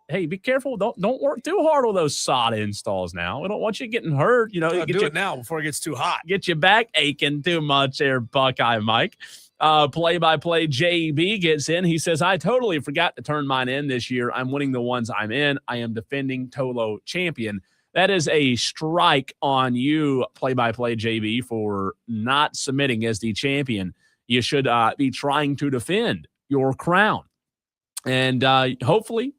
hey, be careful. Don't work too hard with those sod installs now. We don't want you getting hurt. You know, do it now before it gets too hot. Get your back aching too much there, Buckeye Mike. Play-by-play JB gets in. He says, I totally forgot to turn mine in this year. I'm winning the ones I'm in. I am defending Tolo champion. That is a strike on you, play-by-play JB, for not submitting as the champion. You should be trying to defend your crown. And hopefully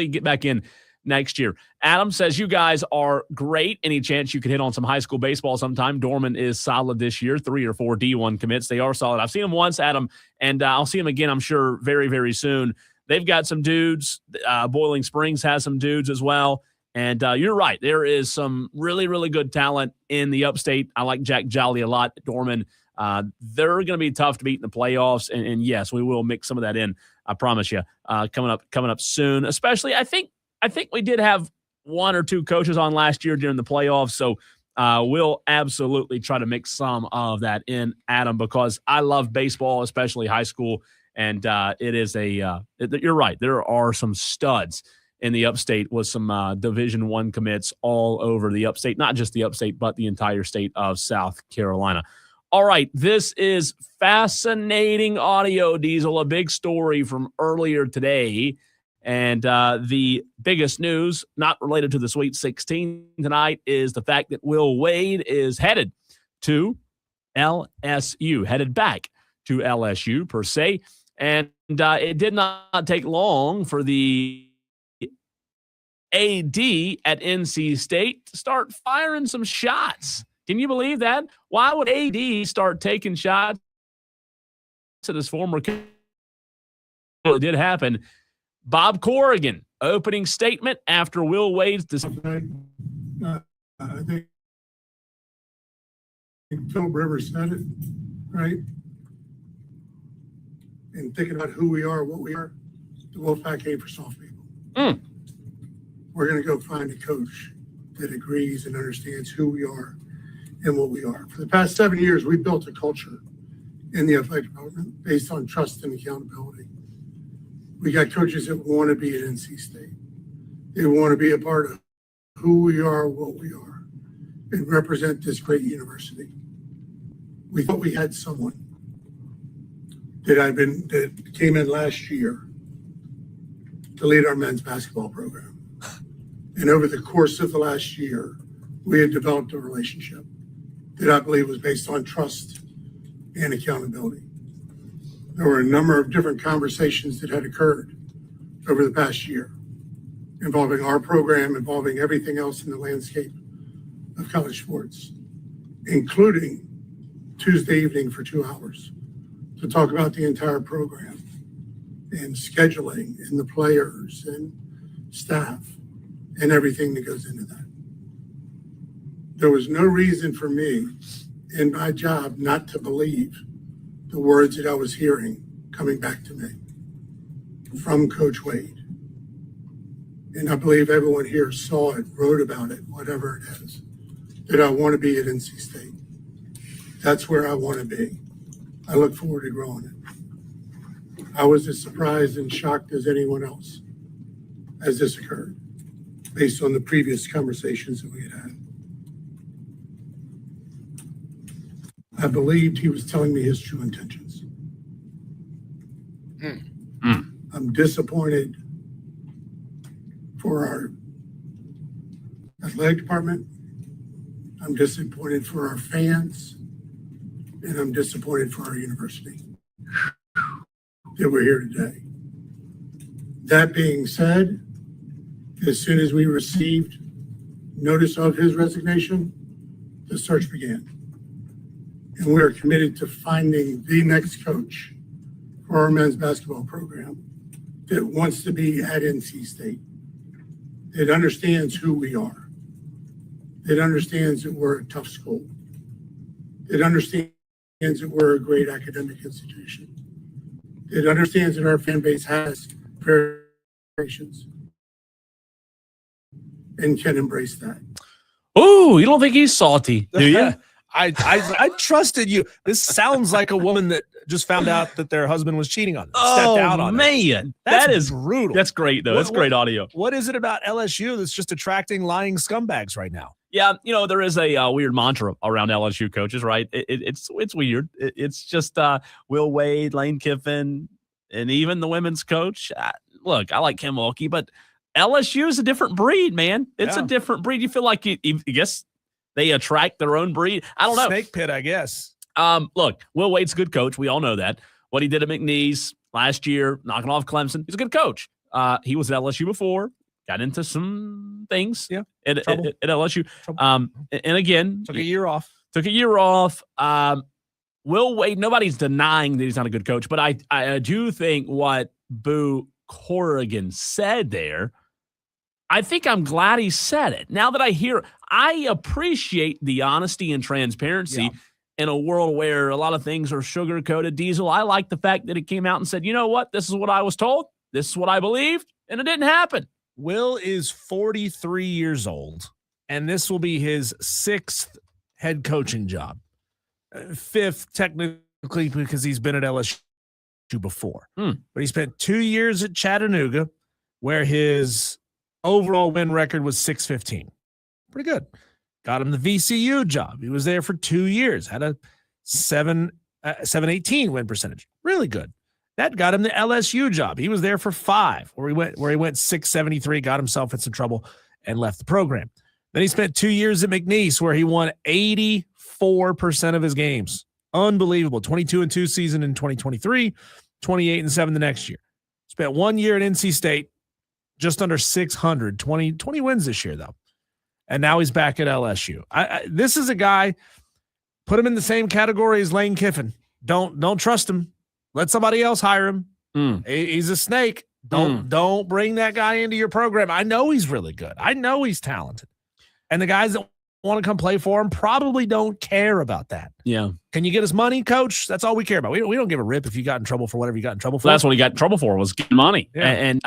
get back in next year. Adam says, you guys are great. Any chance you could hit on some high school baseball sometime? Dorman is solid this year, 3 or 4 D1 commits. They are solid. I've seen them once, Adam, and I'll see them again, I'm sure, very, very soon. They've got some dudes. Boiling Springs has some dudes as well. And you're right. There is some really, really good talent in the upstate. I like Jack Jolly a lot at Dorman. They're going to be tough to beat in the playoffs. And yes, we will mix some of that in. I promise you, coming up soon. Especially, I think we did have 1 or 2 coaches on last year during the playoffs. So we'll absolutely try to mix some of that in, Adam, because I love baseball, especially high school. And it is you're right. There are some studs in the upstate with some Division I commits all over the upstate, not just the upstate, but the entire state of South Carolina. All right, this is fascinating audio, Diesel, a big story from earlier today. And the biggest news, not related to the Sweet 16 tonight, is the fact that Will Wade is headed to LSU, headed back to LSU, per se. And it did not take long for the AD at NC State to start firing some shots. Can you believe that? Why would AD start taking shots at his former coach? It did happen. Bob Corrigan, opening statement after Will Wade's decision. I think Philip Rivers said it, right? And thinking about who we are, what we are, the Wolfpack ain't for soft people. We're going to go find a coach that agrees and understands who we are and what we are. For the past 7 years, we built a culture in the athletic department based on trust and accountability. We got coaches that want to be at NC State. They want to be a part of who we are, what we are, and represent this great university. We thought we had someone that came in last year to lead our men's basketball program. And over the course of the last year, we had developed a relationship that I believe was based on trust and accountability. There were a number of different conversations that had occurred over the past year involving our program, involving everything else in the landscape of college sports, including Tuesday evening for 2 hours to talk about the entire program and scheduling and the players and staff and everything that goes into that. There was no reason for me in my job not to believe the words that I was hearing coming back to me from Coach Wade. And I believe everyone here saw it, wrote about it, whatever it is, that I want to be at NC State. That's where I want to be. I look forward to growing it. I was as surprised and shocked as anyone else as this occurred, based on the previous conversations that we had had. I believed he was telling me his true intentions. I'm disappointed for our athletic department. I'm disappointed for our fans. And I'm disappointed for our university that we're here today. That being said, as soon as we received notice of his resignation, the search began. And we are committed to finding the next coach for our men's basketball program that wants to be at NC State, that understands who we are, that understands that we're a tough school, that understands that we're a great academic institution, that understands that our fan base has variations and can embrace that. Oh, you don't think he's salty, do you? I trusted you. This sounds like a woman that just found out that their husband was cheating on them. Oh, stepped out on man. That is brutal. That's great, though. That's great audio. What is it about LSU that's just attracting lying scumbags right now? Yeah, there is a weird mantra around LSU coaches, right? It's weird. It's just Will Wade, Lane Kiffin, and even the women's coach. Look, I like Kim Mulkey, but LSU is a different breed, man. It's a different breed. You feel like I guess they attract their own breed. I don't know. Snake pit, I guess. Look, Will Wade's a good coach. We all know that. What he did at McNeese last year, knocking off Clemson, he's a good coach. He was at LSU before, got into some things at LSU. And again, took a year off. Will Wade, nobody's denying that he's not a good coach, but I do think what Boo Corrigan said there, I think I'm glad he said it. Now that I appreciate the honesty and transparency in a world where a lot of things are sugar-coated. Diesel, I like the fact that he came out and said, you know what, this is what I was told, this is what I believed, and it didn't happen. Will is 43 years old, and this will be his 6th head coaching job. 5th, technically, because he's been at LSU before. But he spent 2 years at Chattanooga, where his overall win record was .615. Pretty good. Got him the VCU job. He was there for 2 years, had a 718 win percentage. Really good. That got him the LSU job. He was there for 5, where he went 673, got himself in some trouble, and left the program. Then he spent 2 years at McNeese, where he won 84% of his games. Unbelievable. 22-2 season in 2023, 28-7 the next year. Spent 1 year at NC State, just under 600, 20 wins this year, though. And now he's back at LSU. This is a guy, put him in the same category as Lane Kiffin. Don't trust him. Let somebody else hire him. He's a snake. Don't bring that guy into your program. I know he's really good. I know he's talented. And the guys that want to come play for him probably don't care about that. Yeah. Can you get us money, coach? That's all we care about. We don't give a rip if you got in trouble for whatever you got in trouble for. Well, that's what he got in trouble for, was getting money and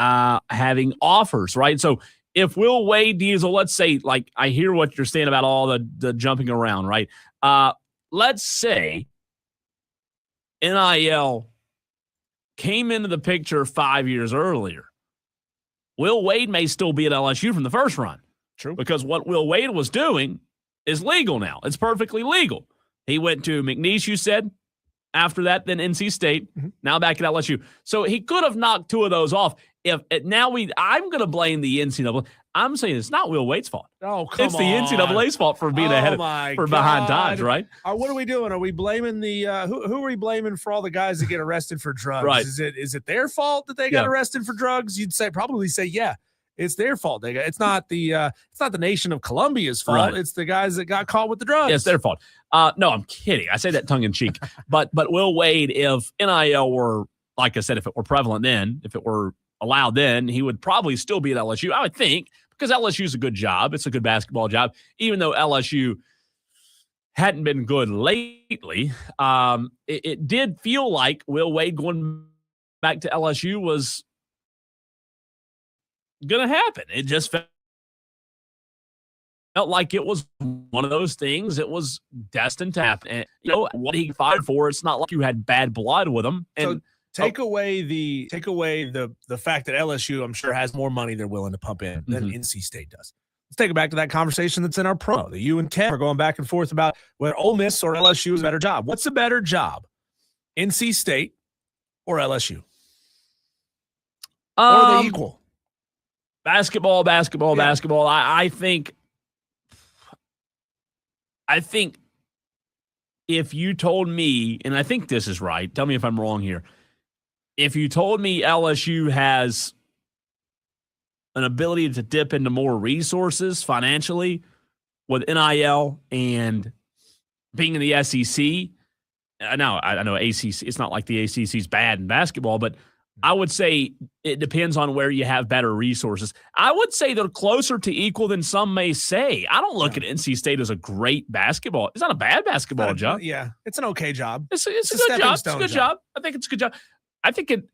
having offers, right? So if Will Wade, Diesel, let's say, like, I hear what you're saying about all the jumping around, right? Let's say NIL came into the picture 5 years earlier. Will Wade may still be at LSU from the first run. True. Because what Will Wade was doing is legal now. It's perfectly legal. He went to McNeese, you said. After that, then NC State. Now back at LSU. So he could have knocked 2 of those off. I'm going to blame the NCAA. I'm saying it's not Will Wade's fault. Oh, come on. It's the NCAA's fault for being behind times, right? What are we doing? Are we blaming the who are we blaming for all the guys that get arrested for drugs? Right. Is it their fault that they got arrested for drugs? You'd probably say yeah. It's their fault. It's not the nation of Colombia's fault. Right. It's the guys that got caught with the drugs. Yeah, it's their fault. No, I'm kidding. I say that tongue in cheek. but Will Wade, if NIL were, like I said, if it were prevalent then, if it were allowed then, he would probably still be at LSU, I would think, because LSU is a good job. It's a good basketball job, even though LSU hadn't been good lately. It did feel like Will Wade going back to LSU was going to happen. It just felt like it was one of those things that was destined to happen. And, what he fired for, it's not like you had bad blood with him. And so take away the fact that LSU, I'm sure, has more money they're willing to pump in than NC State does. Let's take it back to that conversation that's in our promo. That you and Kev are going back and forth about whether Ole Miss or LSU is a better job. What's a better job, NC State or LSU? Or are they equal? Basketball. I think if you told me, and I think this is right, tell me if I'm wrong here. If you told me LSU has an ability to dip into more resources financially with NIL and being in the SEC, I know ACC, it's not like the ACC is bad in basketball, but I would say it depends on where you have better resources. I would say they're closer to equal than some may say. I don't look at NC State as a great basketball. It's not a bad basketball job. Yeah, it's an okay job. It's a good job. It's a good job. I think it's a good job. I think it.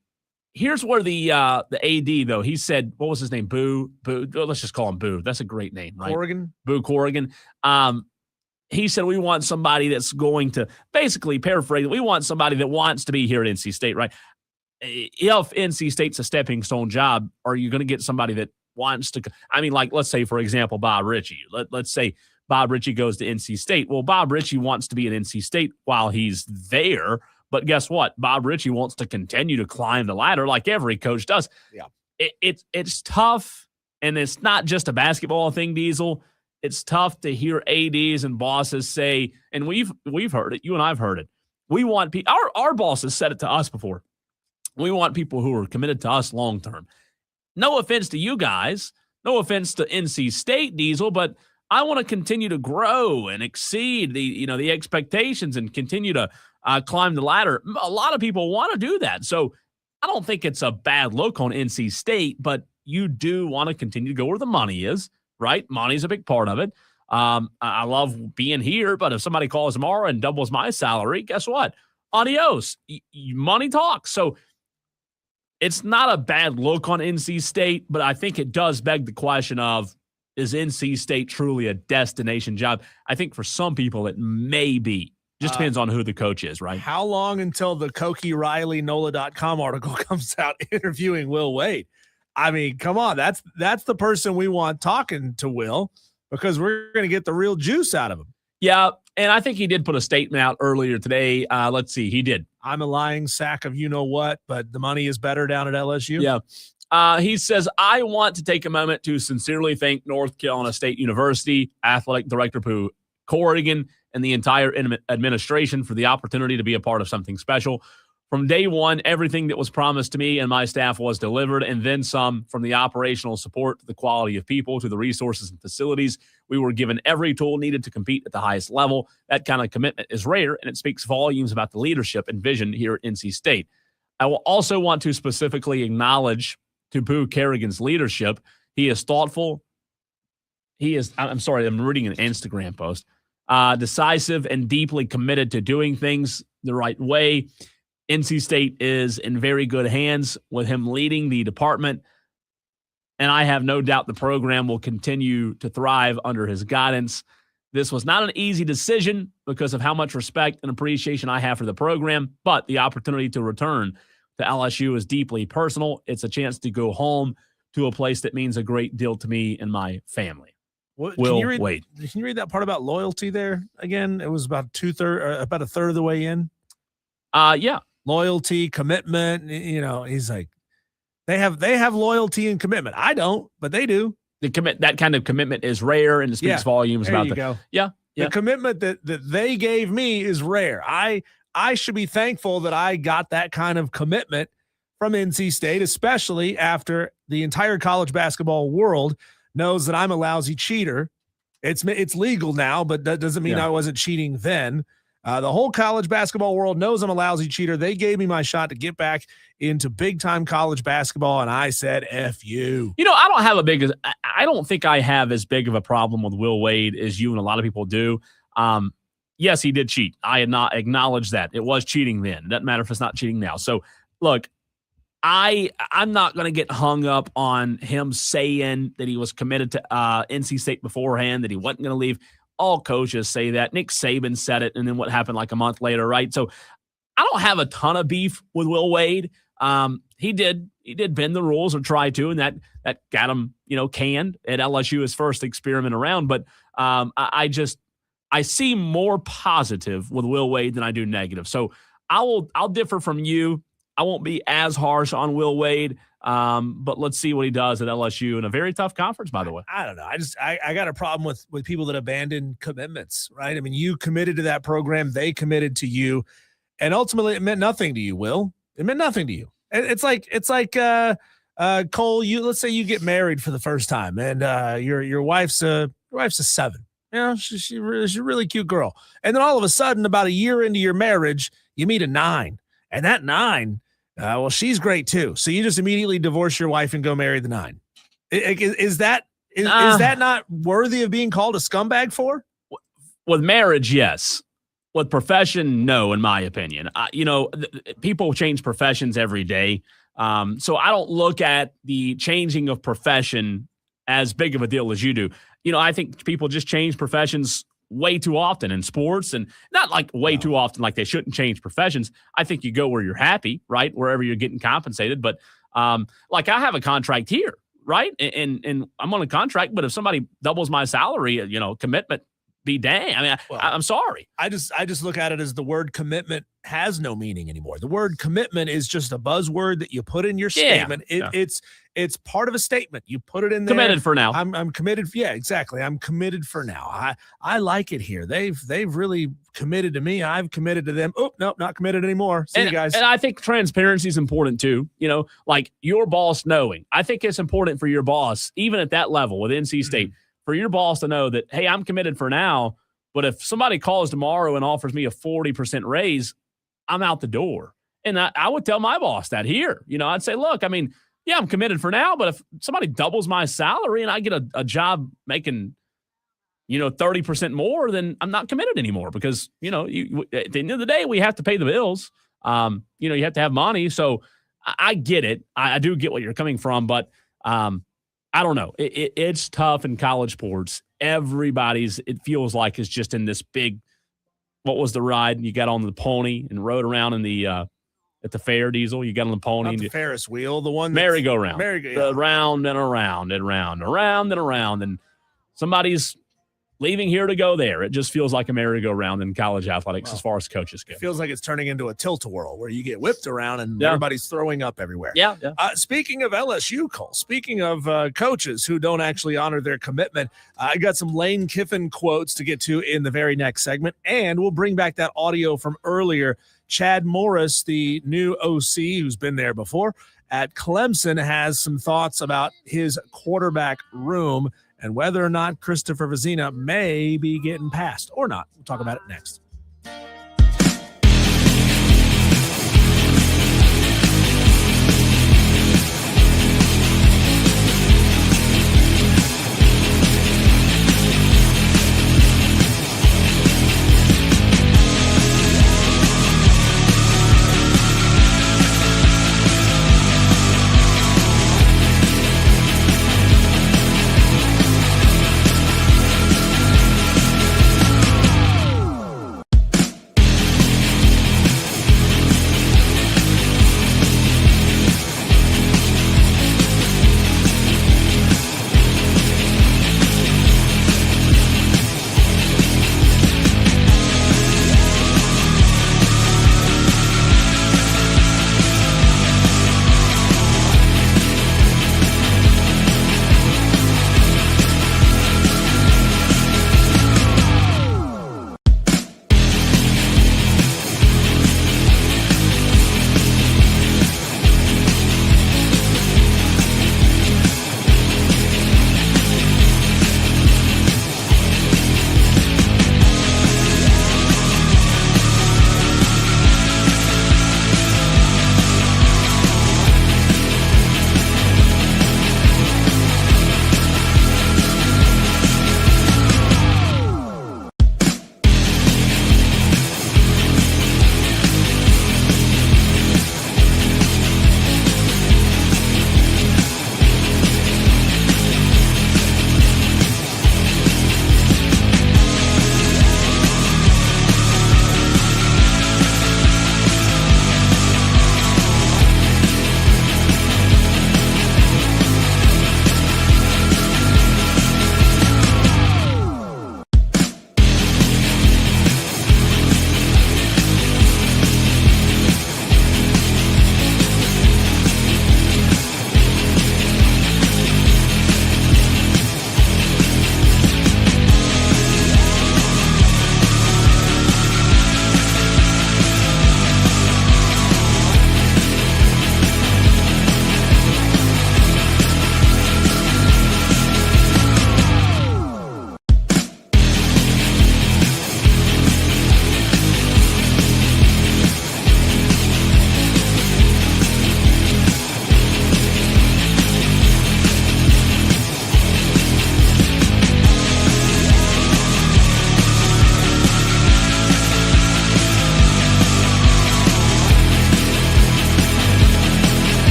Here's where the AD though. He said, what was his name? Boo. Let's just call him Boo. That's a great name, right? Corrigan. Boo Corrigan. He said we want somebody that's going to basically paraphrase. We want somebody that wants to be here at NC State, right? If NC State's a stepping stone job, are you going to get somebody that wants to? I mean, like, let's say, for example, Bob Ritchie. Let's say Bob Ritchie goes to NC State. Well, Bob Ritchie wants to be at NC State while he's there. But guess what? Bob Ritchie wants to continue to climb the ladder like every coach does. Yeah. It's tough, and it's not just a basketball thing, Diesel. It's tough to hear ADs and bosses say, and we've heard it. You and I've heard it. We want people. Our bosses said it to us before. We want people who are committed to us long term. No offense to you guys. No offense to NC State, Diesel, but I want to continue to grow and exceed the expectations and continue to climb the ladder. A lot of people want to do that. So I don't think it's a bad look on NC State, but you do want to continue to go where the money is, right? Money's a big part of it. I love being here, but if somebody calls tomorrow and doubles my salary, guess what? Adios. Money talks. So it's not a bad look on NC State, but I think it does beg the question of, is NC State truly a destination job? I think for some people it may be. Just depends on who the coach is, right? How long until the Cokie Riley NOLA.com article comes out interviewing Will Wade? I mean, come on. That's the person we want talking to Will, because we're going to get the real juice out of him. Yeah, and I think he did put a statement out earlier today. Let's see. He did. I'm a lying sack of you-know-what, but the money is better down at LSU. Yeah. He says, I want to take a moment to sincerely thank North Carolina State University, Athletic Director Boo Corrigan, and the entire administration for the opportunity to be a part of something special. From day one, everything that was promised to me and my staff was delivered, and then some. From the operational support to the quality of people to the resources and facilities. We were given every tool needed to compete at the highest level. That kind of commitment is rare, and it speaks volumes about the leadership and vision here at NC State. I will also want to specifically acknowledge to Boo Corrigan's leadership. He is thoughtful. I'm reading an Instagram post. Decisive and deeply committed to doing things the right way. NC State is in very good hands with him leading the department, and I have no doubt the program will continue to thrive under his guidance. This was not an easy decision because of how much respect and appreciation I have for the program, but the opportunity to return to LSU is deeply personal. It's a chance to go home to a place that means a great deal to me and my family. Can you read that part about loyalty there again? It was about about a third of the way in. Yeah. Loyalty, commitment. He's like, they have loyalty and commitment. I don't, but they do. That kind of commitment is rare, and it speaks volumes there about you go. Yeah. The commitment that they gave me is rare. I should be thankful that I got that kind of commitment from NC State, especially after the entire college basketball world knows that I'm a lousy cheater. It's legal now, but that doesn't mean I wasn't cheating then. The whole college basketball world knows I'm a lousy cheater. They gave me my shot to get back into big-time college basketball, and I said, F you. I don't think I have as big of a problem with Will Wade as you and a lot of people do. Yes, he did cheat. I had not acknowledged that. It was cheating then. It doesn't matter if it's not cheating now. So, look, I'm not going to get hung up on him saying that he was committed to NC State beforehand, that he wasn't going to leave. All coaches say that. Nick Saban said it, and then what happened like a month later, right? So I don't have a ton of beef with Will Wade. He did bend the rules or try to, and that got him, canned at LSU, his first experiment around. But I see more positive with Will Wade than I do negative. So I'll differ from you. I won't be as harsh on Will Wade, but let's see what he does at LSU in a very tough conference, by the way. I don't know. I got a problem with people that abandon commitments, right? I mean, you committed to that program. They committed to you. And ultimately, it meant nothing to you, Will. It meant nothing to you. It's like Cole, let's say you get married for the first time, and your wife's a 7. She's a really cute girl. And then all of a sudden, about a year into your marriage, you meet a 9. And that 9 Well, she's great too. So you just immediately divorce your wife and go marry the 9. Is that not worthy of being called a scumbag for? With marriage, yes. With profession, no, in my opinion. People change professions every day. So I don't look at the changing of profession as big of a deal as you do. I think people just change professions way too often in sports, and not like way too often like they shouldn't change professions. I think you go where you're happy, right? Wherever you're getting compensated. But like I have a contract here, right? And I'm on a contract, but if somebody doubles my salary, commitment be dang. I mean, I'm sorry. I just look at it as the word commitment has no meaning anymore. The word commitment is just a buzzword that you put in your statement. It's part of a statement. You put it in there. Committed for now. I'm committed. Yeah, exactly. I'm committed for now. I like it here. They've really committed to me. I've committed to them. Oh, no, not committed anymore. See you guys. And I think transparency is important too. Like your boss knowing. I think it's important for your boss, even at that level with NC State, for your boss to know that, hey, I'm committed for now, but if somebody calls tomorrow and offers me a 40% raise, I'm out the door. And I would tell my boss that here. I'd say, look, I mean, yeah, I'm committed for now, but if somebody doubles my salary and I get a job making, 30% more, then I'm not committed anymore because, at the end of the day, we have to pay the bills. You have to have money. So I get it. I do get what you're coming from, but I don't know. It's tough in college sports. It feels like is just in this big, what was the ride? You got on the pony and rode around in the, at the fair, Diesel. You got on the pony. Not the Ferris wheel, the one. Merry-go-round. Merry-go-round. Around and around and around and around. And somebody's leaving here to go there. It just feels like a merry-go-round in college athletics as far as coaches go. It feels like it's turning into a tilt-a-whirl where you get whipped around and everybody's throwing up everywhere. Yeah. Speaking of LSU, Cole, speaking of coaches who don't actually honor their commitment, I got some Lane Kiffin quotes to get to in the very next segment, and we'll bring back that audio from earlier. Chad Morris, the new OC who's been there before at Clemson, has some thoughts about his quarterback room and whether or not Christopher Vezina may be getting passed or not. We'll talk about it next.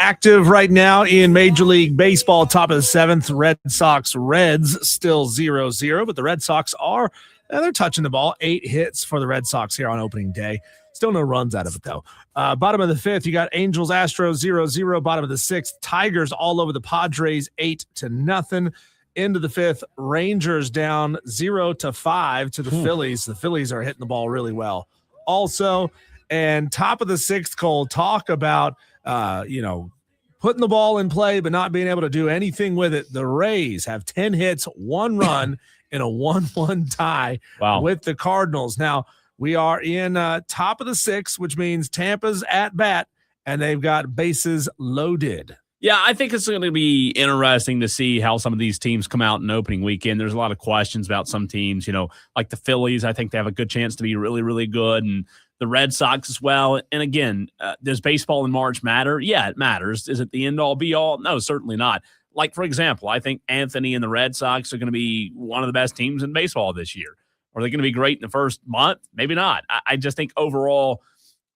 active right now in Major League Baseball. Top of the 7th, Red Sox Reds still 0-0, but the Red Sox are they're touching the ball. 8 hits for the Red Sox here on opening day. Still no runs out of it, though. Bottom of the 5th, you got Angels, Astros 0-0. Bottom of the 6th, Tigers all over the Padres 8-0. Into the 5th, Rangers down 0-5 to the Phillies. The Phillies are hitting the ball really well. Also, and top of the 6th, Cole, talk about, putting the ball in play but not being able to do anything with it. The Rays have 10 hits, 1 run, in a 1-1 tie with the Cardinals. Now, we are in top of the 6th, which means Tampa's at bat, and they've got bases loaded. Yeah, I think it's going to be interesting to see how some of these teams come out in opening weekend. There's a lot of questions about some teams, like the Phillies. I think they have a good chance to be really, really good, and the Red Sox as well. And again, does baseball in March matter? Yeah, it matters. Is it the end-all, be-all? No, certainly not. Like, for example, I think Anthony and the Red Sox are going to be one of the best teams in baseball this year. Are they going to be great in the first month? Maybe not. I just think overall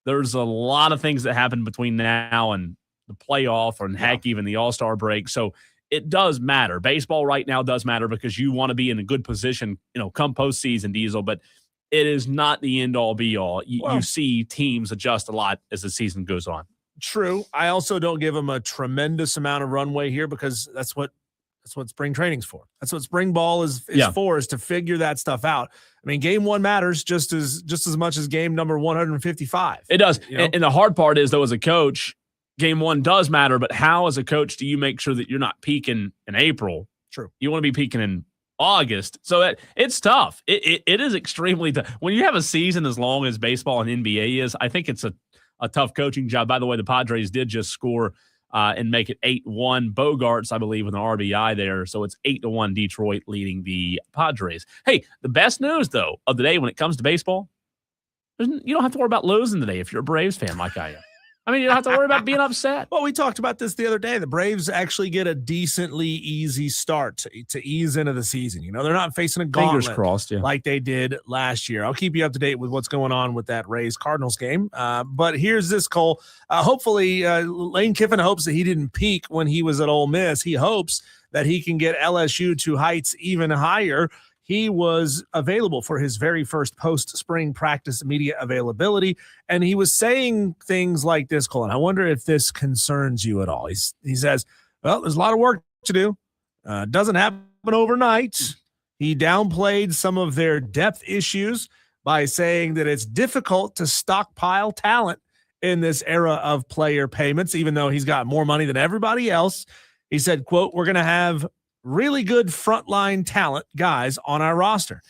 there's a lot of things that happen between now and the playoff or heck, even the All-Star break. So it does matter. Baseball right now does matter because you want to be in a good position, come postseason, Diesel, but it is not the end-all, be-all. You see teams adjust a lot as the season goes on. True. I also don't give them a tremendous amount of runway here because that's what spring training's for. That's what spring ball is for, is to figure that stuff out. I mean, game 1 matters just as much as game number 155. It does. And the hard part is, though, as a coach, game 1 does matter, but how as a coach do you make sure that you're not peaking in April? True. You want to be peaking in August. So it's tough. It is extremely tough. When you have a season as long as baseball and NBA is, I think it's a tough coaching job. By the way, the Padres did just score and make it 8-1. Bogarts, I believe, with an RBI there. So it's 8-1 Detroit leading the Padres. Hey, the best news, though, of the day when it comes to baseball, you don't have to worry about losing today if you're a Braves fan like I am. I mean, you don't have to worry about being upset. Well, we talked about this the other day. The Braves actually get a decently easy start to ease into the season. They're not facing a gauntlet Fingers crossed, like they did last year. I'll keep you up to date with what's going on with that Rays-Cardinals game. But here's this, Cole. Hopefully, Lane Kiffin hopes that he didn't peak when he was at Ole Miss. He hopes that he can get LSU to heights even higher. He was available for his very first post-spring practice media availability, and he was saying things like this, Colin. I wonder if this concerns you at all. He says, well, there's a lot of work to do. Doesn't happen overnight. He downplayed some of their depth issues by saying that it's difficult to stockpile talent in this era of player payments, even though he's got more money than everybody else. He said, quote, we're going to have really good frontline talent guys on our roster,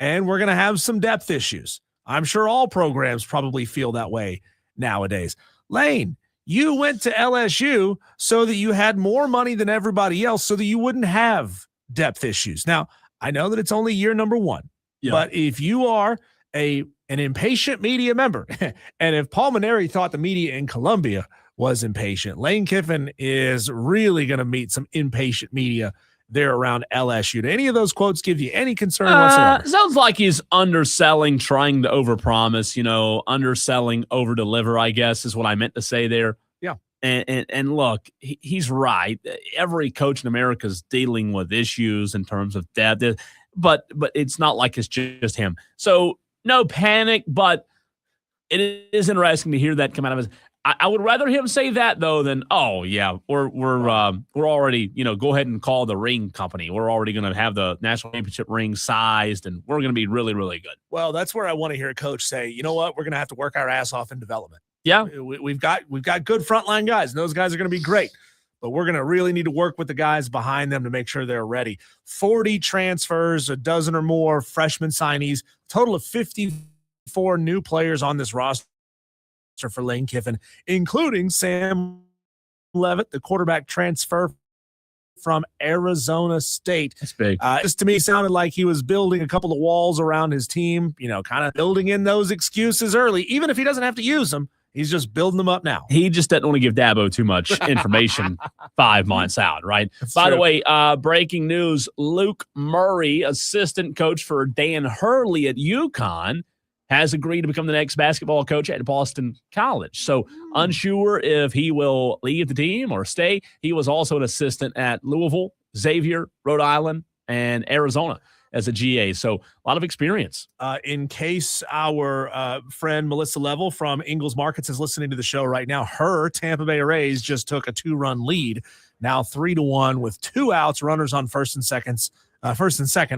and we're going to have some depth issues. I'm sure all programs probably feel that way nowadays. Lane, you went to LSU so that you had more money than everybody else so that you wouldn't have depth issues. Now, I know that it's only year number 1, but if you are an impatient media member, and if Paul Maneri thought the media in Columbia was impatient, Lane Kiffin is really going to meet some impatient media there around LSU. Do any of those quotes give you any concern whatsoever? Sounds like he's underselling, trying to overpromise, underselling, overdeliver, I guess is what I meant to say there. Yeah. And look, he's right. Every coach in America is dealing with issues in terms of depth, but it's not like it's just him. So no panic, but it is interesting to hear that come out of his. I would rather him say that, though, than, oh, yeah, we're already, go ahead and call the ring company. We're already going to have the national championship ring sized, and we're going to be really, really good. Well, that's where I want to hear a coach say, you know what, we're going to have to work our ass off in development. Yeah. We've got good frontline guys, and those guys are going to be great, but we're going to really need to work with the guys behind them to make sure they're ready. 40 transfers, a dozen or more freshman signees, total of 54 new players on this roster for Lane Kiffin, including Sam Levitt, the quarterback transfer from Arizona State. That's big. This to me sounded like he was building a couple of walls around his team, kind of building in those excuses early. Even if he doesn't have to use them, he's just building them up now. He just doesn't want to give Dabo too much information 5 months out, right? That's By true. the way, breaking news, Luke Murray, assistant coach for Dan Hurley at UConn, has agreed to become the next basketball coach at Boston College. So unsure if he will leave the team or stay. He was also an assistant at Louisville, Xavier, Rhode Island, and Arizona as a GA. So a lot of experience. In case our friend Melissa Level from Ingles Markets is listening to the show right now, her Tampa Bay Rays just took a 2-run lead, now 3-1 with 2 outs, runners on first and second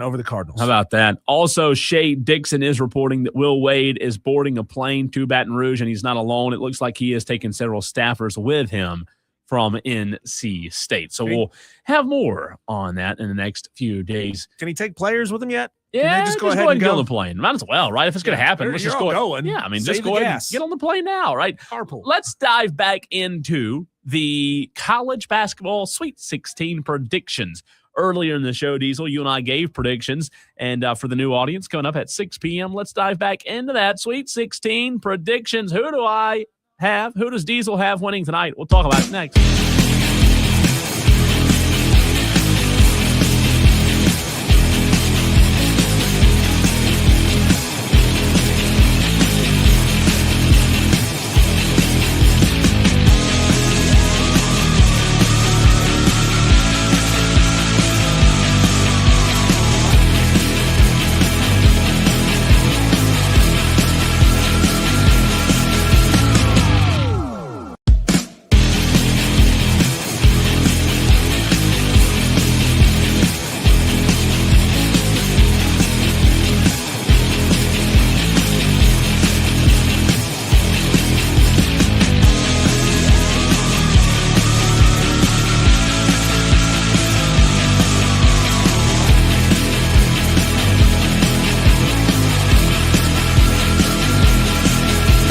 over the Cardinals. How about that? Also, Shea Dixon is reporting that Will Wade is boarding a plane to Baton Rouge, and he's not alone. It looks like he has taken several staffers with him from NC State. So we'll have more on that in the next few days. Can he take players with him yet? Yeah, just go ahead and get on the plane. Might as well, right? If it's going to happen, let's you're just all go. Going. Yeah, I mean, Save just the go ahead and gas. get on the plane now, right? Carpool. Let's dive back into the college basketball Sweet 16 predictions. Earlier in the show, Diesel, you and I gave predictions. And for the new audience coming up at 6 p.m., let's dive back into that Sweet 16 predictions. Who do I have? Who does Diesel have winning tonight? We'll talk about it next.